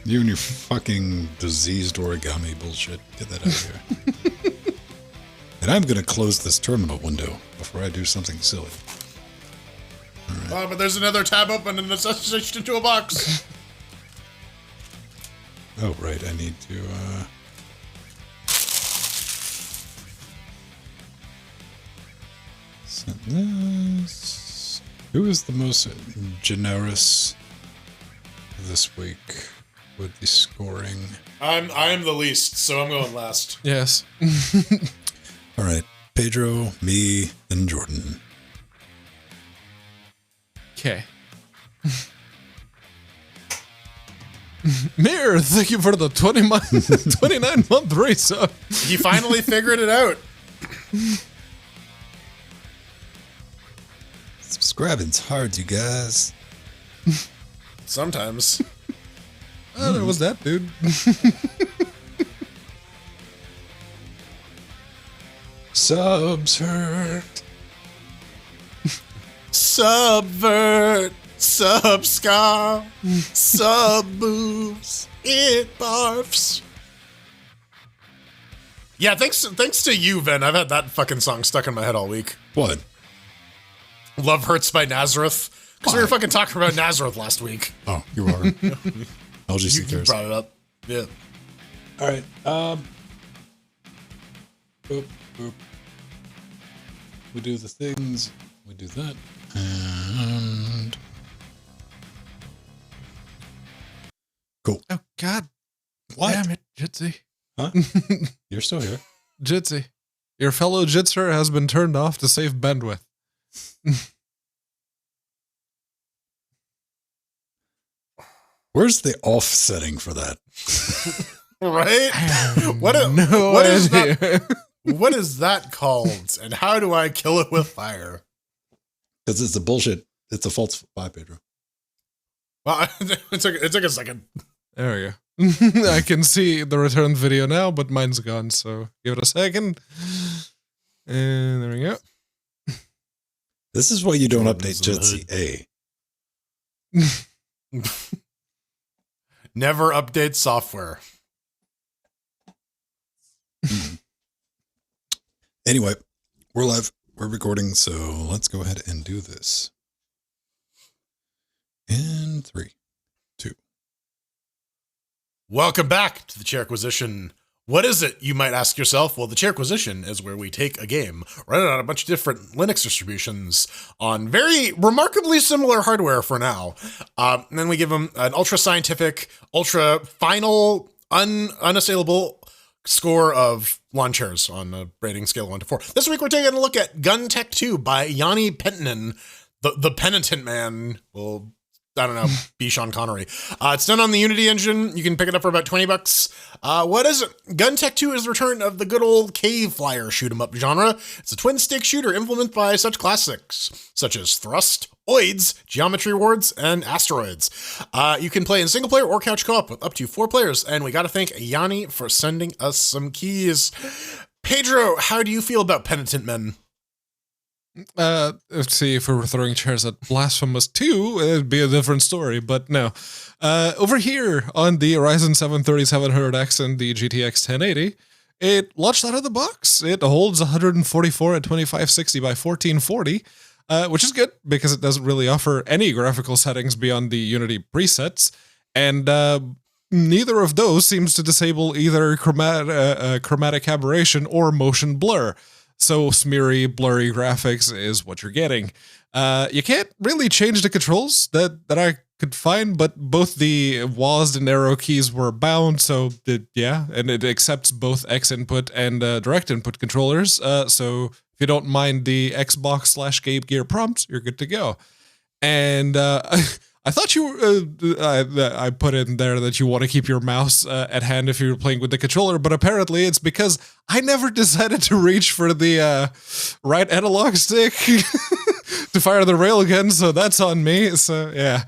You and your fucking diseased origami bullshit. Get that out of here. And I'm going to close this terminal window before I do something silly. Right. Oh, but there's another tab open and it's stitched into a box. Oh, right. I need to... set this. Who is the most generous this week with the scoring? I'm the least, so I'm going last. Yes. All right. Pedro, me, and Jordan. Okay. Mirror, thank you for the 29-month race up. You finally figured it out. Subscribing's hard, you guys. Sometimes. Oh, there was that dude. Subs hurt. Subvert. Subscar. Sub moves. It barfs. Yeah, thanks to you, Ven. I've had that fucking song stuck in my head all week. What? Love Hurts by Nazareth. Because we were fucking talking about Nazareth last week. Oh, you are. LGC You brought it up. Yeah. All right. Boop, boop. We do the things. We do that. And... Cool. Oh, God. What? Damn it, Jitsi. Huh? You're still here. Jitsi. Your fellow Jitser has been turned off to save bandwidth. Where's the off setting for that? Right? What is that? What is that called? And how do I kill it with fire? Because it's a bullshit. It's a false buy, Pedro. Well, it took a second. There we go. I can see the return video now, but mine's gone, so give it a second. And there we go. This is why you don't update Jitsi A. Never update software. Anyway, we're live. We're recording, so let's go ahead and do this. In 3, 2. Welcome back to the Chairquisition. What is it, you might ask yourself? Well, the Chairquisition is where we take a game, run it on a bunch of different Linux distributions on very remarkably similar hardware for now. And then we give them an ultra-scientific, ultra-final, unassailable score of lawn chairs on a rating scale of 1 to 4. This week we're taking a look at Gun Tech 2 by Yanni Pentinen, the penitent man. Well, I don't know, be Sean Connery. It's done on the Unity engine. You can pick it up for about $20. What is it? Gun Tech 2 is the return of the good old cave flyer shoot 'em up genre. It's a twin stick shooter implemented by such classics such as Thrust, Oids, Geometry Wards, and Asteroids. You can play in single player or couch co-op with up to 4 players, and we gotta thank Yanni for sending us some keys. Pedro, how do you feel about Penitent Men? Let's see, if we were throwing chairs at Blasphemous 2, it'd be a different story, but no. Over here on the Ryzen 7 3700X and the GTX 1080, it launched out of the box. It holds 144 at 2560 by 1440, which is good because it doesn't really offer any graphical settings beyond the Unity presets, and neither of those seems to disable either chromatic aberration or motion blur. So smeary, blurry graphics is what you're getting. You can't really change the controls that I could find, but both the WASD and arrow keys were bound, so and it accepts both X input and direct input controllers. So if you don't mind the Xbox/Game Gear prompts, you're good to go. And I thought I put in there that you want to keep your mouse at hand if you're playing with the controller, but apparently it's because I never decided to reach for the right analog stick to fire the railgun, so that's on me. So yeah.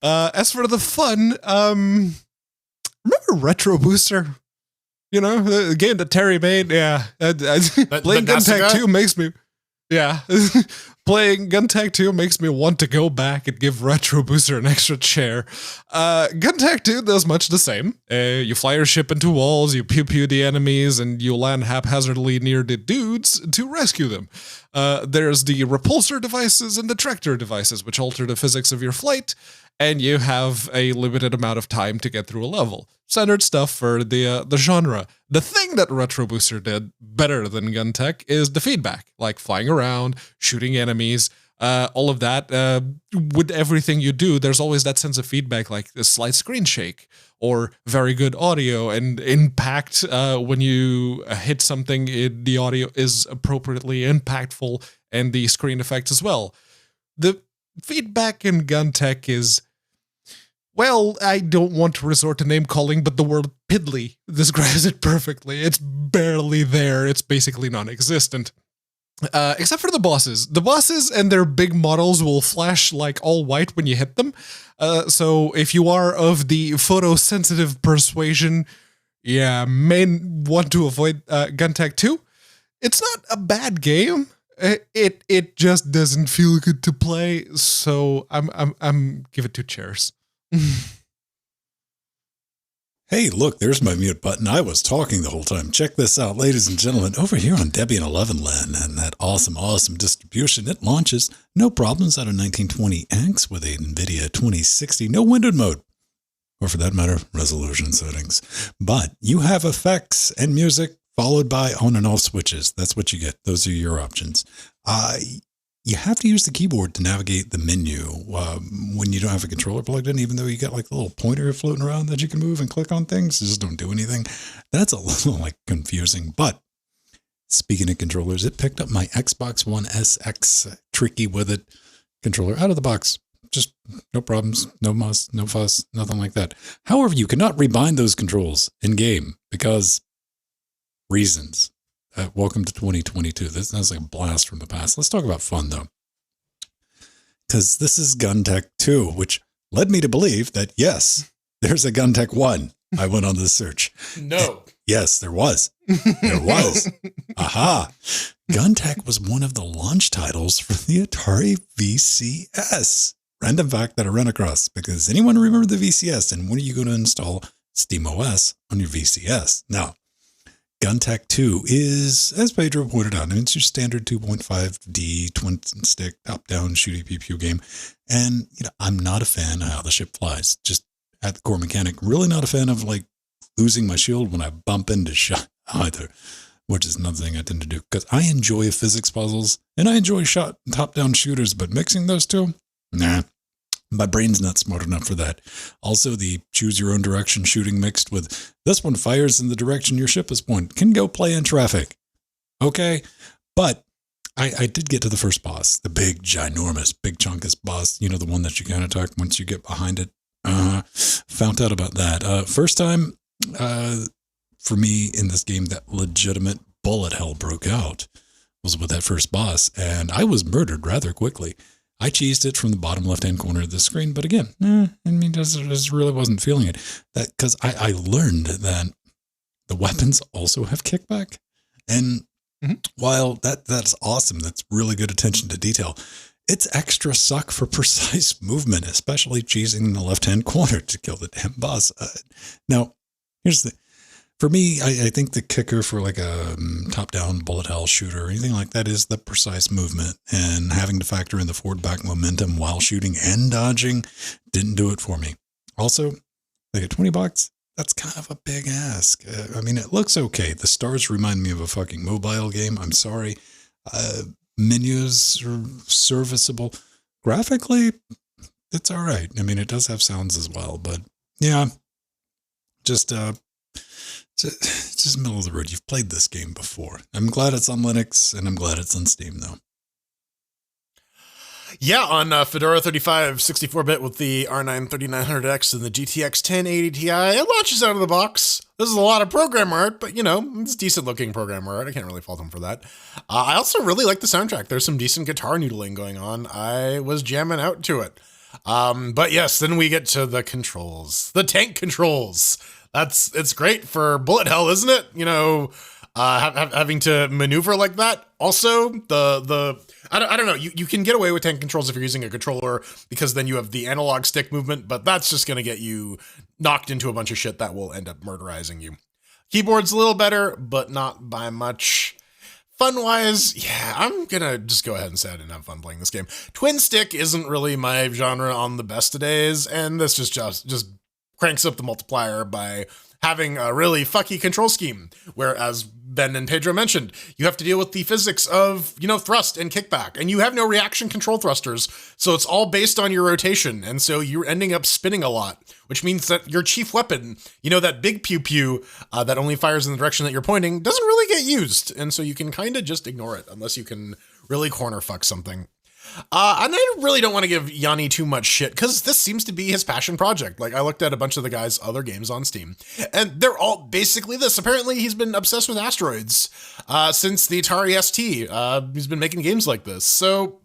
As for the fun, remember Retro Booster? You know, the game that Terry made? Yeah. Playing Gun Tech 2 makes me... Yeah. Playing Gun Tech 2 makes me want to go back and give Retro Booster an extra chair. Gun Tech 2 does much the same. You fly your ship into walls, you pew-pew the enemies, and you land haphazardly near the dudes to rescue them. There's the repulsor devices and the tractor devices, which alter the physics of your flight, and you have a limited amount of time to get through a level. Standard stuff for the genre. The thing that Retro Booster did better than Gun Tech is the feedback, like flying around, shooting enemies, all of that. With everything you do, there's always that sense of feedback, like a slight screen shake or very good audio and impact. When you hit something, the audio is appropriately impactful and the screen effects as well. The feedback in Gun Tech is... Well, I don't want to resort to name calling, but the word piddly describes it perfectly. It's barely there. It's basically non-existent. Except for the bosses. The bosses and their big models will flash like all white when you hit them. So if you are of the photosensitive persuasion, may want to avoid Gun Tech 2. It's not a bad game. It just doesn't feel good to play. So I'm give it 2 chairs. Hey, look, there's my mute button. I was talking the whole time. Check this out, ladies and gentlemen, over here on Debian 11 Land and that awesome distribution. It launches, no problems, out of 1920X with a NVIDIA 2060, no windowed mode, or for that matter, resolution settings. But you have effects and music followed by on and off switches. That's what you get. Those are your options. You have to use the keyboard to navigate the menu when you don't have a controller plugged in, even though you got like a little pointer floating around that you can move and click on things. You just don't do anything. That's a little like confusing. But speaking of controllers, it picked up my Xbox One SX tricky with it controller out of the box. Just no problems, no muss, no fuss, nothing like that. However, you cannot rebind those controls in game because reasons. Welcome to 2022. This sounds like a blast from the past. Let's talk about fun, though. Because this is Gun Tech 2, which led me to believe that, yes, there's a Gun Tech 1. I went on this search. No. Yes, there was. There was. Aha. Gun Tech was one of the launch titles for the Atari VCS. Random fact that I ran across, because anyone remember the VCS, and when are you going to install SteamOS on your VCS? Now, Gun Tech 2 is, as Pedro pointed out, it's your standard 2.5D twin stick top-down shooty pew game. And I'm not a fan of how the ship flies. Just at the core mechanic, really not a fan of like losing my shield when I bump into shot either, which is another thing I tend to do because I enjoy physics puzzles and I enjoy top-down shooters, but mixing those two, nah. My brain's not smart enough for that. Also, the choose your own direction shooting mixed with this one fires in the direction your ship is pointing can go play in traffic. Okay, but I did get to the first boss, the big, ginormous, big chunkus boss, the one that you can attack once you get behind it. Found out about that. First time for me in this game that legitimate bullet hell broke out was with that first boss, and I was murdered rather quickly. I cheesed it from the bottom left-hand corner of the screen, but again, just really wasn't feeling it. That because I learned that the weapons also have kickback, and while that's awesome, that's really good attention to detail. It's extra suck for precise movement, especially cheesing in the left-hand corner to kill the damn boss. Now, here's the. For me, I think the kicker for like a top-down bullet hell shooter or anything like that is the precise movement, and having to factor in the forward-back momentum while shooting and dodging didn't do it for me. Also, like at $20, that's kind of a big ask. It looks okay. The stars remind me of a fucking mobile game. I'm sorry. Menus are serviceable. Graphically, it's all right. It does have sounds as well, but yeah, just middle of the road. You've played this game before. I'm glad it's on Linux, and I'm glad it's on Steam, though. Yeah, on Fedora 35 64-bit with the R9 3900X and the GTX 1080 Ti, it launches out of the box. This is a lot of program art, but, it's decent-looking program art. I can't really fault them for that. I also really like the soundtrack. There's some decent guitar noodling going on. I was jamming out to it. But yes, then we get to the controls. The tank controls. It's great for bullet hell, isn't it? Having to maneuver like that. Also, I don't know. You can get away with tank controls if you're using a controller because then you have the analog stick movement, but that's just going to get you knocked into a bunch of shit that will end up murderizing you. Keyboard's a little better, but not by much. Fun-wise, yeah, I'm going to just go ahead and say I didn't have fun playing this game. Twin stick isn't really my genre on the best of days, and this just cranks up the multiplier by having a really fucky control scheme, where, as Ben and Pedro mentioned, you have to deal with the physics of, thrust and kickback, and you have no reaction control thrusters, so it's all based on your rotation, and so you're ending up spinning a lot, which means that your chief weapon, that big pew-pew that only fires in the direction that you're pointing, doesn't really get used, and so you can kind of just ignore it, unless you can really corner fuck something. And I really don't want to give Yanni too much shit because this seems to be his passion project. Like, I looked at a bunch of the guy's other games on Steam, and they're all basically this. Apparently, he's been obsessed with asteroids since the Atari ST. He's been making games like this. So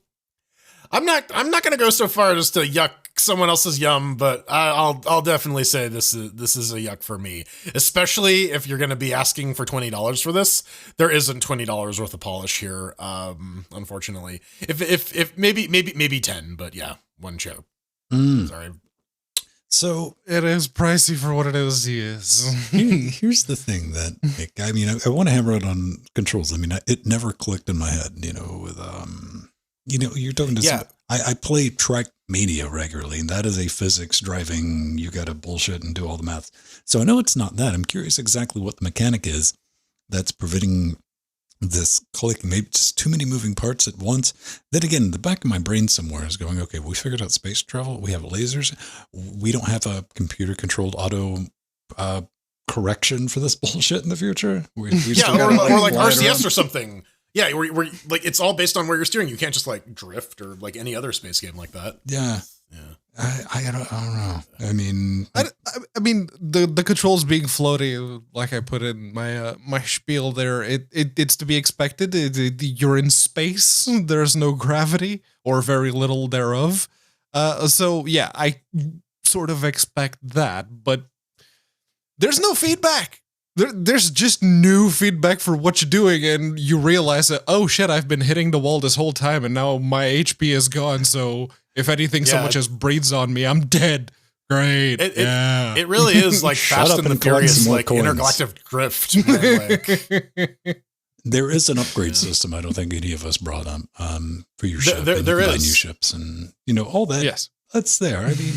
I'm not going to go so far as to yuck someone else's yum, but I'll definitely say this is a yuck for me, especially if you're going to be asking for $20 for this. There isn't $20 worth of polish here, unfortunately. If maybe 10, but yeah, one show. Sorry. So it is pricey for what it is. Yes. Here's the thing that I want to hammer out on controls. It never clicked in my head. With you're talking to I play Trackmania regularly, and that is a physics driving, you got to bullshit and do all the math. So I know it's not that. I'm curious exactly what the mechanic is that's preventing this clicking. Maybe just too many moving parts at once. Then again, the back of my brain somewhere is going, okay, we figured out space travel. We have lasers. We don't have a computer-controlled auto correction for this bullshit in the future. We or like RCS or something. Yeah, where like it's all based on where you're steering. You can't just like drift or like any other space game like that. Yeah. I don't know. I mean, the controls being floaty, like I put in my my spiel there. It's to be expected. You're in space. There's no gravity or very little thereof. So yeah, I sort of expect that, but there's no feedback. There's just new feedback for what you're doing, and you realize that, oh shit, I've been hitting the wall this whole time, and now my HP is gone, so if anything so much as breathes on me, I'm dead. Great. It really is like Fast and the Furious, like intergalactic drift. Like. There is an upgrade system I don't think any of us brought up for your ship. There is. Buy new ships and, all that. Yes. That's there. I mean,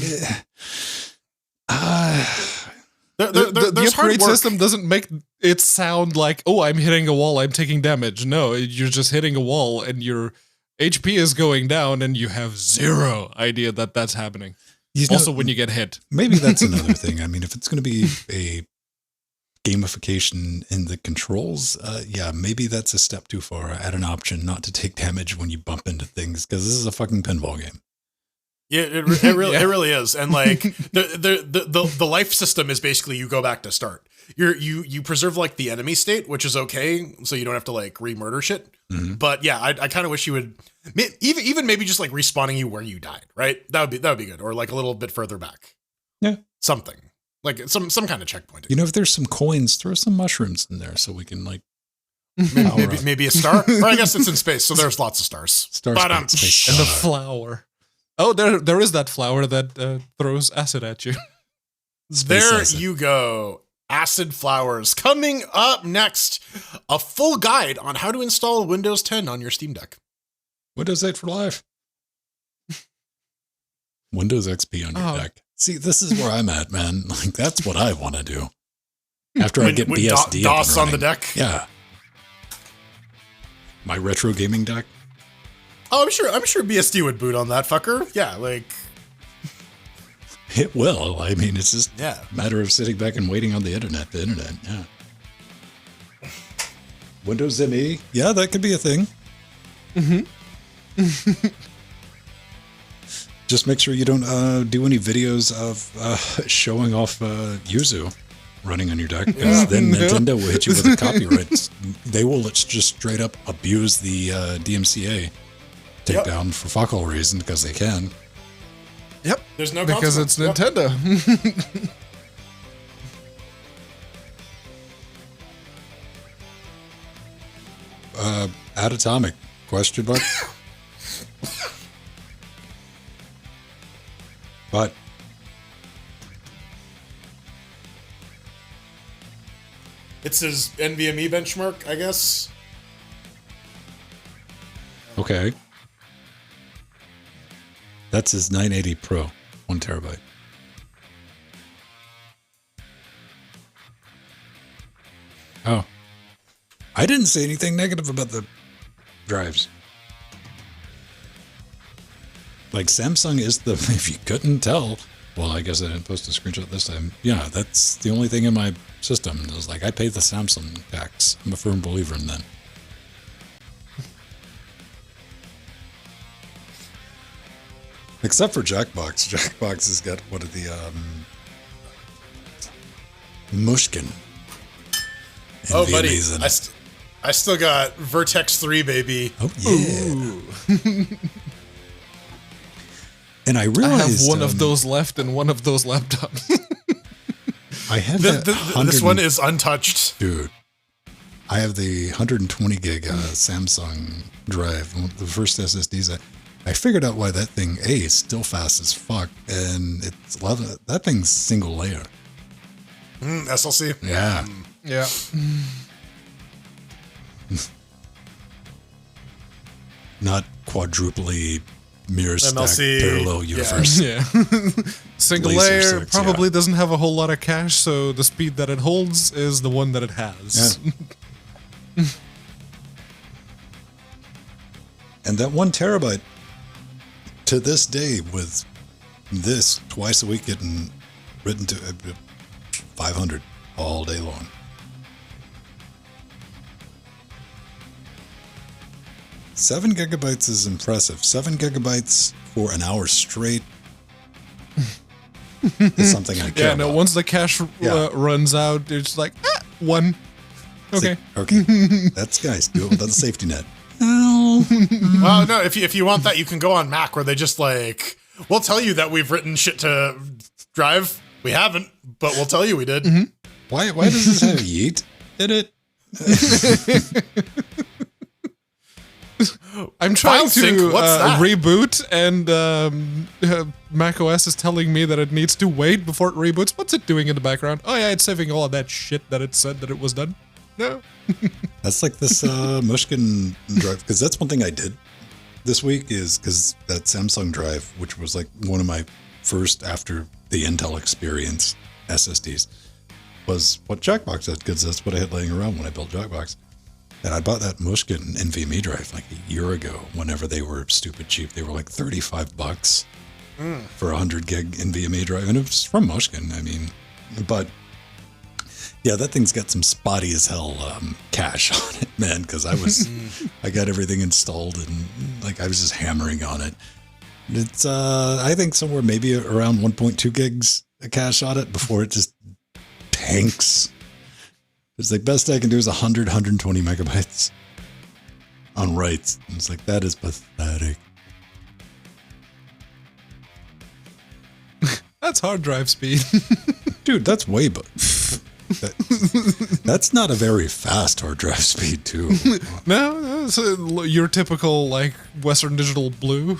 the upgrade system doesn't make it sound like, oh, I'm hitting a wall, I'm taking damage. No, you're just hitting a wall and you're HP is going down, and you have zero idea that that's happening. Also, when you get hit. Maybe that's another thing. I mean, if it's going to be a gamification in the controls, yeah, maybe that's a step too far. Add an option not to take damage when you bump into things, because this is a fucking pinball game. Yeah, it really is. And like the life system is basically you go back to start. You preserve like the enemy state, which is okay, so you don't have to like re-murder shit. Mm-hmm. But yeah, I kind of wish you would even maybe just like respawning you where you died, right? That would be good, or like a little bit further back. Yeah, something like some kind of checkpoint. You know, if there's some coins, throw some mushrooms in there so we can like maybe a star. Or I guess it's in space, so there's lots of stars. Stars and the flower. Oh, there is that flower that throws acid at you. There acid. You go. Acid flowers. Coming up next, a full guide on how to install Windows 10 on your Steam Deck. Windows 8 for life. Windows XP on your deck. See, this is where I'm at, man. Like, that's what I want to do. After I get BSD DOS on the deck? Yeah. My retro gaming deck. Oh, I'm sure BSD would boot on that fucker. Yeah, like... It will. I mean, it's just a matter of sitting back and waiting on the internet. Yeah. Windows ME? Yeah, that could be a thing. Mm-hmm. Just make sure you don't do any videos of showing off Yuzu running on your deck, because then Nintendo will hit you with a copyright. They will just straight up abuse the DMCA takedown for fuck all reason, because they can. Yep. There's no because it's Nintendo. At Atomic? Question mark. But it's his NVMe benchmark, I guess. Okay. That's his 980 Pro, 1 terabyte. Oh. I didn't say anything negative about the drives. Like, Samsung is the, if you couldn't tell, well, I guess I didn't post a screenshot this time. Yeah, that's the only thing in my system. It was like, I pay the Samsung tax. I'm a firm believer in that. Except for Jackbox. Jackbox has got one of the Mushkin. Oh, buddy. I still got Vertex 3, baby. Oh, yeah. And I realized... I have one of those left in one of those laptops. I have this one is untouched. Dude. I have the 120 gig Samsung drive, the first SSDs. I figured out why that thing, A, is still fast as fuck, and it's that thing's single layer. SLC? Yeah. Yeah. Not quadruply mirror stacked MLC, parallel universe. Yeah. Single Laser layer 6, probably doesn't have a whole lot of cache, so the speed that it holds is the one that it has. Yeah. And that 1 terabyte, to this day, with this twice a week getting written to 500 all day long. Seven gigabytes is impressive. 7 gigabytes for an hour straight is something I care about. Once the cache runs out, it's like, 1. Okay. Okay. That's, guys, do it without the safety net. Well, no, if you want that, you can go on Mac, where they just like, we'll tell you that we've written shit to drive. We haven't, but we'll tell you we did. Mm-hmm. Why does this have yeet in it? I'm trying to reboot, and macOS is telling me that it needs to wait before it reboots. What's it doing in the background? Oh yeah, it's saving all of that shit that it said that it was done. No. That's like this Mushkin drive, because that's one thing I did this week, is because that Samsung drive, which was like one of my first after the Intel experience SSDs, was what Jackbox had, because that's what I had laying around when I built Jackbox. And I bought that Mushkin NVMe drive like a year ago. Whenever they were stupid cheap, they were like $35 for a 100 gig NVMe drive, and it was from Mushkin. I mean, but yeah, that thing's got some spotty as hell cache on it, man. Because I got everything installed and like I was just hammering on it. It's I think somewhere maybe around 1.2 gigs of cache on it before it just tanks. It's like best I can do is 120 megabytes on writes. And it's like, that is pathetic. That's hard drive speed. Dude, that's way, that's not a very fast hard drive speed too. No, it's your typical like Western Digital Blue.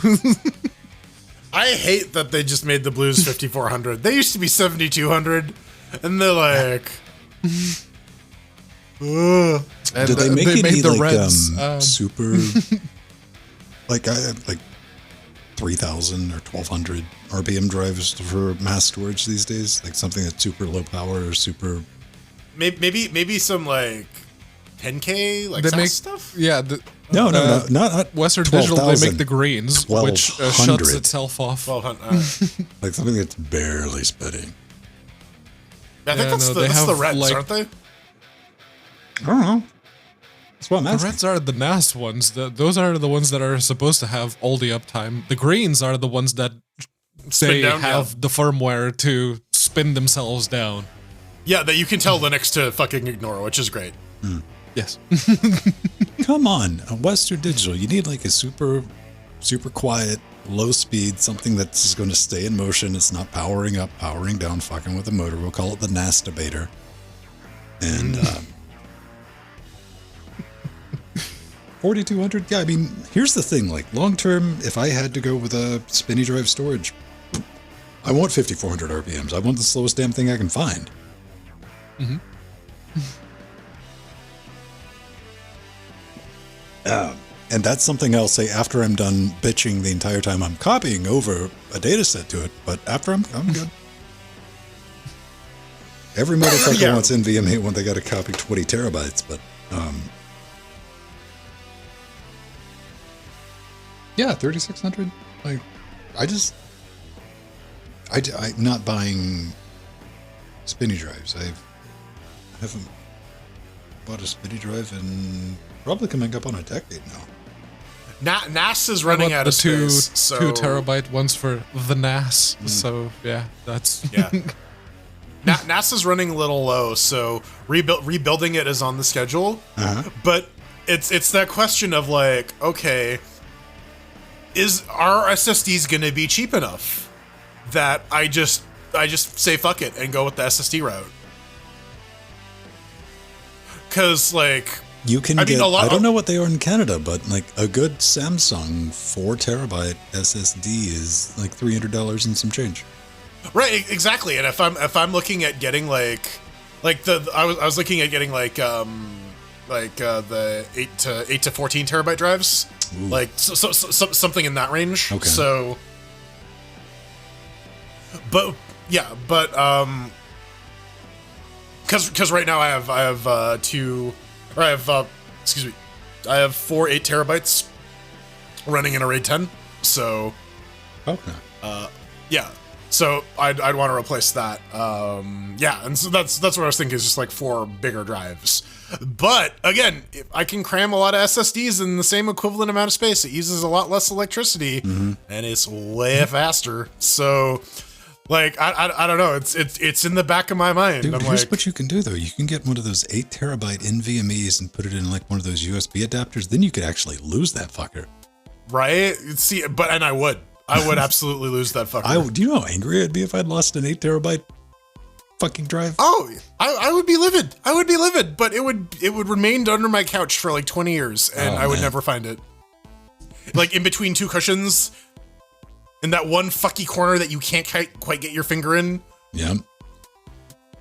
I hate that they just made the Blues 5400. They used to be 7200, and they're like... And do they make any made the like Reds, super like 3,000 or 1,200 RPM drives for mass storage these days? Like something that's super low power or super. Maybe some like 10K like they SAS make stuff. Yeah. No, not Western 12, Digital. They make the greens, which shuts 1,200. itself off. 1200. Like something that's barely spitting. I think that's the Reds, like, aren't they? I don't know. That's what I'm The asking. Reds are the NAS ones. Those are the ones that are supposed to have all the uptime. The greens are the ones that they have the firmware to spin themselves down. Yeah, that you can tell Linux to fucking ignore, which is great. Yes. Come on, Western Digital. You need like a super quiet, low speed, something that's just going to stay in motion. It's not powering up, powering down, fucking with the motor. We'll call it the NAS debater. And 4,200. Yeah, I mean, here's the thing. Like long term, if I had to go with a spinny drive storage, I want 5,400 RPMs. I want the slowest damn thing I can find. And that's something I'll say after I'm done bitching the entire time I'm copying over a data set to it. But after I'm good. Every motherfucker wants NVMe when they got to copy 20 terabytes, but yeah, 3,600. Like, I'm not buying spinny drives. I haven't bought a spinny drive in probably coming up on a decade now. NAS is running out of space. So 2 terabyte ones for the NAS. So yeah, that's NAS is running a little low, so rebuilding it is on the schedule. But it's that question of like, okay, are SSDs going to be cheap enough that I just say fuck it and go with the SSD route? Because like you can get, I don't know what they are in Canada, but like a good Samsung 4 terabyte SSD is like $300 and some change. Right, exactly. And if I'm looking at getting I was looking at getting the 8 to 14 terabyte drives. Ooh. Like so something in that range. Okay. So, but because right now I have 4 8 terabytes running in a RAID 10. So, okay. Yeah. So I'd want to replace that. And so that's what I was thinking is just like 4 bigger drives. But again, I can cram a lot of SSDs in the same equivalent amount of space. It uses a lot less electricity and it's way faster. So like I don't know. It's in the back of my mind. Dude, here's what you can do though. You can get one of those 8 terabyte NVMe's and put it in like one of those USB adapters. Then you could actually lose that fucker. Right? See, and I would absolutely lose that fucker. Do you know how angry I'd be if I'd lost an 8 terabyte fucking drive? Oh, I would be livid. I would be livid, but it would remain under my couch for like 20 years and I would never find it. Like in between 2 cushions in that one fucky corner that you can't quite get your finger in. Yeah.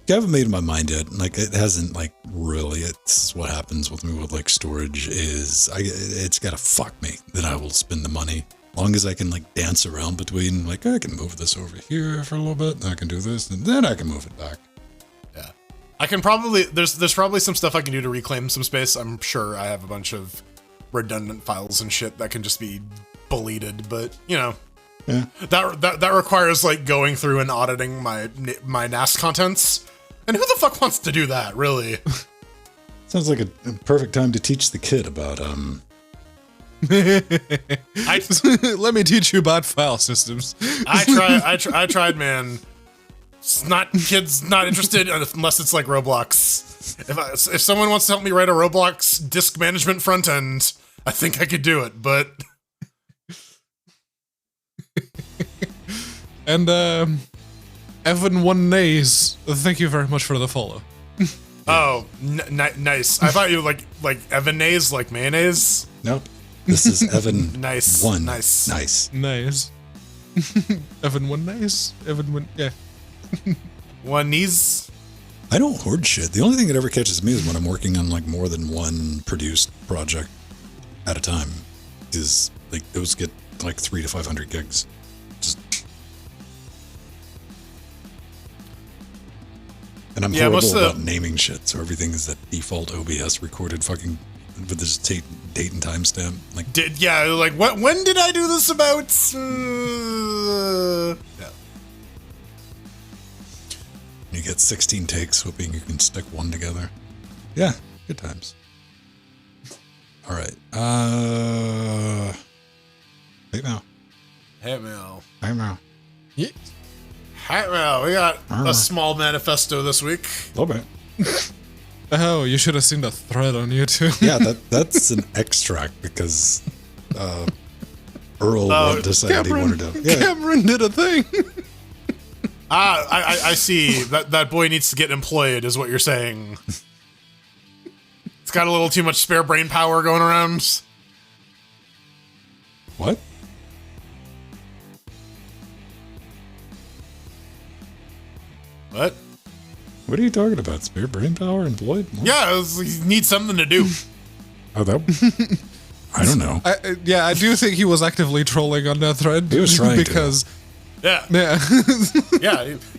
I haven't made my mind yet. Like it hasn't like really. It's what happens with me with like storage is it's got to fuck me that I will spend the money. Long as I can like dance around between, like I can move this over here for a little bit, then I can do this, and then I can move it back. Yeah. I can probably there's probably some stuff I can do to reclaim some space. I'm sure I have a bunch of redundant files and shit that can just be deleted, but you know, that requires like going through and auditing my NAS contents. And who the fuck wants to do that, really? Sounds like a perfect time to teach the kid about Let me teach you about file systems. I tried, man. Kids not interested unless it's like Roblox. If someone wants to help me write a Roblox disk management front end, I think I could do it, but and Evan One Nays, thank you very much for the follow. Oh, nice. I thought you like Evan-nays, like mayonnaise. Nope. This is Evan. Nice. One. Nice. Evan One Nays. Evan One. Yeah. One knees. I don't hoard shit. The only thing that ever catches me is when I'm working on like more than one produced project at a time. Is like those get like 300 to 500 gigs. Just. And I'm horrible about naming shit, so everything is that default OBS recorded fucking with this date and timestamp. Like, what? When did I do this about? Yeah. You get 16 takes, hoping you can stick one together. Yeah, good times. All right. Hey Mal. Yeah. Hey Mal, we got a small manifesto this week. A little bit. Oh, you should have seen the thread on YouTube. Yeah, that's an extract because Earl decided he wanted to. Yeah. Cameron did a thing. I see. That boy needs to get employed, is what you're saying. It's got a little too much spare brain power going around. What? What? What are you talking about? Spare brain power employed? What? Yeah, he needs something to do. Oh, that. I don't know. I do think he was actively trolling on that thread. He was trying because, to. Yeah.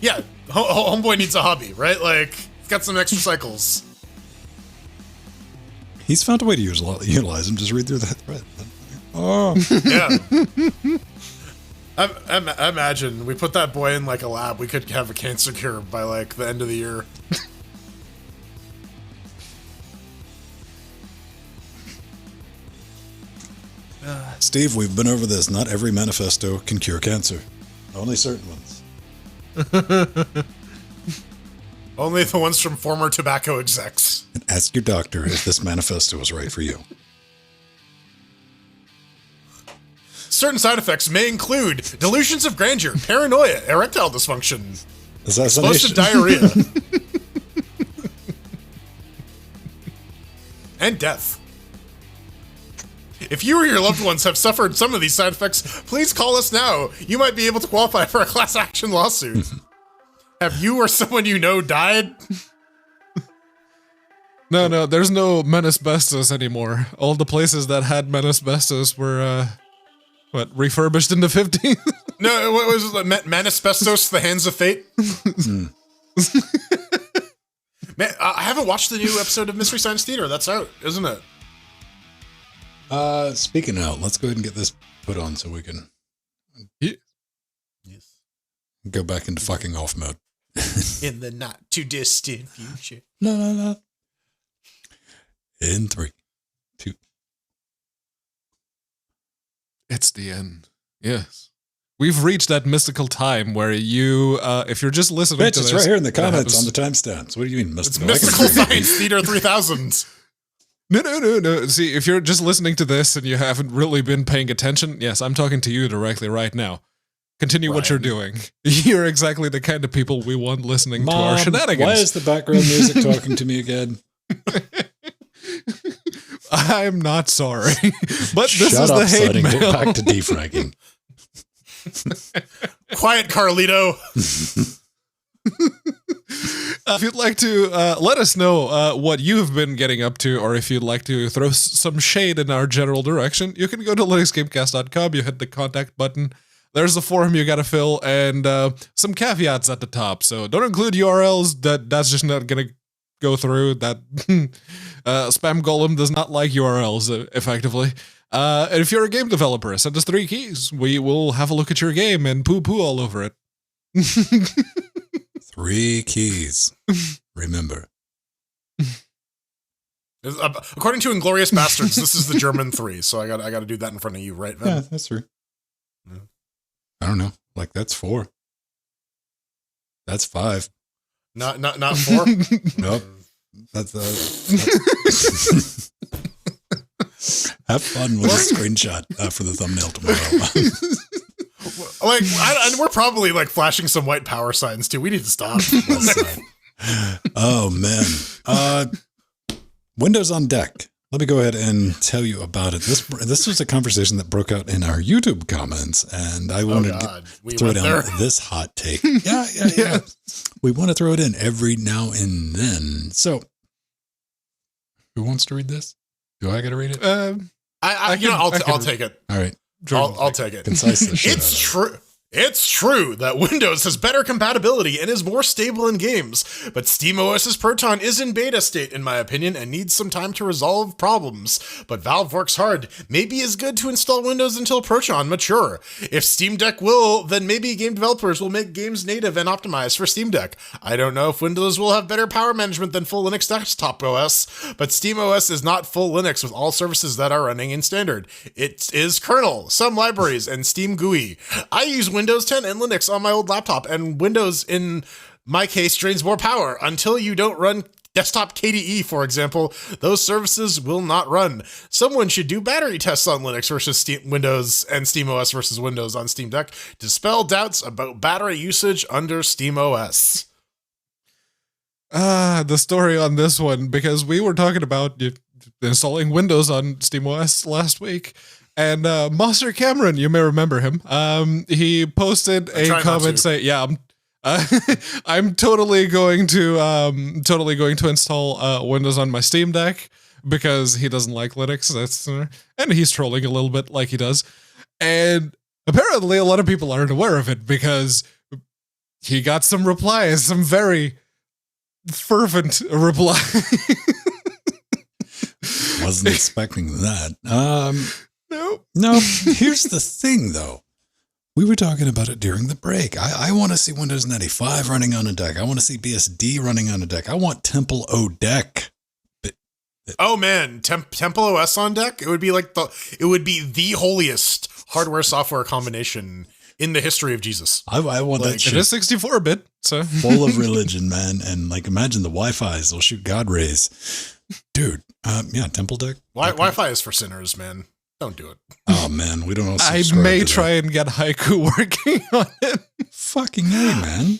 Yeah. Homeboy needs a hobby, right? Like, he's got some extra cycles. He's found a way to utilize them. Just read through that thread. Oh. Yeah. I imagine we put that boy in like a lab, we could have a cancer cure by like the end of the year. Steve, we've been over this. Not every manifesto can cure cancer. Only certain ones. Only the ones from former tobacco execs. And ask your doctor if this manifesto is right for you. Certain side effects may include delusions of grandeur, paranoia, erectile dysfunction, explosive diarrhea, and death. If you or your loved ones have suffered some of these side effects, please call us now. You might be able to qualify for a class action lawsuit. Have you or someone you know died? No, there's no menisbestos anymore. All the places that had menisbestos were, refurbished in the 50s? No, what was it? Manisbestos, The Hands of Fate? Man, I haven't watched the new episode of Mystery Science Theater. That's out, isn't it? Speaking out, let's go ahead and get this put on so we can go back into fucking off mode. In the not too distant future. No. In 3, 2. It's the end. Yes. We've reached that mystical time where you, if you're just listening to this... It's right here in the comments on the timestamps. What do you mean mystical? It's Mystical Science Theater 3000. No. See, if you're just listening to this and you haven't really been paying attention, yes, I'm talking to you directly right now. Continue what you're doing. You're exactly the kind of people we want listening to our shenanigans. Why is the background music talking to me again? I'm not sorry, but this is the hate mail. Get back to defragging. Quiet, Carlito. If you'd like to let us know what you've been getting up to, or if you'd like to throw some shade in our general direction, you can go to LinuxGameCast.com, you hit the contact button. There's a form you gotta fill, and some caveats at the top. So don't include URLs. That's just not gonna go through. That spam golem does not like URLs effectively. And if you're a game developer, send us 3 keys. We will have a look at your game and poo-poo all over it. 3 keys. Remember. According to Inglorious Bastards, this is the German 3, so I got to do that in front of you, right, Vin? Yeah, that's 3. Yeah. I don't know. Like, that's 4. That's 5. Not 4? Nope. That's have fun with the screenshot for the thumbnail tomorrow. And we're probably like flashing some white power signs too. We need to stop. Oh man. Windows on deck. Let me go ahead and tell you about it. This was a conversation that broke out in our YouTube comments, and I wanted to throw down this hot take. Yeah. We want to throw it in every now and then. So, who wants to read this? Do I got to read it? I'll take it. All right. I'll take it. Concise the shit It's true. It's true that Windows has better compatibility and is more stable in games, but SteamOS's Proton is in beta state, in my opinion, and needs some time to resolve problems. But Valve works hard. Maybe it's good to install Windows until Proton mature. If Steam Deck will, then maybe game developers will make games native and optimized for Steam Deck. I don't know if Windows will have better power management than full Linux desktop OS, but SteamOS is not full Linux with all services that are running in standard. It is kernel, some libraries, and Steam GUI. I use Windows 10 and Linux on my old laptop, and Windows, in my case, drains more power. Until you don't run desktop KDE, for example, those services will not run. Someone should do battery tests on Linux versus Windows and SteamOS versus Windows on Steam Deck to dispel doubts about battery usage under SteamOS. The story on this one, because we were talking about installing Windows on SteamOS last week. And Monster Cameron, you may remember him. He posted a comment saying, "Yeah, I'm totally going to install Windows on my Steam Deck because he doesn't like Linux." And he's trolling a little bit like he does. And apparently, a lot of people aren't aware of it because he got some replies, some very fervent replies. Wasn't expecting that. No. Here's the thing, though. We were talking about it during the break. I want to see Windows 95 running on a deck. I want to see BSD running on a deck. I want Temple O deck. Oh man, Temple OS on deck? It would be the holiest hardware software combination in the history of Jesus. I want that shit. It is 64-bit, so full of religion, man. And like, imagine the Wi-Fi's. They'll shoot God rays, dude. Temple deck. Wi-Fi is for sinners, man. Don't do it. Oh man, we don't know. I may try and get Haiku working on it. Fucking A, man.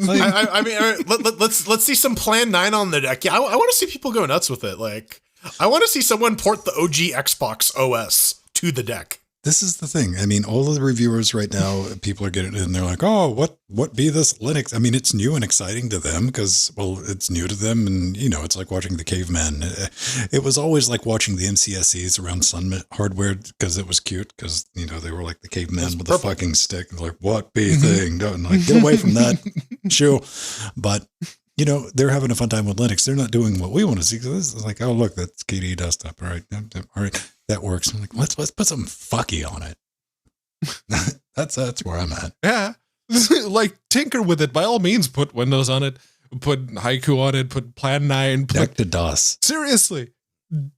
Like, I mean, let's see some Plan 9 on the deck. Yeah, I want to see people go nuts with it. Like, I want to see someone port the OG Xbox OS to the deck. This is the thing. I mean, all of the reviewers right now, people are getting it and they're like, "Oh, what be this Linux?" I mean, it's new and exciting to them because, well, it's new to them, and it's like watching the caveman. It was always like watching the MCSEs around Sun Hardware because it was cute because they were like the caveman with the fucking stick. And like, what be thing? Don't like get away from that shoe. But they're having a fun time with Linux. They're not doing what we want to see because this is like, oh look, that's KDE desktop. All right. That works. I'm like, let's put some fucky on it. That's where I'm at. Yeah. Like, tinker with it. By all means, put Windows on it, put Haiku on it, put Plan 9. Deck to DOS. Seriously.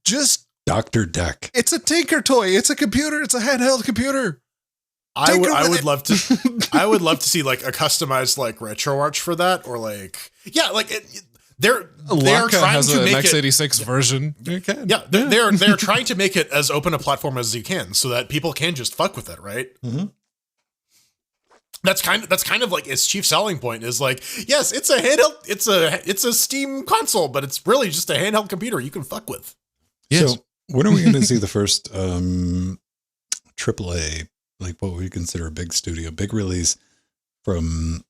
Just Dr. Deck. It's a tinker toy. It's a computer. It's a handheld computer. I would love to see like a customized like RetroArch for that, or like they're trying has to an make x86 version. They're trying to make it as open a platform as you can, so that people can just fuck with it, right? Mm-hmm. That's kind of like its chief selling point is like, yes, it's a handheld, it's a Steam console, but it's really just a handheld computer you can fuck with. Yes. So when are we going to see the first AAA, like what we consider a big studio, big release from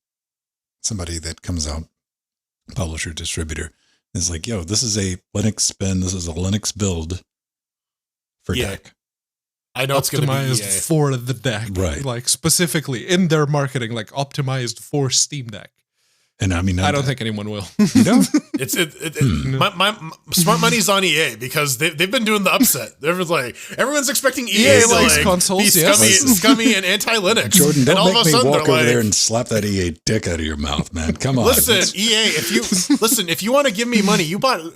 somebody that comes out, publisher, distributor, is like, yo, this is a Linux spin, this is a Linux build for deck. I know it's going to be optimized for the deck, right? Like specifically in their marketing, like optimized for Steam Deck. And I mean, I don't think anyone will. you know. My smart money's on EA because they've been doing the upset. Everyone's expecting EA to likes like consoles, be scummy and anti-Linux. Jordan, and all don't of make a me sudden walk they're over there like, and slap that EA dick out of your mouth, man. Come on. listen, EA, if you want to give me money,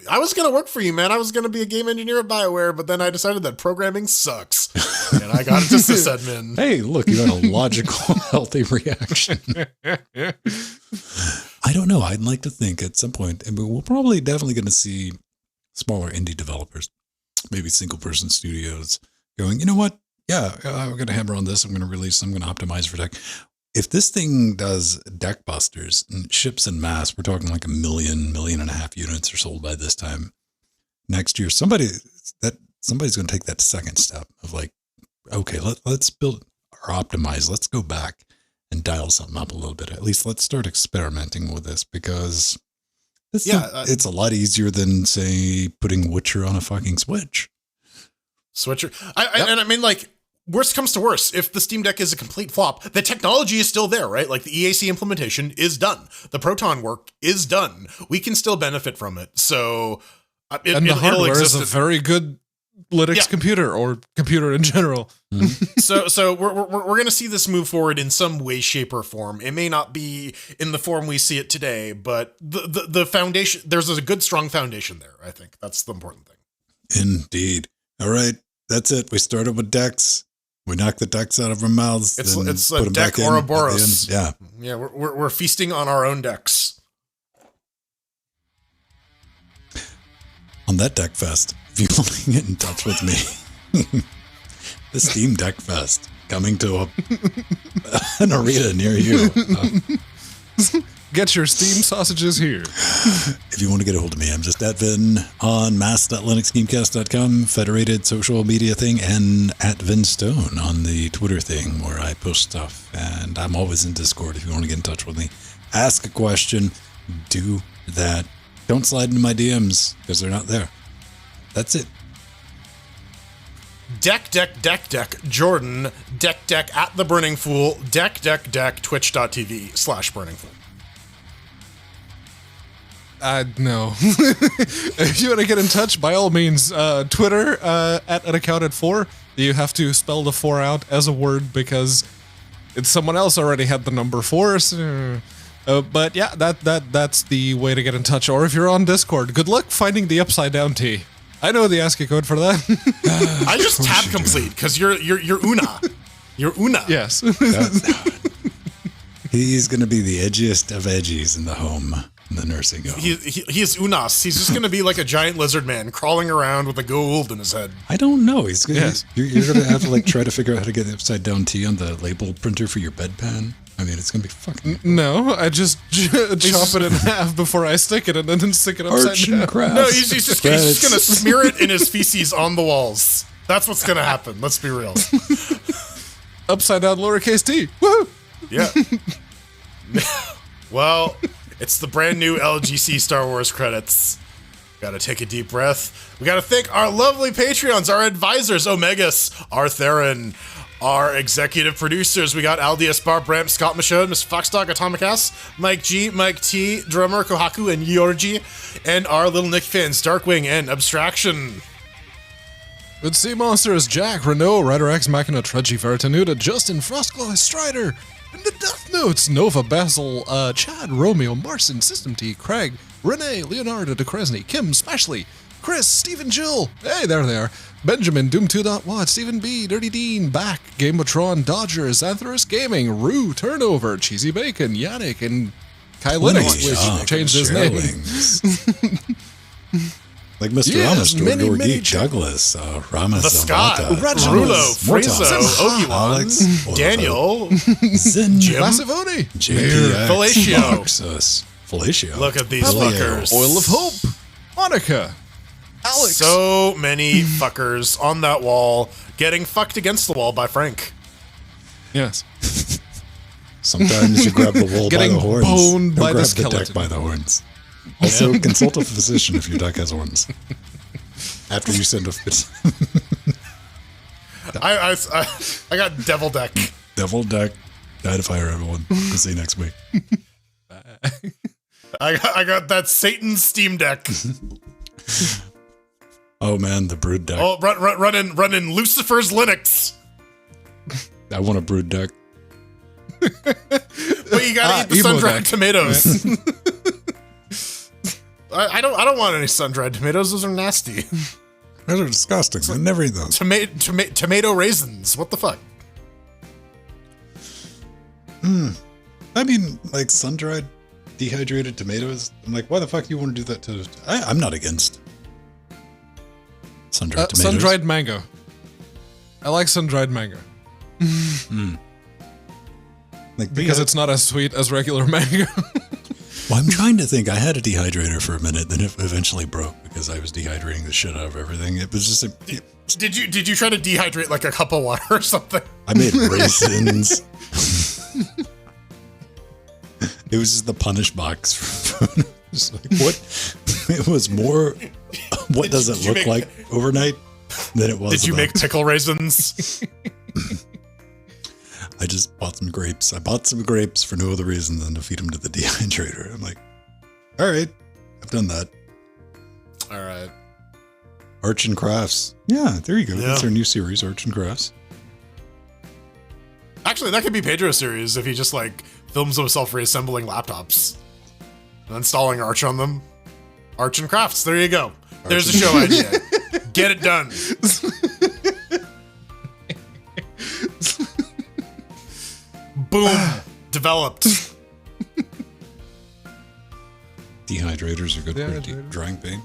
I was gonna work for you, man. I was gonna be a game engineer at BioWare, but then I decided that programming sucks, and I got into sysadmin. Hey, look, you had a logical, healthy reaction. I don't know. I'd like to think at some point, and we're probably definitely going to see smaller indie developers, maybe single-person studios going, you know what? Yeah, I'm going to hammer on this. I'm going to release. I'm going to optimize for deck. If this thing does deck busters and ships in mass, we're talking like 1.5 million units are sold by this time next year. Somebody's going to take that second step of like, okay, let's build or optimize. Let's go back and dial something up a little bit. At least let's start experimenting with this because it's a lot easier than, say, putting Witcher on a fucking Switch. Switcher. And I mean, like, worst comes to worst, if the Steam Deck is a complete flop, the technology is still there, right? Like, the EAC implementation is done. The Proton work is done. We can still benefit from it. So, the hardware is a very good Linux computer or computer in general. Mm-hmm. So we're going to see this move forward in some way, shape, or form. It may not be in the form we see it today, but the foundation, there's a good, strong foundation there. I think that's the important thing. Indeed. All right. That's it. We started with decks. We knocked the decks out of our mouths. It's a deck Ouroboros. Yeah. Yeah. We're feasting on our own decks. On that Deck Fest, if you want to get in touch with me, the Steam Deck Fest coming to an arena near you. Get your Steam sausages here. If you want to get a hold of me, I'm just at Vin on mass.linuxgamecast.com, federated social media thing, and at Vin Stone on the Twitter thing where I post stuff. And I'm always in Discord if you want to get in touch with me. Ask a question. Do that. Don't slide into my DMs because they're not there. That's it. Deck, Jordan, deck, at the Burning Fool, deck, twitch.tv/burningfool. No. If you want to get in touch, by all means, Twitter, at unaccounted4. You have to spell the 4 out as a word because someone else already had the number 4. So, but yeah, that's the way to get in touch. Or if you're on Discord, good luck finding the upside down T. I know the ASCII code for that. I just tab complete because you're Una. You're Una. Yes. He's going to be the edgiest of edgies in the home, in the nursing home. He is Unas. He's just going to be like a giant lizard man crawling around with a gold in his head. I don't know. He's gonna, yes. You're going to have to like try to figure out how to get the upside down T on the label printer for your bedpan. I mean, it's going to be fucking... No, I just chop it in half before I stick it and then stick it upside down. No, he's just going to smear it in his feces on the walls. That's what's going to happen. Let's be real. Upside down lowercase t. Woohoo! Yeah. Well, it's the brand new LGC Star Wars credits. Gotta take a deep breath. We gotta thank our lovely Patreons, our advisors, Omegas, Artheron, our executive producers. We got Aldi Aspar, Bramp, Scott Michaud, Mr. Foxdog, Atomic Ass, Mike G, Mike T, Drummer, Kohaku, and Yorji, and our little Nick fans, Darkwing and Abstraction. With Sea Monsters, Jack, Renault, Rider X Machina, Trudgy, Veritanuda, Justin, Frostclaw, Strider, and the Death Notes, Nova, Basil, Chad, Romeo, Marson, System T, Craig, Renee, Leonardo, DeCresney, Kim, Smashly, Chris, Stephen, Jill, hey, there they are, Benjamin, Doom2.Watt, Stephen B, Dirty Dean, Back, Gameatron, Dodgers, Antherus Gaming, Rue, Turnover, Cheesy Bacon, Yannick, and Kai Linux, which changed his name. Like Mr. Ramos, Georgie, Douglas, Ramos, The Scott, Rulo, Frizo, Ogiwan, Daniel, Zin, Jim, Massivoni, Fellatio. Look at these fuckers. Oil of Hope, Monica, Alex. So many fuckers on that wall getting fucked against the wall by Frank. Yes. Sometimes you grab the wall by the horns. Boned by grab the skeleton. deck by the horns. Also, consult a physician if your deck has horns. After you send off it. I got Devil Deck. Devil Deck. Die to fire, everyone. We'll see you next week. Bye. I got that Satan Steam Deck. Oh man, the Brood deck. Oh, running Lucifer's Linux. I want a Brood deck. But you gotta eat the sun-dried tomatoes. I don't want any sun-dried tomatoes. Those are nasty. Those are disgusting. I never eat those. Tomato raisins. What the fuck? I mean, like sun-dried, dehydrated tomatoes. I'm like, why the fuck you want to do that to? I'm not against sun-dried tomatoes. Sun-dried mango. I like sun-dried mango. Like because it's not as sweet as regular mango. Well, I'm trying to think. I had a dehydrator for a minute, then it eventually broke because I was dehydrating the shit out of everything. It was just Did you try to dehydrate like a cup of water or something? I made raisins. It was just the punish box. Just like, what? It was more. What does it look like overnight than it was? Did you make pickle raisins? I just bought some grapes. I bought some grapes for no other reason than to feed them to the dehydrator. I'm like, all right, I've done that. All right. Arts and Crafts. Yeah, there you go. Yeah. That's our new series, Arts and Crafts. Actually, that could be Pedro's series if he just like films himself reassembling laptops and installing Arch on them. Arts and Crafts. There you go. There's a show idea. Get it done. Boom. Developed. Dehydrators are good for drying paint.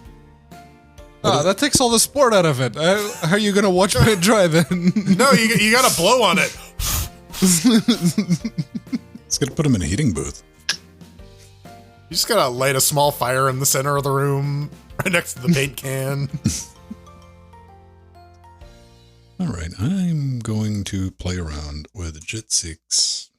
That takes all the sport out of it. How are you gonna watch paint dry then? No, you gotta blow on it. It's gonna put them in a heating booth. You just gotta light a small fire in the center of the room, right next to the paint can. All right, I'm going to play around with Jet 6.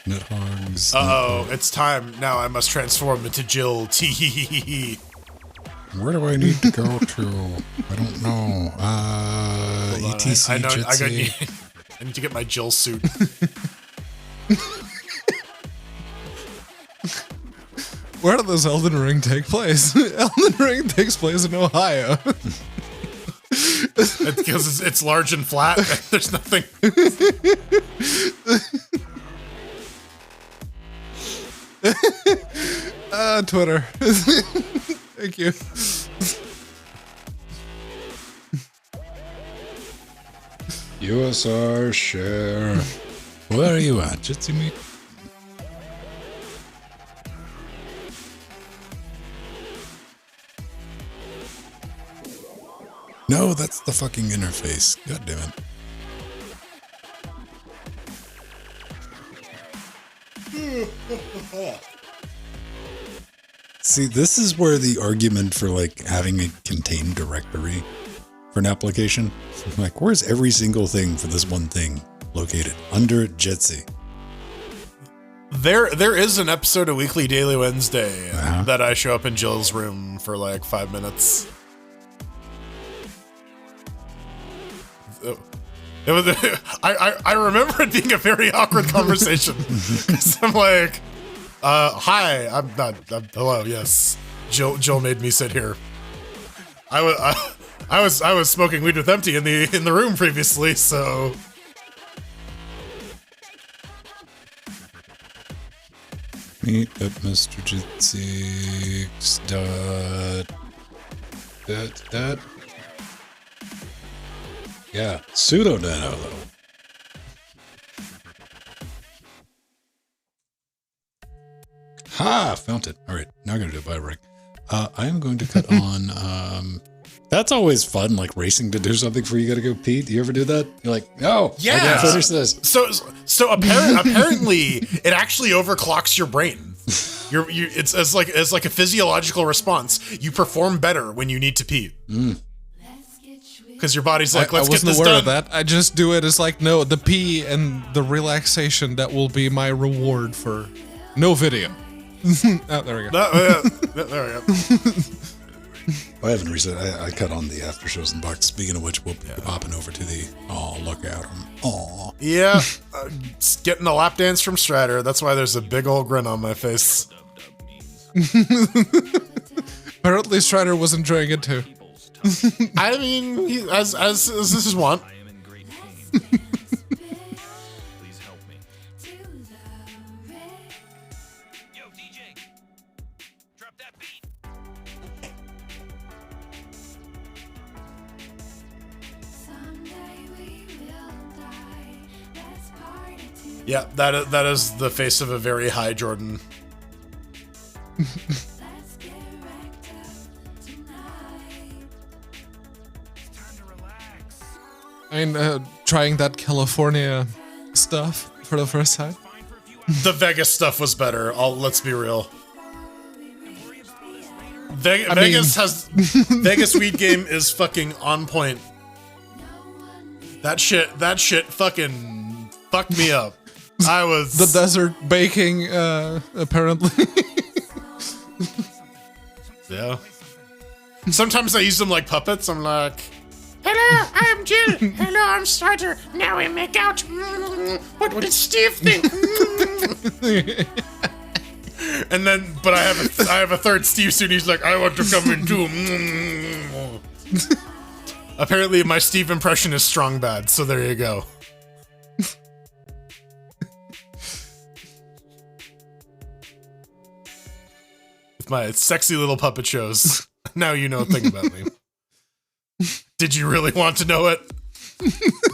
Nidhogg's. Uh-oh, it's time. Now I must transform into Jill. Tee. Where do I need to go to? I don't know. ETC I need to get my Jill suit. Where does this Elden Ring take place? Elden Ring takes place in Ohio. Because it's large and flat. There's nothing. Twitter. Thank you. USR share. Where are you at, Jitsi Meat? No, that's the fucking interface. God damn it. See, this is where the argument for like having a contained directory for an application, like where's every single thing for this one thing located? Under Jitsi. There is an episode of Weekly Daily Wednesday that I show up in Jill's room for like 5 minutes. It was, I remember it being a very awkward conversation. 'Cause I'm like, hi, hello, yes. Jill made me sit here. I was smoking weed with Empty in the room previously, so. Meet at Mr. Jitsi dot. Yeah, pseudo nano though. Ha! Found it. All right, now I'm gonna do a bio break. I am going to cut on. That's always fun, like racing to do something before you gotta go pee. Do you ever do that? You're like, no, yeah. I gotta finish this. So apparently, it actually overclocks your brain. It's as like a physiological response. You perform better when you need to pee. Because your body's like, let's get this done. I wasn't aware of that. I just do it as like, no, the pee and the relaxation, that will be my reward for no video. Oh, there we go. There we go. I haven't reset. I cut on the after shows and box. Speaking of which, we'll be popping over to the. Oh, look at him. Oh. Yeah, getting a lap dance from Strider. That's why there's a big old grin on my face. Apparently, Strider was enjoying it too. I mean, as this is want. Yeah, that is the face of a very high Jordan. I mean, trying that California stuff for the first time. The Vegas stuff was better. Let's be real. Vegas weed game is fucking on point. That shit fucking fucked me up. I was the desert baking, apparently. Yeah. Sometimes I use them like puppets. I'm like, hello, I'm Jill. Hello, I'm Strider. Now we make out. What would Steve think? And then, but I have a third Steve soon. He's like, I want to come in too. Apparently, my Steve impression is strong bad. So there you go. My sexy little puppet shows. Now you know a thing about me. Did you really want to know it?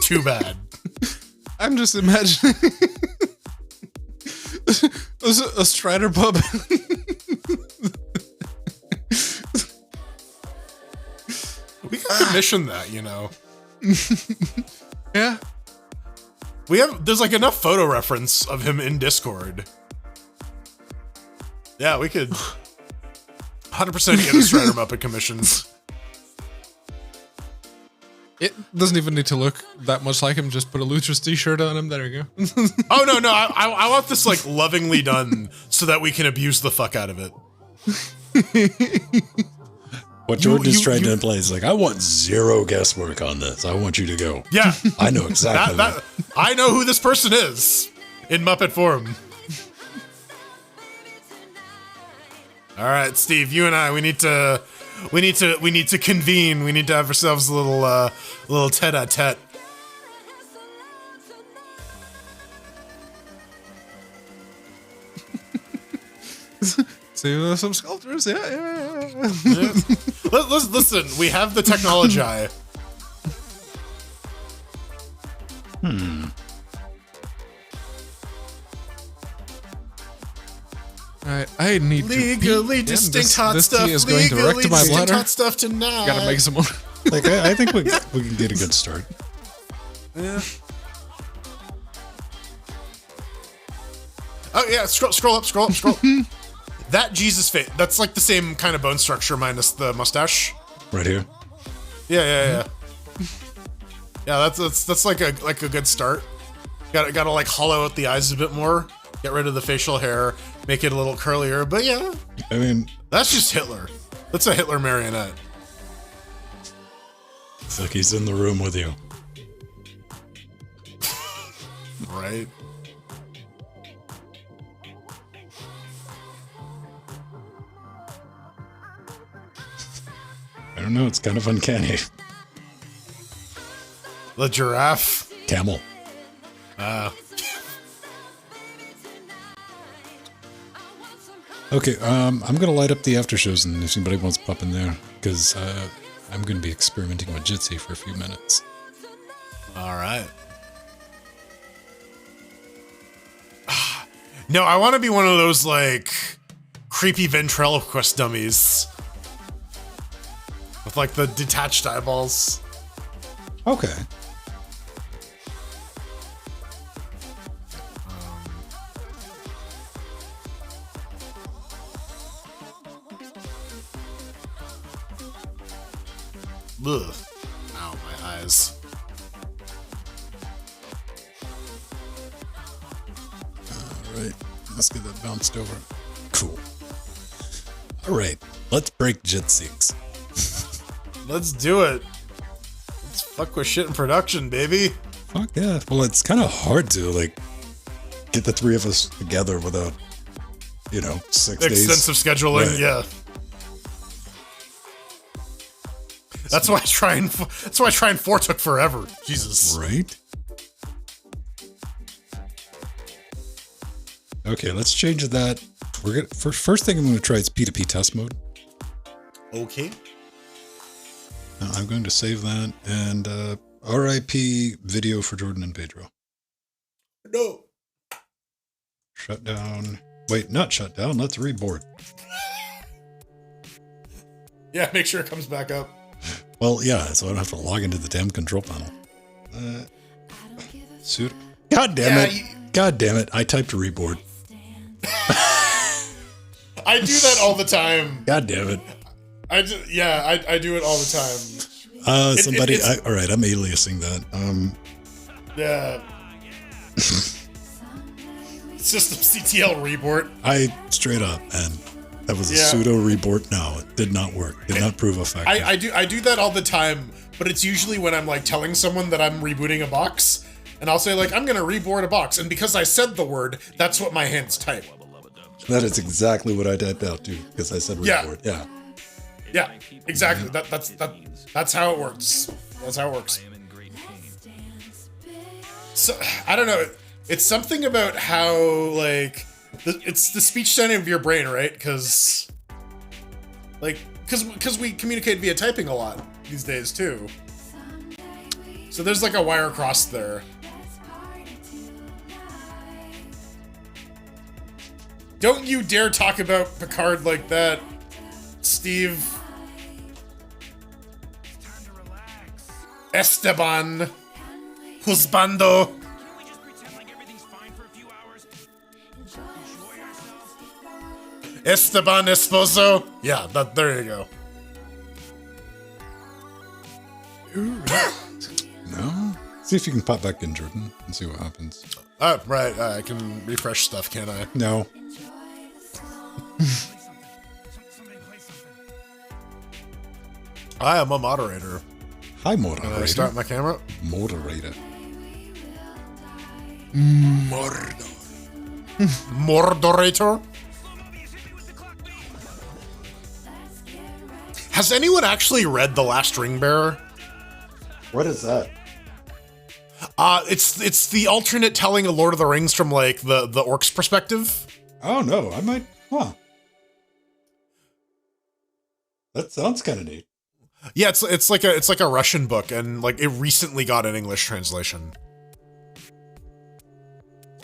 Too bad. I'm just imagining a Strider puppet. We can commission that, you know. Yeah. There's like enough photo reference of him in Discord. Yeah, we could 100% get a Strider Muppet commissions. It doesn't even need to look that much like him. Just put a Luchas t-shirt on him. There you go. Oh, no. I want this like lovingly done so that we can abuse the fuck out of it. What Jordan's trying to imply is like, I want zero guesswork on this. I want you to go. Yeah. I know exactly. I know who this person is in Muppet form. All right, Steve, you and I, we need to convene. We need to have ourselves a little tete-a-tete. See some sculptors, yeah. Listen, we have the technology. Alright, I need legally to pee. distinct hot stuff. This tea is going direct to my bladder. Hot stuff tonight. Gotta make some more. Like, I think we can get a good start. Yeah. Oh yeah, scroll up. That Jesus face. That's like the same kind of bone structure minus the mustache. Right here. Yeah. Yeah, that's like a good start. Gotta like hollow out the eyes a bit more. Get rid of the facial hair, make it a little curlier. But yeah, I mean, that's just Hitler. That's a Hitler marionette. It's like he's in the room with you. Right. I don't know. It's kind of uncanny. The giraffe. Camel. Okay, I'm gonna light up the after shows, and if anybody wants to pop in there, because I'm gonna be experimenting with Jitsi for a few minutes. All right. No, I want to be one of those like creepy ventriloquist dummies with like the detached eyeballs. Okay. Ugh. Ow, my eyes. Alright, let's get that bounced over. Cool. Alright, let's break Jitsi. Let's do it. Let's fuck with shit in production, baby. Fuck yeah. Well, it's kind of hard to like get the three of us together without, 6 days. Extensive scheduling, Right. yeah. That's why Try and 4 took forever. Jesus. Right? Okay, let's change that. We're gonna first thing I'm gonna try is P2P test mode. Okay. Now I'm going to save that and RIP video for Jordan and Pedro. No. Shut down. Wait, not shut down. Let's reboard. Yeah, make sure it comes back up. Well, yeah, so I don't have to log into the damn control panel. Suit. God damn it. God damn it. I typed reboard. I do that all the time. God damn it. I do it all the time. All right, I'm aliasing that. Yeah. System CTL reboot. I straight up, and that was a pseudo reboot. No, it did not work. Did not prove effective. I do that all the time, but it's usually when I'm like telling someone that I'm rebooting a box, and I'll say like I'm gonna reboot a box, and because I said the word, that's what my hands type. That is exactly what I typed out too, because I said reboot. Yeah. Yeah, exactly. That's how it works. That's how it works. So I don't know. It's something about how like it's the speech sounding of your brain, right? Because we communicate via typing a lot these days too. So there's like a wire crossed there. Don't you dare talk about Picard like that, Steve. Esteban Husbando. Esteban Esposo. Yeah, there you go. No? See if you can pop back in, Jordan, and see what happens. Right. I can refresh stuff, can't I? No. I am a moderator. Hi, moderator. Can I start my camera? Moderator. Moderator? Has anyone actually read The Last Ring Bearer? What is that? It's the alternate telling of Lord of the Rings from like the orcs perspective. Oh no, I might. Huh. That sounds kind of neat. Yeah, it's like a Russian book, and like it recently got an English translation.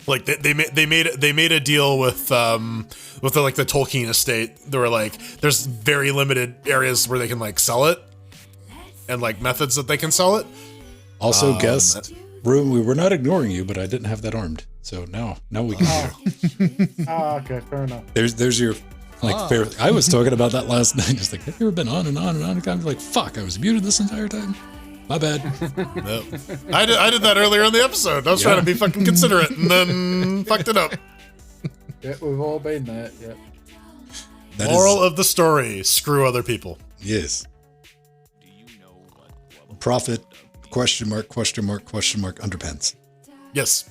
Like they made a deal with the Tolkien estate. They were like, there's very limited areas where they can like sell it, and like methods that they can sell it. Also, guest room, we were not ignoring you, but I didn't have that armed, so now we can hear. Okay, fair enough. There's your fair. I was talking about that last night. Just like, have you ever been on and on and on? And I was like, fuck, I was muted this entire time. My bad. Nope. I did that earlier in the episode. I was trying to be fucking considerate and then fucked it up. Yeah, we've all been there. Yeah. Moral of the story: screw other people. Yes. Profit? Question mark? Question mark? Question mark? Underpants. Yes.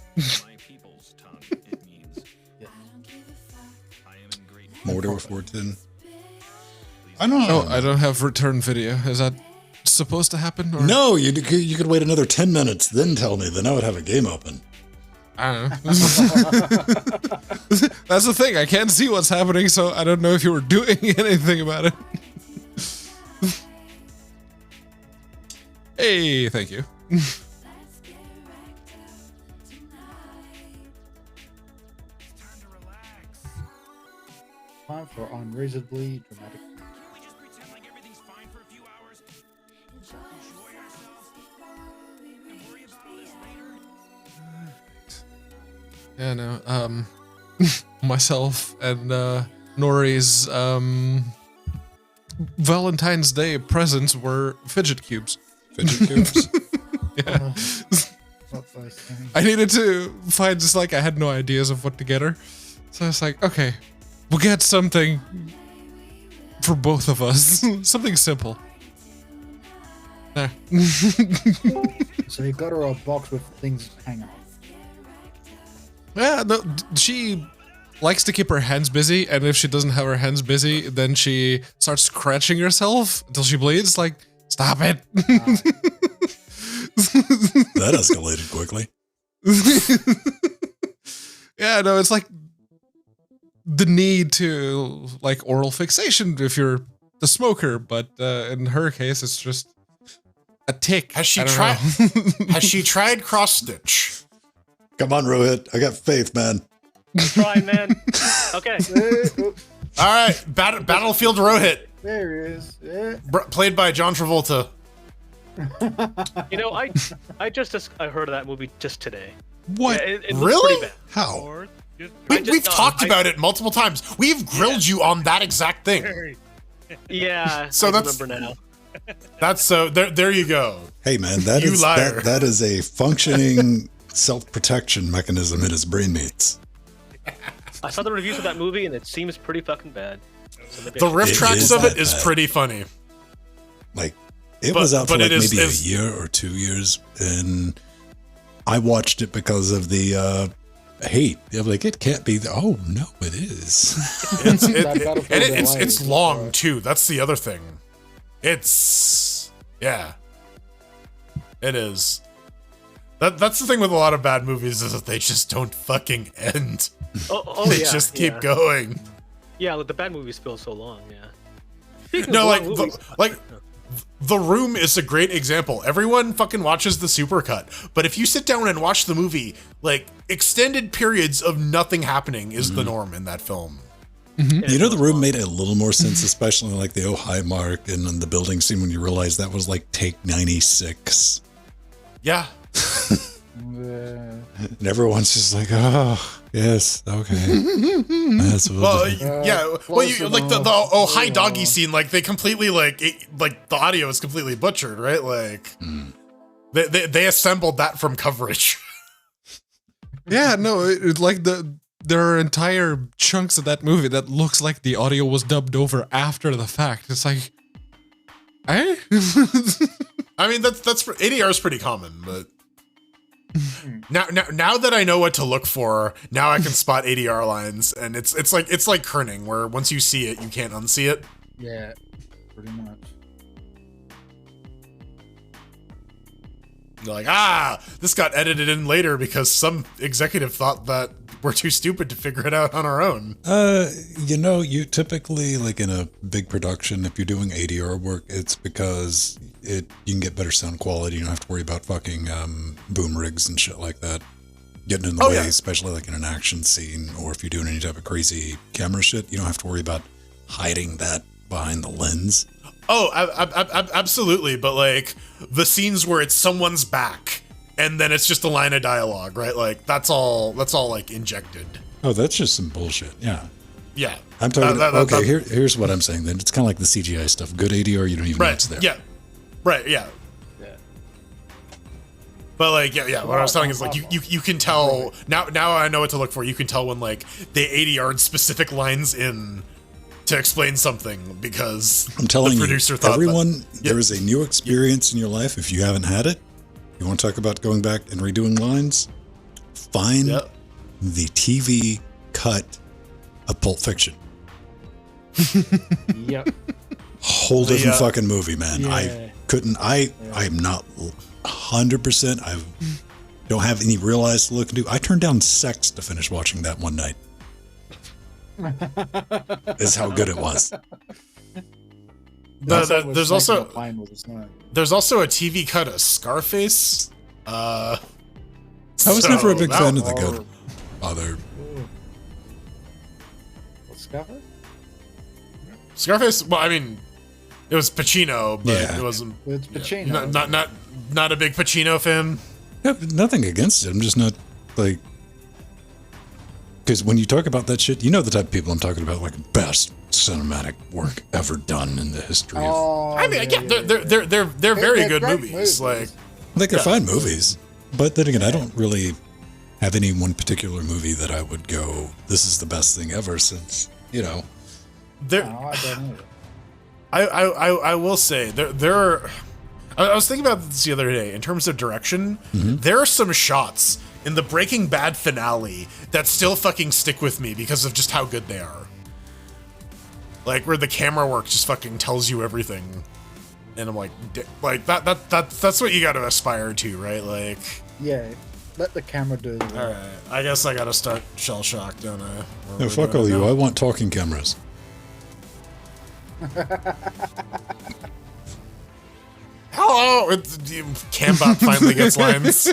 Mordor 410. I don't know. Oh, I don't have return video. Is that supposed to happen? Or? No, you could wait another 10 minutes, then tell me. Then I would have a game open. I don't know. That's the thing. I can't see what's happening, so I don't know if you were doing anything about it. Hey, thank you. Time for unreasonably dramatic. Yeah, no. Myself and Nori's Valentine's Day presents were fidget cubes. Fidget cubes? Yeah. What was saying? I needed to find just like I had no ideas of what to get her. So I was like, okay, we'll get something for both of us. Something simple. Nah. So you got her a box with things hanging on. Yeah, no, she likes to keep her hands busy, and if she doesn't have her hands busy, then she starts scratching herself until she bleeds. Like, stop it. That escalated quickly. Yeah, no, it's like the need to like oral fixation if you're the smoker, but in her case, it's just a tick. Has she I don't tried? know. Has she tried cross stitch? Come on, Rohit. I got faith, man. Try, man. Okay. All right, Battlefield Rohit, There he is. Yeah. played by John Travolta. You know, I heard of that movie just today. What? Yeah, it looks Really? pretty bad. How? We've talked about it multiple times. We've grilled you on that exact thing. Yeah. So I that's- remember now. That's so. There you go. Hey, man, that You is liar. that is a functioning self-protection mechanism in his brain meats. I saw the reviews of that movie and it seems pretty fucking bad. So maybe I The should- riff It tracks is of it that is bad. pretty funny. Like, it But- was out for but like it is- maybe a is- year or 2 years, and I watched it because of the hate. I'm like, it can't be. Oh no, it is. It's long too. That's the other thing. Yeah, it is. That's the thing with a lot of bad movies is that they just don't fucking end. They yeah, just keep yeah. going. Yeah, like the bad movies feel so long. Yeah. Speaking No, of like long movies- The Room is a great example. Everyone fucking watches the supercut, but if you sit down and watch the movie, like extended periods of nothing happening is the norm in that film. You know, The Room made a little more sense, especially like the oh hi mark and then the building scene when you realize that was like take 96. Yeah. And everyone's just like, oh, yes, okay. That's what Well, we'll do. yeah. Well, close you like the enough. oh hi doggy scene. Like they completely like the audio is completely butchered, right? Like they assembled that from coverage. Yeah, no, it like there are entire chunks of that movie that looks like the audio was dubbed over after the fact. It's like, eh? I mean that's ADR is pretty common, but now that I know what to look for, now I can spot ADR lines, and it's like kerning, where once you see it, you can't unsee it. Yeah, pretty much. You're like, this got edited in later because some executive thought that we're too stupid to figure it out on our own. You know, you typically, like in a big production, if you're doing ADR work, it's because you can get better sound quality. You don't have to worry about fucking boom rigs and shit like that getting in the way, yeah. especially like in an action scene, or if you're doing any type of crazy camera shit, you don't have to worry about hiding that behind the lens. Oh, absolutely. But like the scenes where it's someone's back and then it's just a line of dialogue, right? Like that's all like injected. Oh, that's just some bullshit. Yeah. Yeah. I'm talking. Here's what I'm saying. Then it's kind of like the CGI stuff. Good ADR, you don't even know Right. it's there. Yeah. Right. Yeah. Yeah. But like, yeah. What I was telling is like you can tell now. I know what to look for. You can tell when like they ADR'd specific lines in to explain something because I'm telling the producer you, thought everyone, that, there is a new experience in your life. If you haven't had it, you want to talk about going back and redoing lines, find Yep. the TV cut of Pulp Fiction. Yep. Whole different fucking movie, man. Yeah. I am not 100%. I don't have any real eyes to look into. I turned down sex to finish watching that one night. Is how good it was. There's also Pine with his name. there's also a TV cut of Scarface. I was never a big fan of the Oh. Godfather. What's Scarface? Scarface. Well, I mean, it was Pacino, but Yeah. it wasn't. It's Pacino. Not a big Pacino fan. No, nothing against it. I'm just not like, because when you talk about that shit, you know the type of people I'm talking about, like best cinematic work ever done in the history of. Oh, I mean, they're very They're good great movies. Like, Like they're yeah. fine movies, but then again, I don't really have any one particular movie that I would go, this is the best thing ever, since there. No, I don't know. I will say there are. I was thinking about this the other day in terms of direction. There are some shots in the Breaking Bad finale that still fucking stick with me because of just how good they are. Like where the camera work just fucking tells you everything, and I'm like that's what you got to aspire to, right? Like, Yeah, let the camera do it. all right, I guess I got to start Shell Shock, don't I? No, fuck all you. I want talking cameras. Hello, Cambot finally gets lines.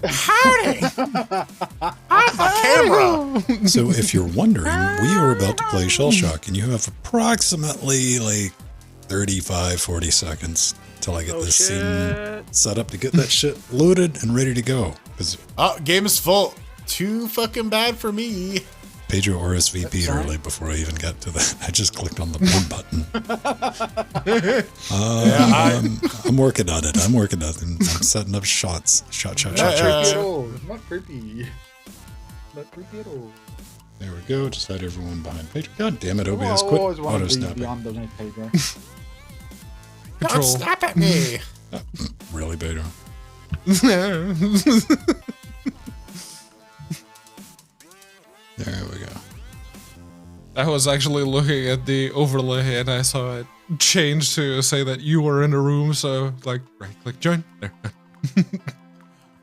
Howdy, I'm the camera. So if you're wondering, we are about to play Shell Shock, and you have approximately like 35, 40 seconds till I get this scene set up to get that shit loaded and ready to go. Because Game is full. Too fucking bad for me. Pedro RSVP'd early before I even got to that. I just clicked on the one button. I'm working on it. I'm setting up shots. Shot. Not creepy at all. Not creepy. Not creepy at all. There we go. Just had everyone behind Pedro. God damn it, OBS, I quit always wanted auto to be snapping. underneath Pedro. Don't Control. snap at me. Really, Pedro? There we go. I was actually looking at the overlay and I saw it change to say that you were in the room, so like right click join. There.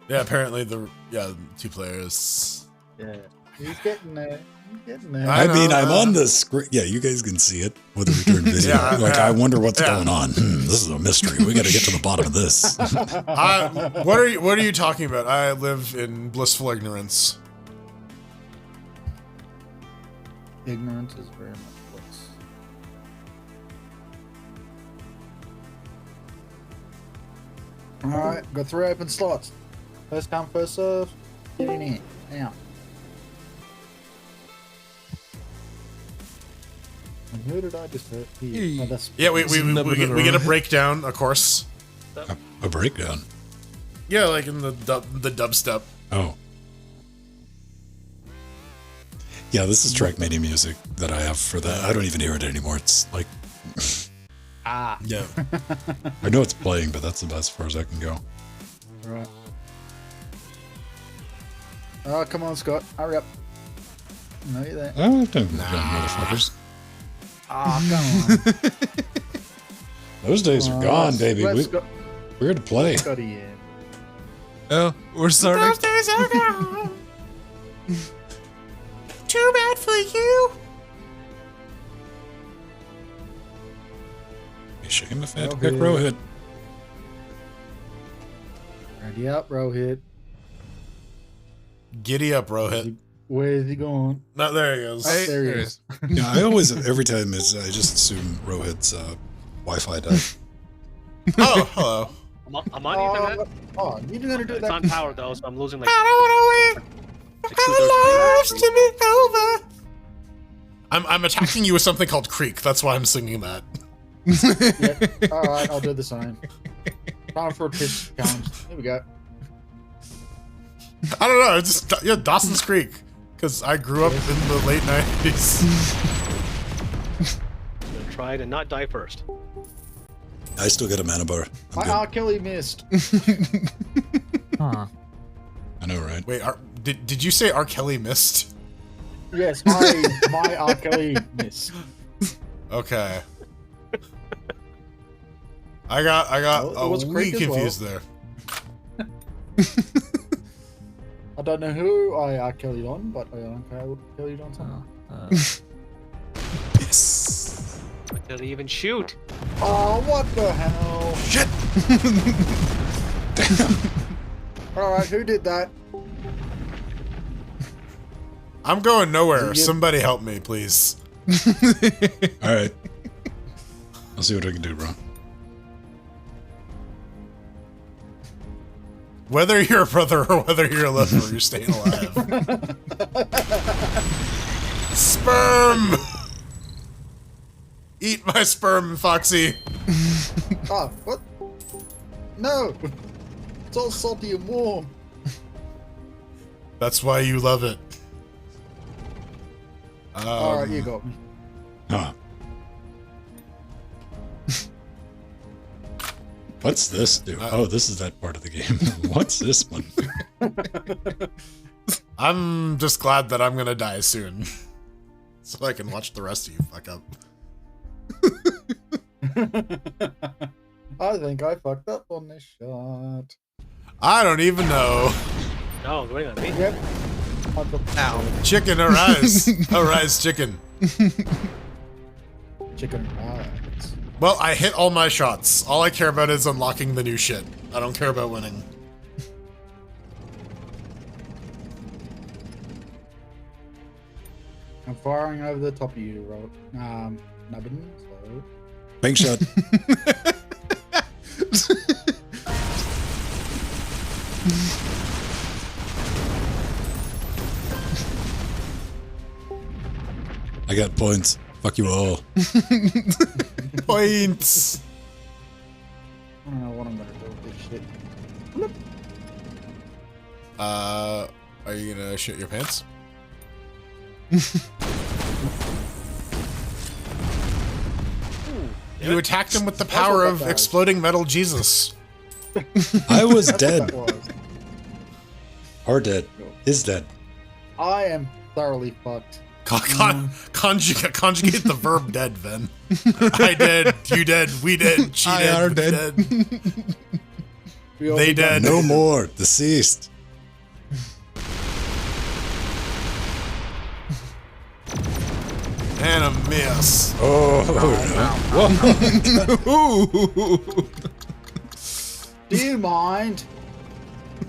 Yeah, apparently two players. Yeah, he's getting there. He's getting there. I I know, mean, I'm uh, on the screen. Yeah, you guys can see it with the return video. Yeah, I wonder what's yeah. going on. This is a mystery. We got to get to the bottom of this. What are you talking about? I live in blissful ignorance. Ignorance is very much bliss. Alright, got 3 open slots. First come, first serve. Get in here. Now. And who did I just hurt? Here. Oh, that's Yeah, we get a breakdown, of course. A breakdown. Yeah, like in the dubstep. Oh. Yeah, this is Trackmania music that I have for that. I don't even hear it anymore. It's like, Yeah. I know it's playing, but that's about as far as I can go. Right. Oh, come on, Scott. Hurry up. No, you're there. Oh, don't motherfuckers. Oh, come on. Those days are gone, baby. Let's go. We're here to play. Scotty, yeah. Oh, we're starting. Days are gone. Too bad for you. Shame if I had to Row pick hit. row hit. Ready up, Rohit. Giddy up, Rohit. Where's he going? No, there he goes. Oh, there he is. Yeah, I always, every time I just assume Rohit's Wi-Fi died. Oh, hello. I'm on Ethernet. Oh, you're gonna do It's that. on power though, so I'm losing like. I don't want to like wait. 2/3 Our lives of to be over. I'm attacking you with something called Creek. That's why I'm singing that. Yeah. All right, I'll do the same. Time for a pitch challenge. Here we go. I don't know. It's just Dawson's Creek because I grew up in the late '90s. I'm gonna try to not die first. I still get a mana bar. I'm My good. R. Kelly missed. Huh. I know, right? Wait, did you say R. Kelly missed? Yes, my R. Kelly missed. Okay. I got Well, it was a Creek wee as well. confused there. I don't know who I R. Kelly'd on, but I R. Kelly'd on something. Yes. Did he even shoot? Oh, what the hell? Shit! All right, who did that? I'm going nowhere. You- Somebody help me, please. All right. I'll see what I can do, bro. Whether you're a brother or whether you're a lover, you're staying alive. Sperm! Eat my sperm, Foxy. Oh, what? No! It's all salty and warm. That's why you love it. All right, you got me. Huh. What's this do? Oh, this is that part of the game. What's this one do? I'm just glad that I'm gonna die soon. So I can watch the rest of you fuck up. I think I fucked up on this shot. I don't even know. No, going on me. Yep. Ow. Chicken, arise. Arise, chicken. Chicken rides. Well, I hit all my shots. All I care about is unlocking the new shit. I don't care about winning. I'm firing over the top of you, Nubbin. So. Bank shot. I got points. Fuck you all. Points. I don't know what I'm gonna do with this shit. Are you gonna shit your pants? You attacked him with the power of exploding metal Jesus. I was That's dead. what that was. Are dead. Is dead. I am thoroughly fucked. Conjugate the verb dead, Ven. I dead, you dead, we dead, she I dead, are we dead. We all They be dead. No more. Deceased. And a miss. Oh, no. Do you mind?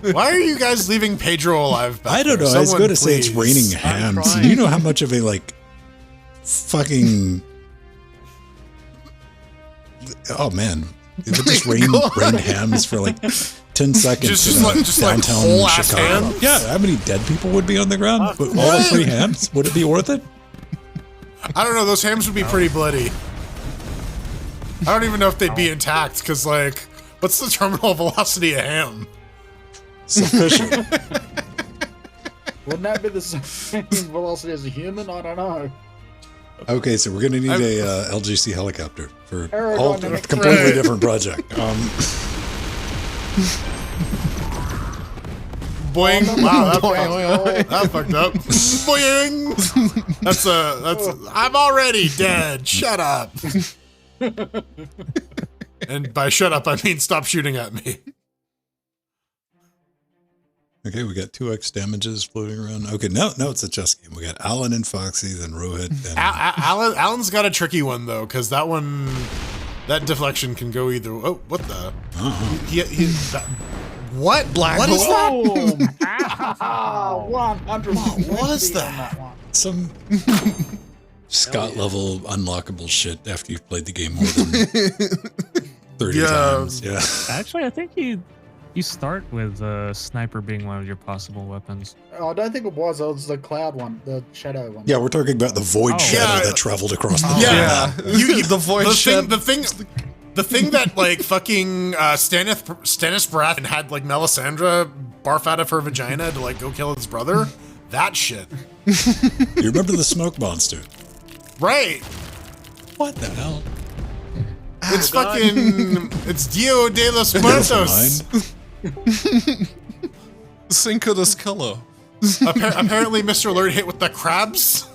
Why are you guys leaving Pedro alive back I don't know. there? I was Someone, going to say it's please. raining hams. trying. You know how much of a, like, fucking... Oh, man. It would just rain hams for, like, 10 seconds Just in like- just like downtown whole ass Chicago. hams? Yeah, how many dead people would be on the ground? But all the free hams? Would it be worth it? I don't know, those hams would be pretty bloody. I don't even know if they'd be intact, because, like, what's the terminal velocity of ham? Sufficient. Wouldn't that be the same velocity as a human? I don't know. Okay, so we're going to need a LGC helicopter for a Aerodynamic completely Right. different project. Boing. Wow, Oh, that fucked up. Boing. That's I'm already dead. Shut up. And by shut up, I mean stop shooting at me. Okay, we got 2x damages floating around. Okay, no, it's a chess game. We got Alan and Foxy, then Rohit. And Alan's got a tricky one though, because that deflection can go either. Oh, what the? What? Black What is hole. that? Ah, 100. What was that? some Scott level unlockable shit after you've played the game more than 30 Yeah. times. Yeah. Actually, I think you start with sniper being one of your possible weapons. Oh, I don't think it was. It was the cloud one, the shadow one. Yeah, we're talking about the void Oh. shadow Yeah. that traveled across the Yeah. The voice The thing that like fucking Stannis Baratheon had like Melisandre barf out of her vagina to like go kill his brother. That shit. You remember the smoke monster? Right. What the hell? It's fucking. It's Dio de los Muertos. Cinco de Scalo. Apparently, Mr. Alert hit with the crabs.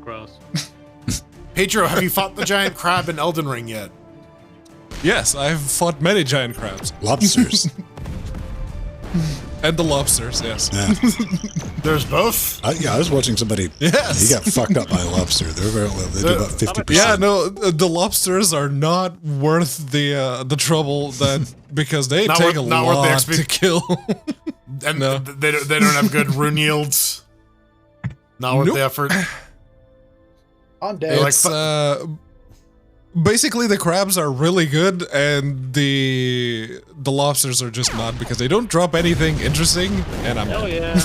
Gross. Pedro, have you fought the giant crab in Elden Ring yet? Yes, I've fought many giant crabs. Lobsters. And the lobsters, yes. Yeah. There's both. I was watching somebody. Yes. He got fucked up by a lobster. They do about 50%. Yeah, no, the lobsters are not worth the trouble that because they Not take worth- a not worth the lot XP. to kill. And No. they don't have good rune yields. Not worth Nope. the effort. I'm dead. like It's basically the crabs are really good and the lobsters are just not because they don't drop anything interesting and I'm Hell dead.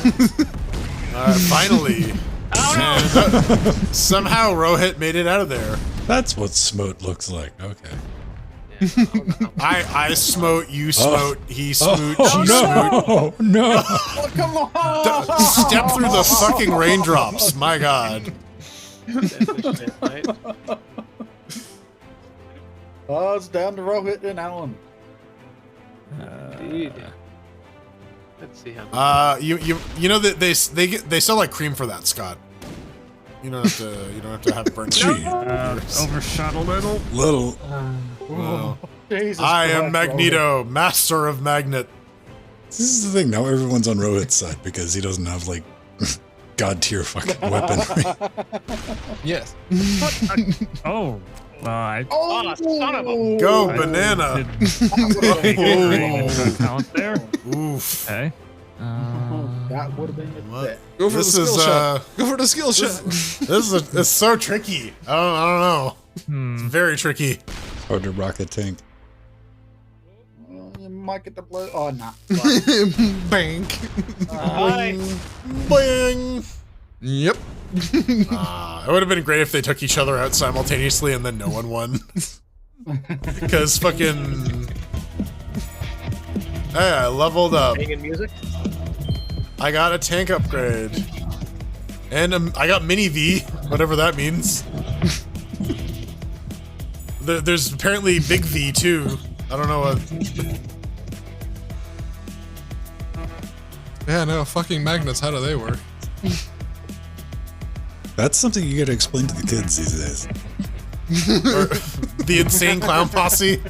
yeah. Finally. And, somehow Rohit made it out of there. That's what smote looks like. Okay. I smote, you smote, he smoot, Oh, she smoot. no. Oh, come on! Step through the fucking raindrops, my god. That's the shit, right? Oh, it's down to Rohit and Alan. Indeed. Let's see how. You know that they sell like cream for that, Scott. You don't have to have it burnt. Overshot a little. Well, Jesus I am Christ, Magneto, master of magnet. This is the thing. Now everyone's on Rohit's side because he doesn't have like god tier fucking weaponry. Yes. Oh. Oh, son of a. Go banana. Count there. Oof. Okay. That would have been a What? bet. Go for This the is skill shot. Go for the skill shot. it's so tricky. I don't know. It's very tricky. Hard to rock a tank. Well, you might get the blow. Oh, nah. Bank. Hi. Bling. Yep. It would have been great if they took each other out simultaneously and then no one won. Because fucking. Hey, I leveled up. Hanging music. I got a tank upgrade. And I got mini V, whatever that means. There's apparently big V too. I don't know what. Yeah, no, fucking magnets, how do they work? That's something you gotta explain to the kids these days. Or the insane clown posse.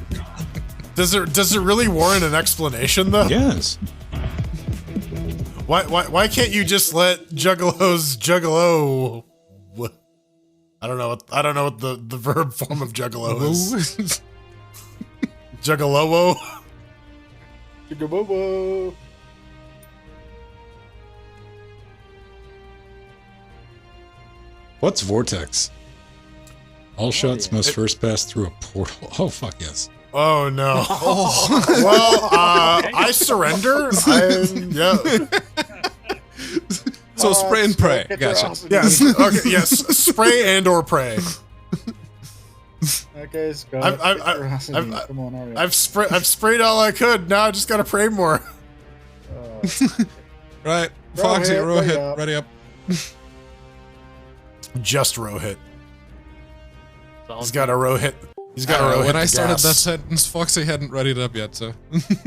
Does it really warrant an explanation though? Yes. Why can't you just let juggalos juggalo? I don't know what the verb form of juggalo is. Juggalo. Chickabobo. What's Vortex? All shots must first pass through a portal. Oh, fuck yes. Oh no. Well, I surrender. Yeah. So spray and pray. Get Gotcha. your ass in Yes. here. Okay. Yes. Spray and or pray. Okay, Scott. I've- get your ass in I've- here. Come on, hurry up. I've sprayed all I could. Now I just gotta pray more. Right. Foxy, hit, row ready hit, up. ready up. Just row hit. Sounds He's got a row hit. He's got a row hit. When I the started gas. that sentence, Foxy hadn't readied up yet, so.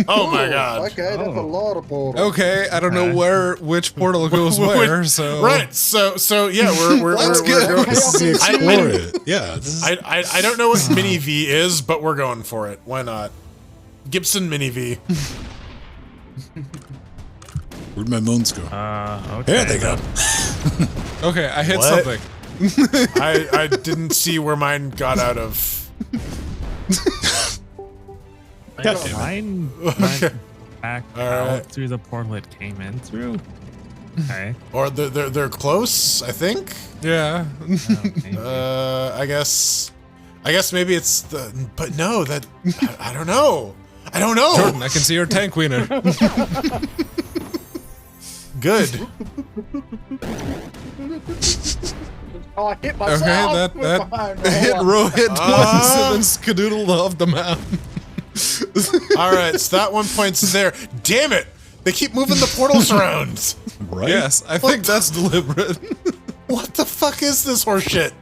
Oh my god. Okay, that's a lot of portals. Okay, I don't know which portal goes where, so. Right. So yeah, we're Let's we're go. going. This is the I- Explorer. Yeah. This is, I don't know what Mini V is, but we're going for it. Why not? Gibson Mini V. where'd my moons go? Okay. There they go. Okay, I hit What? something. I didn't see where mine got out of. God damn it. Mine went back Alright. out through the portal it came in through. Okay. Or they're close. I think. Yeah. Okay. I guess maybe it's the. But no, that I don't know. I don't know. Jordan, I can see your tank wiener. Good. Oh, I hit Okay, myself. that hit row hit once and then skadoodled off the mountain. All right, so that 1 point's there. Damn it! They keep moving the portals around. Right? Yes, I think that's deliberate. What the fuck is this horseshit?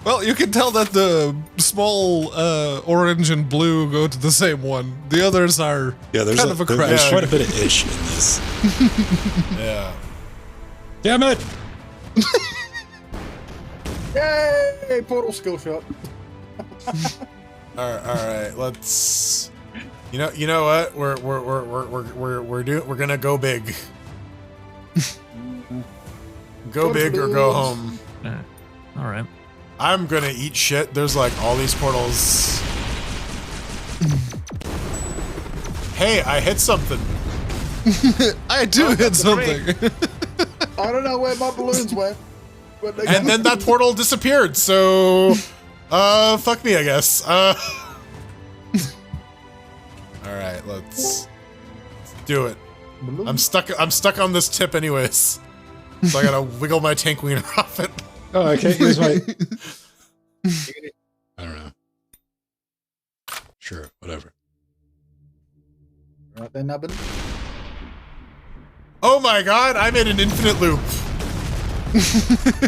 Well, you can tell that the small orange and blue go to the same one. The others are Yeah, there's, kind of a there's crash. quite a bit of ish in this. Yeah. Damn it! Yay! Portal skill shot. All right. Let's. You know what? We're gonna go big. Go big or go home. All right. I'm gonna eat shit. There's like all these portals. Hey, I hit something. I do hit something. I don't know where my balloons went. But they And then that portal disappeared, so fuck me, I guess. Alright, let's do it. I'm stuck on this tip anyways. So I gotta wiggle my tank wiener off it. Oh, I can't use my. I don't know. Sure, whatever. Right there, Nubbin. Oh my god, I made an infinite loop.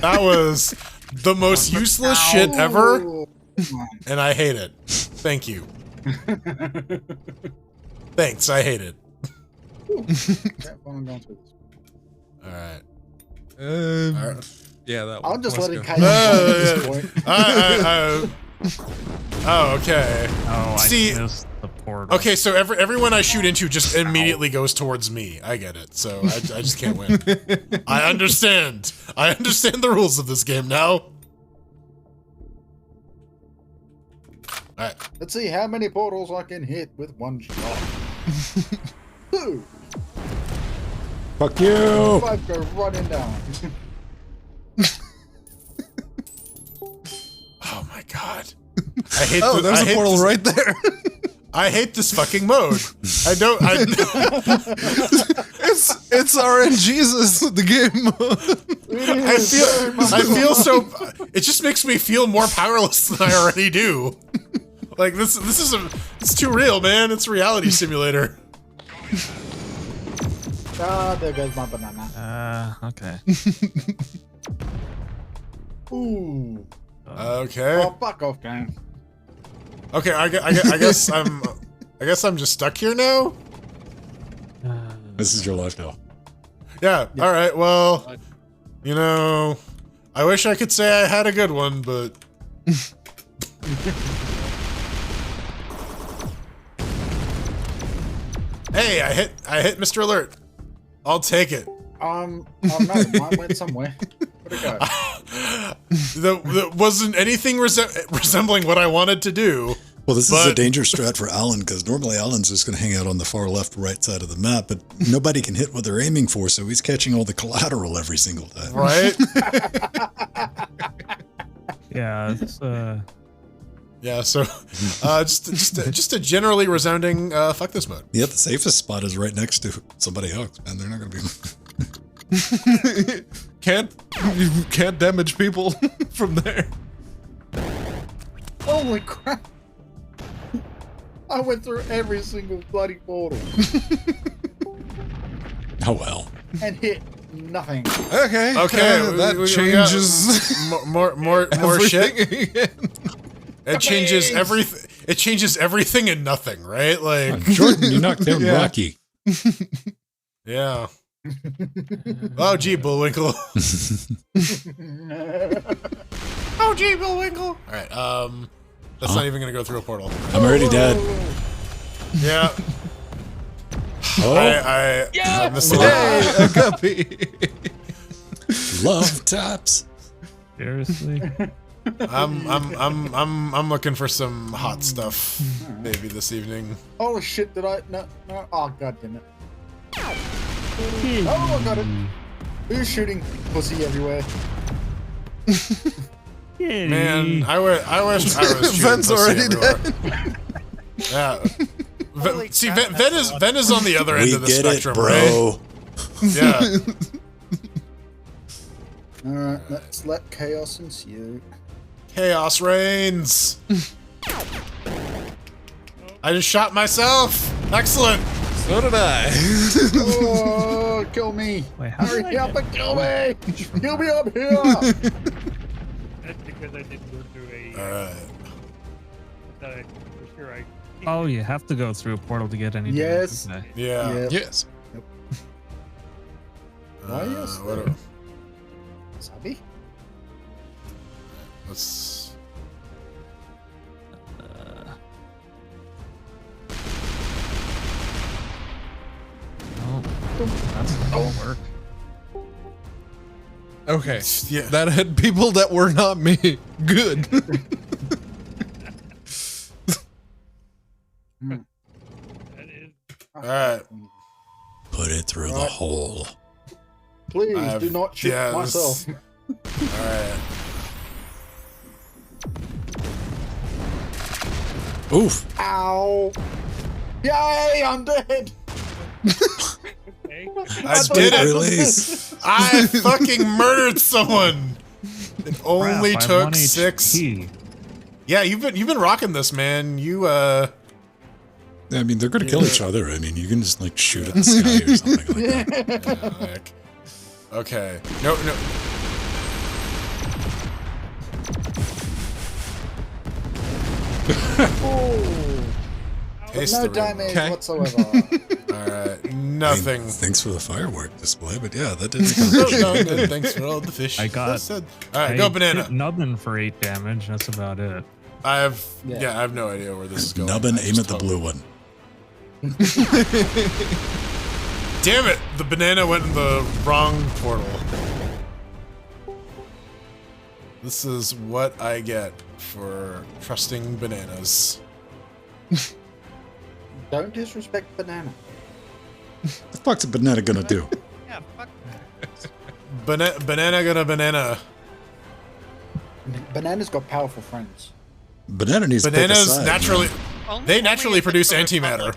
That was the most useless shit ever, Oh, and I hate it. Thank you. Thanks, I hate it. All right. Yeah, that one. I'll just Let's let it go. kind of at this point. Oh, okay. Oh, See- I missed the portal. Okay, so everyone I shoot into just immediately goes towards me. I get it. So I just can't win. I understand. I understand the rules of this game now. Alright. Let's see how many portals I can hit with one shot. 2. Fuck you! 5 go running down. Oh my god. I hate Oh, there's a portal right there. I hate this fucking mode. It's RNGesus, the game mode. I feel so. It just makes me feel more powerless than I already do. Like this is it's too real, man. It's a reality simulator. Ah, there goes my banana. Okay. Ooh. Okay. Oh, fuck off, game. Okay. I guess I'm just stuck here now. This is your life now. Yeah. All right. Well, you know, I wish I could say I had a good one, but. Hey, I hit Mr. Alert. I'll take it. Oh no, mine went somewhere. Where'd it go? That wasn't anything resembling what I wanted to do. Well, this is a dangerous strat for Alan, because normally Alan's just going to hang out on the far left, right side of the map, but nobody can hit what they're aiming for, so he's catching all the collateral every single time. Right? Yeah, it's Yeah, so just a generally resounding fuck this mode. Yeah, the safest spot is right next to somebody else, and they're not going to be... You can't damage people from there. Holy crap! I went through every single bloody portal Oh, well. and hit nothing. Okay. That we changes got more shit. everything again. It changes everything. It changes everything and nothing, right? Like Jordan, you knocked down Yeah. Rocky. yeah. Oh, gee, Bullwinkle. Oh, gee, Bullwinkle. All right. That's not even gonna go through a portal. I'm already dead. Yeah. Oh, I missed it. Hey, a guppy. love taps. seriously. I'm looking for some hot stuff maybe this evening. Oh shit! Did I? No. Oh god damn it! Oh, I got it. Who's shooting pussy everywhere? Man, I wish I was shooting Ven's pussy already everywhere. Yeah. See, Ven is on the other end We of the get spectrum, it, bro. right? Yeah. Alright, let's let chaos ensue. Chaos reigns. I just shot myself. Excellent. So did I. Oh, kill me! Wait, how did Hurry I up get- and kill me! Kill me up here! That's because I didn't go through a. All right. For sure, I. Oh, you have to go through a portal to get any. Yes. damage. Okay. Yeah. Yep. Yes. Why yes? What Sabi? let's. No, that's not work. Okay. Yeah. That had people that were not me. Good. That is. All right. Put it through the hole. Please I've- do not shoot yeah, myself. All right. Oof. Ow! Yay! I'm dead. Okay. I did it. Release. I fucking murdered someone. It only Crap, I have took 1 6. HP. Yeah, you've been rocking this, man. You I mean, they're gonna kill each other. I mean, you can just like shoot at the sky or something like that. yeah, like, okay. No. Ooh. Taste No the rainbow. damage Okay. whatsoever. All right, nothing. Thanks for the firework display, but yeah, that didn't come No, thanks for all the fish. I got- All right, go banana. hit Nubbin for 8 damage. That's about it. I have Yeah. I have no idea where this is going. Nubbin, I aim just at the hope- blue one. Damn it! The banana went in the wrong portal. This is what I get for trusting bananas. Don't disrespect banana. The fuck's a banana gonna do? Banana gonna banana. Banana's got powerful friends. Banana needs to pick a Bananas side, naturally man. they naturally produce antimatter.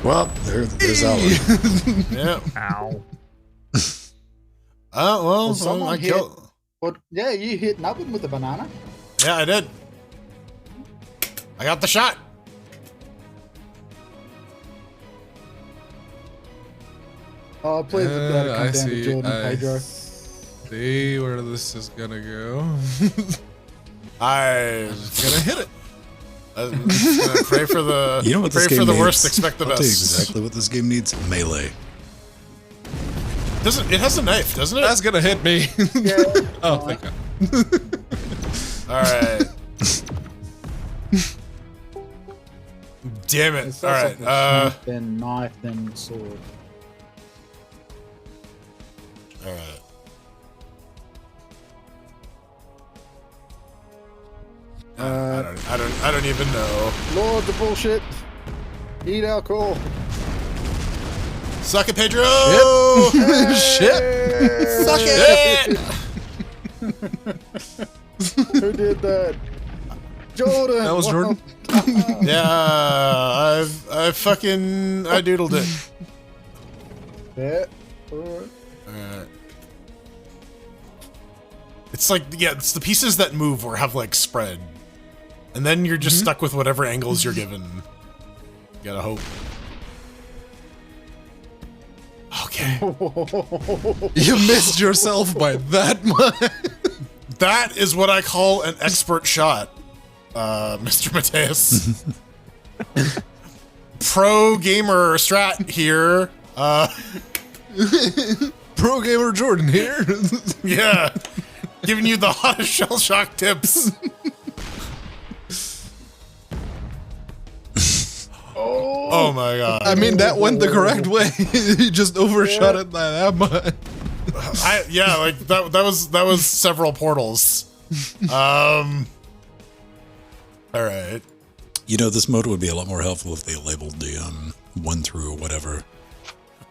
Well, there's Alan. Yeah. Ow. Oh well, someone I hit- killed. Well, yeah, you hit Nubbin with a banana. Yeah, I did. I got the shot. Oh, please let it come I down to see. Jordan I Pedro. see where this is gonna go. I Gonna hit it. I'm just gonna pray for the You know what pray this game for the needs? worst, expect the I'll tell you best. exactly what this game needs. Melee. Doesn't it has a knife, doesn't it? That's gonna hit me. Yeah. Oh, thank God. All right. Damn It it! starts All off right. with knife, then knife, then sword. All right. I don't even know. Lords of bullshit. Eat alcohol. Suck it, Pedro. Shit. Suck it. Who did that? Jordan. That was Jordan. Yeah, I doodled it. Yeah. Alright. Alright. It's like, yeah, it's the pieces that move or have like spread. And then you're just stuck with whatever angles you're given. You gotta hope. Okay. You missed yourself by that much. That is what I call an expert shot, Mr. Mateus. Pro gamer strat here. Pro gamer Jordan here. Yeah. Giving you the hottest shell shock tips. Oh my god. I mean, that went the correct way. You just overshot it by that much. Yeah, like that was several portals. All right. You know, this mode would be a lot more helpful if they labeled the 1 through whatever.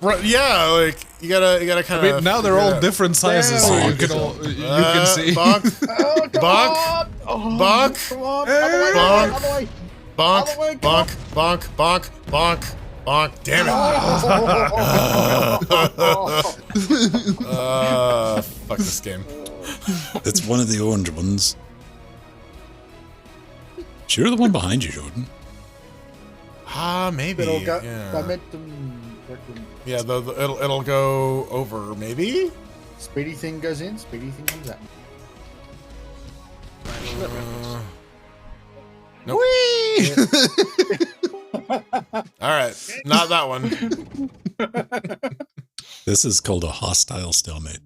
Right, yeah, like you gotta kind I of. mean, now they're all different sizes, so you can all you can see. Bonk, Oh, come bonk, on. Oh, bonk, come on. Other way, bonk. other way. bonk, Other way, come bonk, bonk, bonk, bonk, bonk. Damn it! Fuck this game. It's one of the orange ones. Sure, the one behind you, Jordan. Maybe. It'll go. Yeah, Momentum. yeah. It'll go over. Maybe. Speedy thing goes in. Speedy thing comes out. Nope. All right, not that one. This is called a hostile stalemate.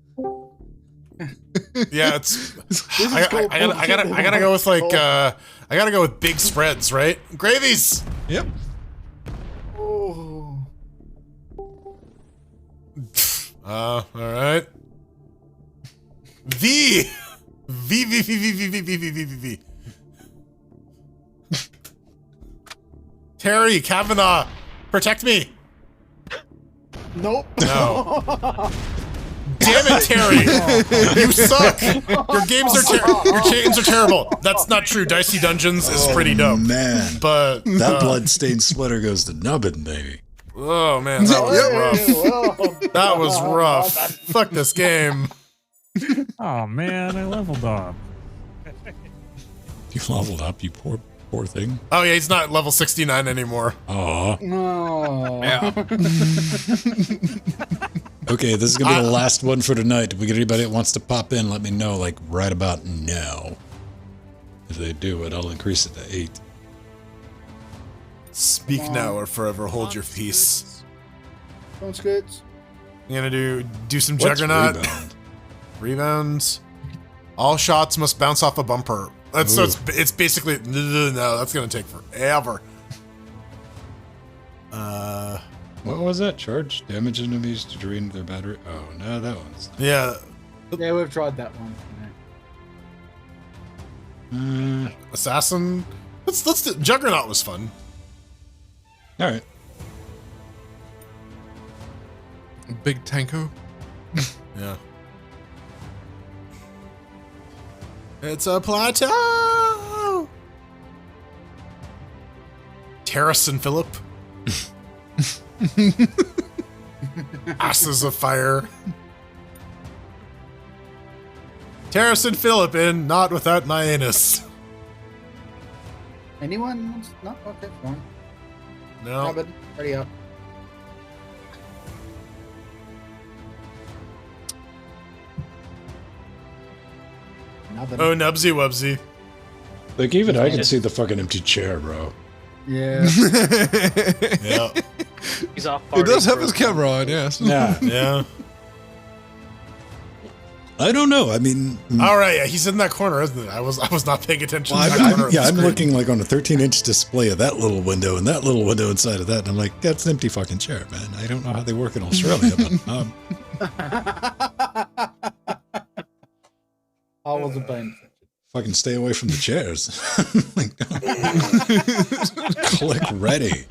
Yeah, it's. is called I gotta go with like. I gotta go with big spreads, right? Gravies. Yep. Oh. All right. V. Terry Kavanaugh, protect me. Nope. No. Damn it, Terry! You suck. Your games are terrible. That's not true. Dicey Dungeons is pretty dope, Man, but that bloodstained sweater goes to Nubbin, baby. oh man, that was rough. Well, That was rough. Fuck this game. Oh man, I leveled up. You leveled up, you poor thing. Oh yeah, he's not level 69 anymore. Aw. no. Okay, this is gonna be the last one for tonight. If we get anybody that wants to pop in, let me know, like, right about now. If they do it, I'll increase it to 8. Speak Come on. now or forever hold your peace. Don't skits. You gonna do some What's Juggernaut? rebound? Rebounds. All shots must bounce off a bumper. That's so it's basically no. That's gonna take forever. What was that? Charge damage enemies to drain their battery. Oh no, that one's. Yeah. Yeah, we've tried that one. Assassin. Let's do, Juggernaut was fun. All right. Big Tanko. Yeah. It's a plateau. Terrace and Phillip. Asses of fire. Terrace and Phillip in Not Without My Anus. Anyone wants? No? Okay, fine. No. Robin, ready up. Nothing. Oh, Nubsy Wubsy. Like even I can see the fucking empty chair, bro. Yeah. Yeah. He's off. He does partying have for his a- camera on, yes. Yeah. Yeah. I don't know. I mean, All right. Yeah, he's in that corner, isn't it? I was not paying attention well, to that corner. Of the I'm screen. looking like on a 13-inch display of that little window and that little window inside of that, and I'm like, that's an empty fucking chair, man. I don't know how they work in Australia, but I wasn't paying attention. fucking stay away from the chairs. Like, click ready.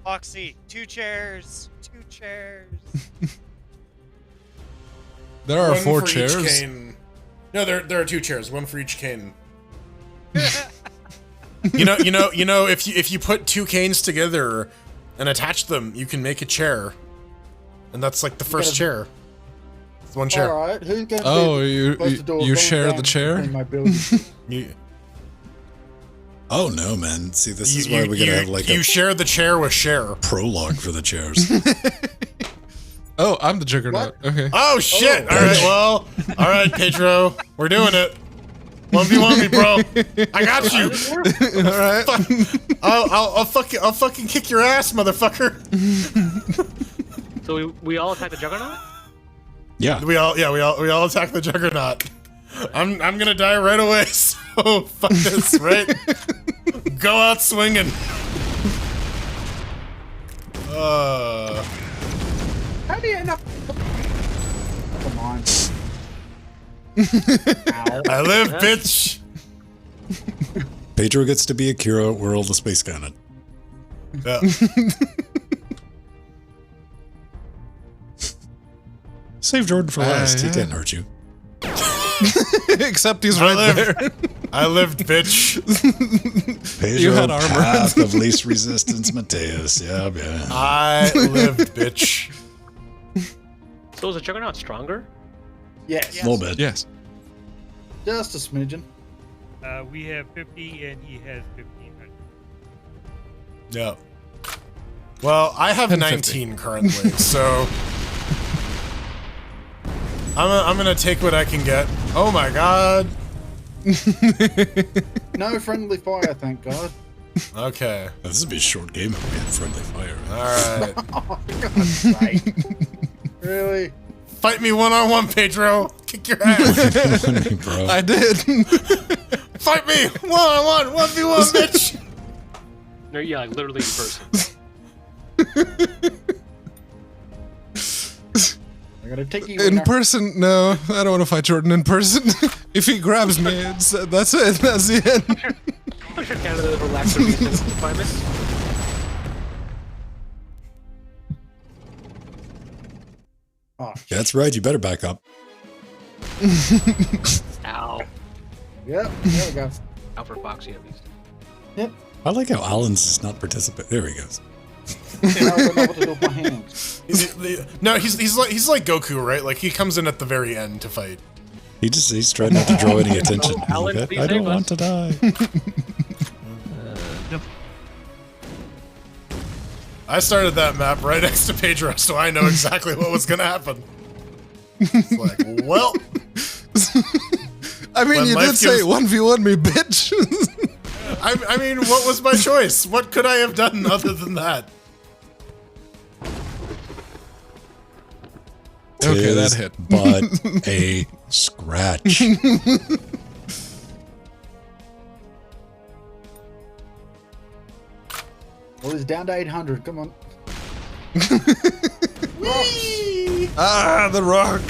Foxy, 2 chairs. 2 chairs. There are One 4 for each chairs. cane. No, there are 2 chairs, one for each cane. You know, if you put 2 canes together and attach them, you can make a chair. And that's like the first chair. It's one chair. All right, who's going to Oh, be you close to the door you going share down the chair? between my buildings? You, Oh no, man. See, this is why we gotta have like you a share the chair with Cher. prologue for the chairs. Oh, I'm the Juggernaut. Okay. Oh shit! All right, well, all right, Pedro, we're doing it. 1v1 me, bro. I got you. All right. I'll fucking kick your ass, motherfucker. So we all attack the Juggernaut? Yeah. We all attack the Juggernaut. I'm gonna die right away. So fuck this, right? Go out swinging. How do you end up? Come on. Ow. I live, bitch. Pedro gets to be Akira World of Space Cannon. Yeah. Save Jordan for last. He yeah. can't hurt you. Except he's I right lived. there. I lived, bitch. Pedro, You had armor. path of least resistance, Mateus. Yeah, yeah. I lived, bitch. So is the Juggernaut stronger? Yes. A little bit. Yes. Just a smidgen. We have 50 and he has 1500. Yeah. Well, I have 1050. 19 currently, so I'm gonna take what I can get. Oh my god. No friendly fire, thank God. Okay. This would be a short game if we had friendly fire. All right. Oh, God's sake. Really? Fight me one-on-one, Pedro. Kick your ass. Bro. I did. Fight me one-on-one, 1v1, bitch. No, yeah, like literally in person. I gotta take you In person, no. I don't want to fight Jordan in person. If he grabs me, that's it. That's the end. I'm sure Canada relaxed their recent confinement. Oh, That's right. You better back up. Ow. yep. There we go. Out for Foxy at least. Yep. I like how Alan's just not participating. There he goes. Now I don't know what to do with my hands. No, he's like Goku, right? Like he comes in at the very end to fight. He's trying not to draw any attention. He's Alan, like, please I don't save want us." to die. I started that map right next to Pedro, so I know exactly what was gonna happen. It's like, well, I mean, When you life did say gives- 1v1 me, bitch. I mean, what was my choice? What could I have done other than that? Okay, that Tis hit. but a scratch. Well, it's down to 800. Come on. Ah, the rock.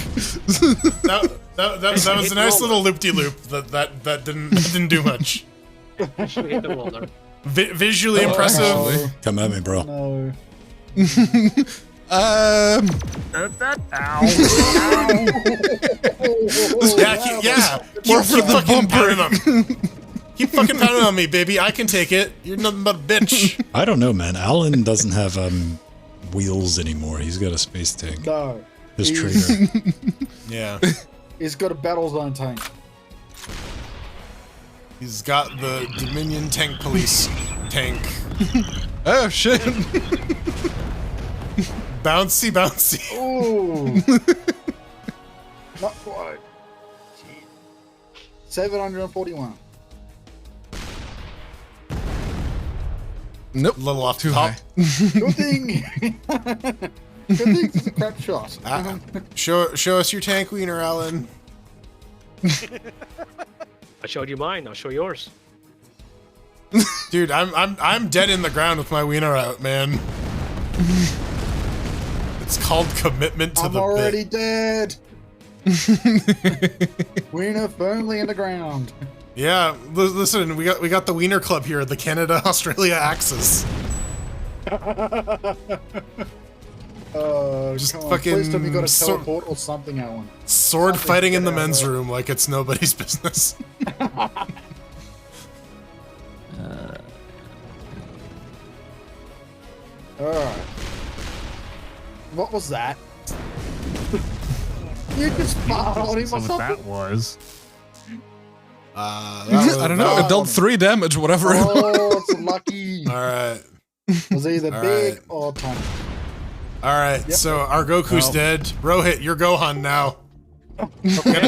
That was a nice little loop-de-loop. That didn't do much. Should hit the roller. Visually impressive. No. Come at me, bro. No. Yeah. More for the bumper. Keep fucking pounding on me, baby. I can take it. You're nothing but a bitch. I don't know, man. Alan doesn't have wheels anymore. He's got a space tank. No. His He's- trainer. Yeah. He's got a battle zone tank. He's got the Dominion Tank Police tank. Oh shit. Bouncy. Ooh. Not quite. 741. Nope. Little off Too top. high. Good thing. Good thing it's a crap shot. Show us your tank wiener, Alan. I showed you mine. I'll show yours. Dude, I'm dead in the ground with my wiener out, man. It's called commitment to I'm the already bit. dead. Wiener firmly in the ground. Yeah, listen, we got the Wiener Club here, the Canada-Australia axis. Just Come on, fucking please tell me you got a sor- teleport or something, Alan. Sword fighting in the get out of men's there. room like it's nobody's business. Alright. What was that? You just fired on him or So what something? that was. I don't know. It dealt 3 damage, whatever. Oh, it's lucky. Alright. It was either big Alright. or tiny. Alright, Yep. so our Goku's Well. dead. Rohit, you're Gohan now. Gotta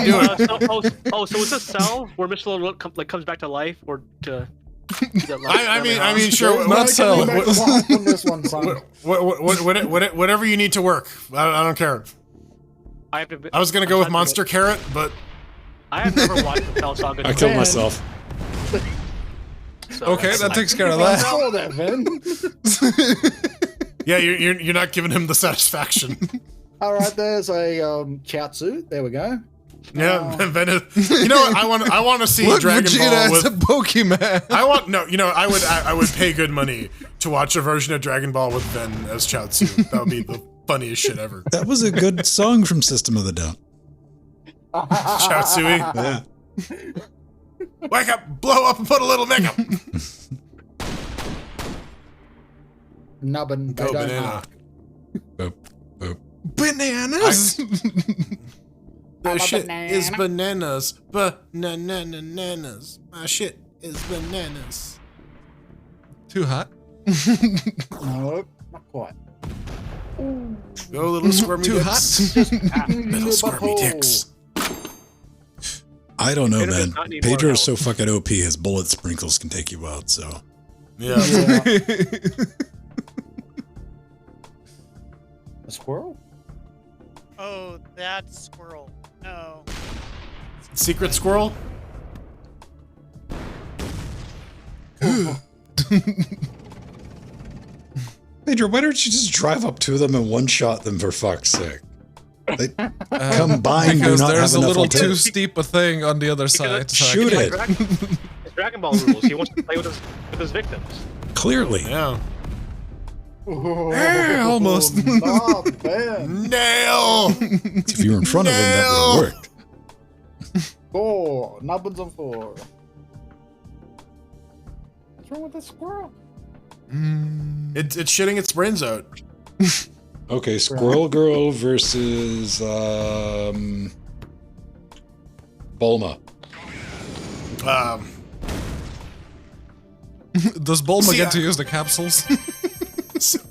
do it. So is this cell where Mr. Little comes back to life or to? I mean, sure. Not Not so. coming back to life on this one, son. Whatever you need to work. I don't care. I have to. I was gonna go with Monster Carrot, but I have never watched the Cell Saga. I killed Man. myself. so Okay, that takes care of I that. saw that, man. yeah, you're not giving him the satisfaction. Alright, there's a Chiaotzu. There we go. Yeah, you know what? I want to see Look, Dragon Vegeta Ball as a with. Pokemon. I would pay good money to watch a version of Dragon Ball with Ven as Chiaotzu. That would be the funniest shit ever. That was a good song from System of the Down. Chiaotsui, Yeah. wake up, blow up, and put a little makeup. Nubbin. Go they don't banana. arc. Boop, boop. Bananas. The shit banana. is bananas, bananas. My shit is bananas. Too hot. No, not quite. Go little squirmy Too dicks. Little squirmy Butthole. dicks. I don't know, Peter does man. not need more Pedro's so help. fucking OP, his bullet sprinkles can take you out, so. Yeah. Yeah. A squirrel? Oh, that squirrel. No. Secret squirrel. Pedro, why don't you just drive up to them and one-shot them for fuck's sake? They combined do Because not there's have a enough little too artillery. steep a thing on the other side. so I Shoot can- it. It's Dragon Ball rules. He wants to play with his victims. Clearly. Yeah. almost. Oh, man. Nail. If you were in front of him, that would have worked. 4. Nubbins on 4. What's wrong with the squirrel? It's shitting its brains out. Okay, Squirrel Girl versus Bulma. Does Bulma See, get to use the capsules?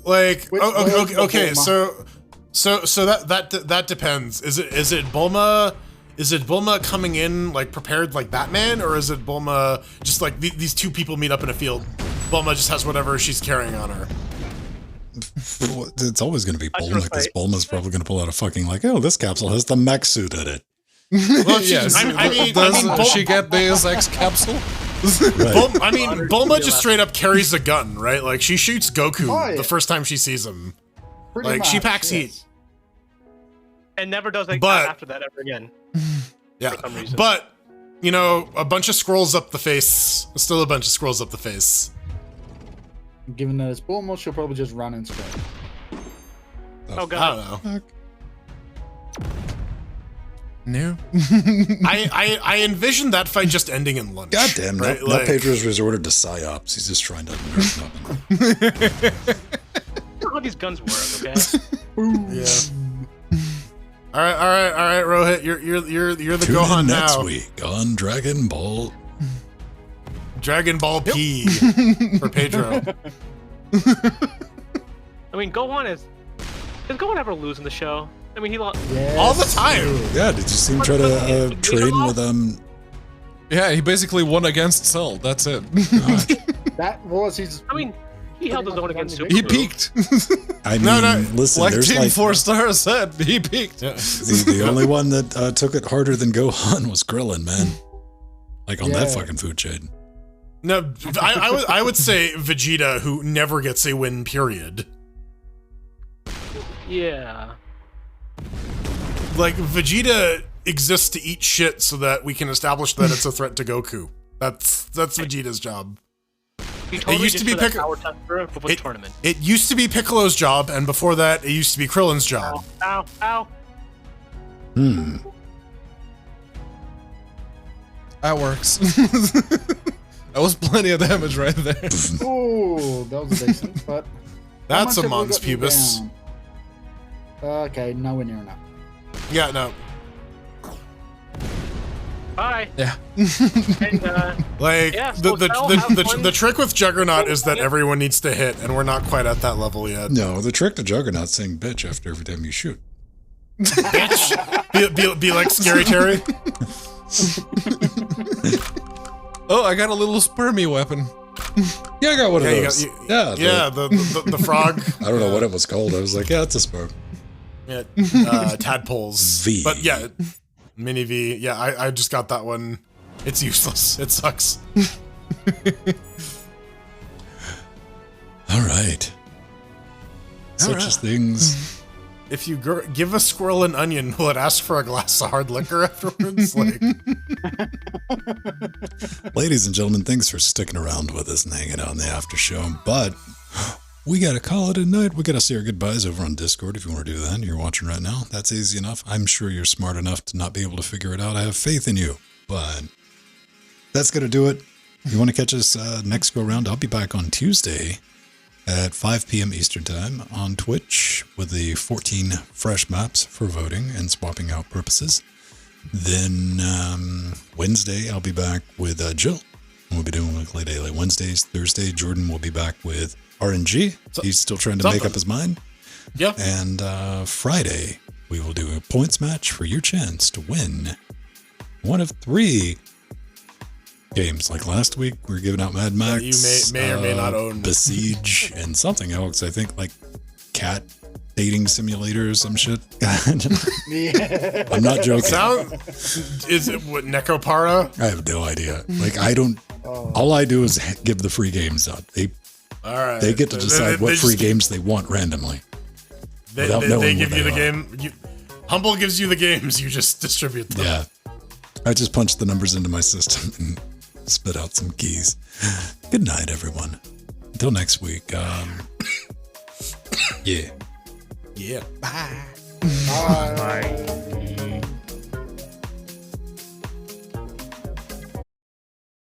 Like, Which okay, way is the okay, Bulma? so that depends. Is it Bulma is it Bulma coming in like prepared like Batman, or is it Bulma just like these two people meet up in a field? Bulma just has whatever she's carrying on her. It's always going to be Bulma, because Bulma's probably going to pull out a fucking like, oh, this capsule has the mech suit in it. Well, Yes. Does she get the X capsule? Right. Bulma just straight up carries a gun, right? Like she shoots Goku Oh, the first time she sees him. Pretty Like she much, packs yes. heat. And never does it But- after that ever again. Yeah, For some reason. but you know, a bunch of scrolls up the face. Still a bunch of scrolls up the face. Given that it's Bulma, she'll probably just run and straight. Oh I god. don't know. No. I envisioned that fight just ending in lunch. God damn, right? now Pedro's resorted to psyops. He's just trying to nerf nothing. How these guns work, okay? Yeah. All right, Rohit. You're the Tune Gohan in next now. week on Dragon Ball. Dragon Ball P for Pedro. I mean, Gohan is. Does Gohan ever lose in the show? I mean, he lost. Yes. All the time. Yeah, did you see him try to train with Yeah, he basically won against Cell. That's it. That was his. I mean, he held his own against Super. He peaked. I mean, No, listen, Like there's Team like 4 Star said, he peaked. Yeah. the only one that took it harder than Gohan was Krillin, man. Like on that Yeah. fucking food chain. No, I would say Vegeta, who never gets a win. Period. Yeah. Like Vegeta exists to eat shit so that we can establish that it's a threat to Goku. That's Vegeta's job. He totally used to be for that Piccolo- power tester before the tournament. It used to be Piccolo's job, and before that, it used to be Krillin's job. Ow, ow. Hmm. That works. That was plenty of damage right there. Oh, that was decent, but. That's how a much have we Mons got you pubis. down? Okay, nowhere near enough. Yeah, no. Bye. Yeah. And, Like Yeah, the so have fun. the trick with Juggernaut is that everyone needs to hit, and we're not quite at that level yet. No, the trick to Juggernaut saying bitch after every time you shoot. Bitch, be like Scary Terry. Oh, I got a little spermy weapon. Yeah, I got one of Yeah, those. yeah, the frog. I don't know what it was called. I was like, yeah, it's a sperm. Yeah, tadpoles. V. But yeah, mini V. Yeah, I just got that one. It's useless. It sucks. All right. Such as things. If you give a squirrel an onion, will it ask for a glass of hard liquor afterwards? Like, Ladies and gentlemen, thanks for sticking around with us and hanging out in the after show. But we got to call it a night. We got to say our goodbyes over on Discord if you want to do that. You're watching right now. That's easy enough. I'm sure you're smart enough to not be able to figure it out. I have faith in you. But that's going to do it. If you want to catch us next go round, I'll be back on Tuesday at 5 p.m. Eastern Time on Twitch with the 14 fresh maps for voting and swapping out purposes. Then Wednesday, I'll be back with Jill. We'll be doing weekly daily Wednesdays. Thursday, Jordan will be back with RNG. He's still trying to make up his mind. yeah. And Friday, we will do a points match for your chance to win one of 3 games. Like last week, we were giving out Mad Max. you may or may not own. Besiege and something else. I think like cat dating simulator or some shit. Yeah. I'm not joking. Is it what Necopara? I have no idea. Like I don't. All I do is give the free games out. All right. They get to decide what they free just- games they want randomly. They, without they, knowing they what give they you the are. game. Humble gives you the games. You just distribute them. Yeah. I just punch the numbers into my system and spit out some keys. Good night, everyone. Until next week. Yeah. Yeah. Bye. Bye.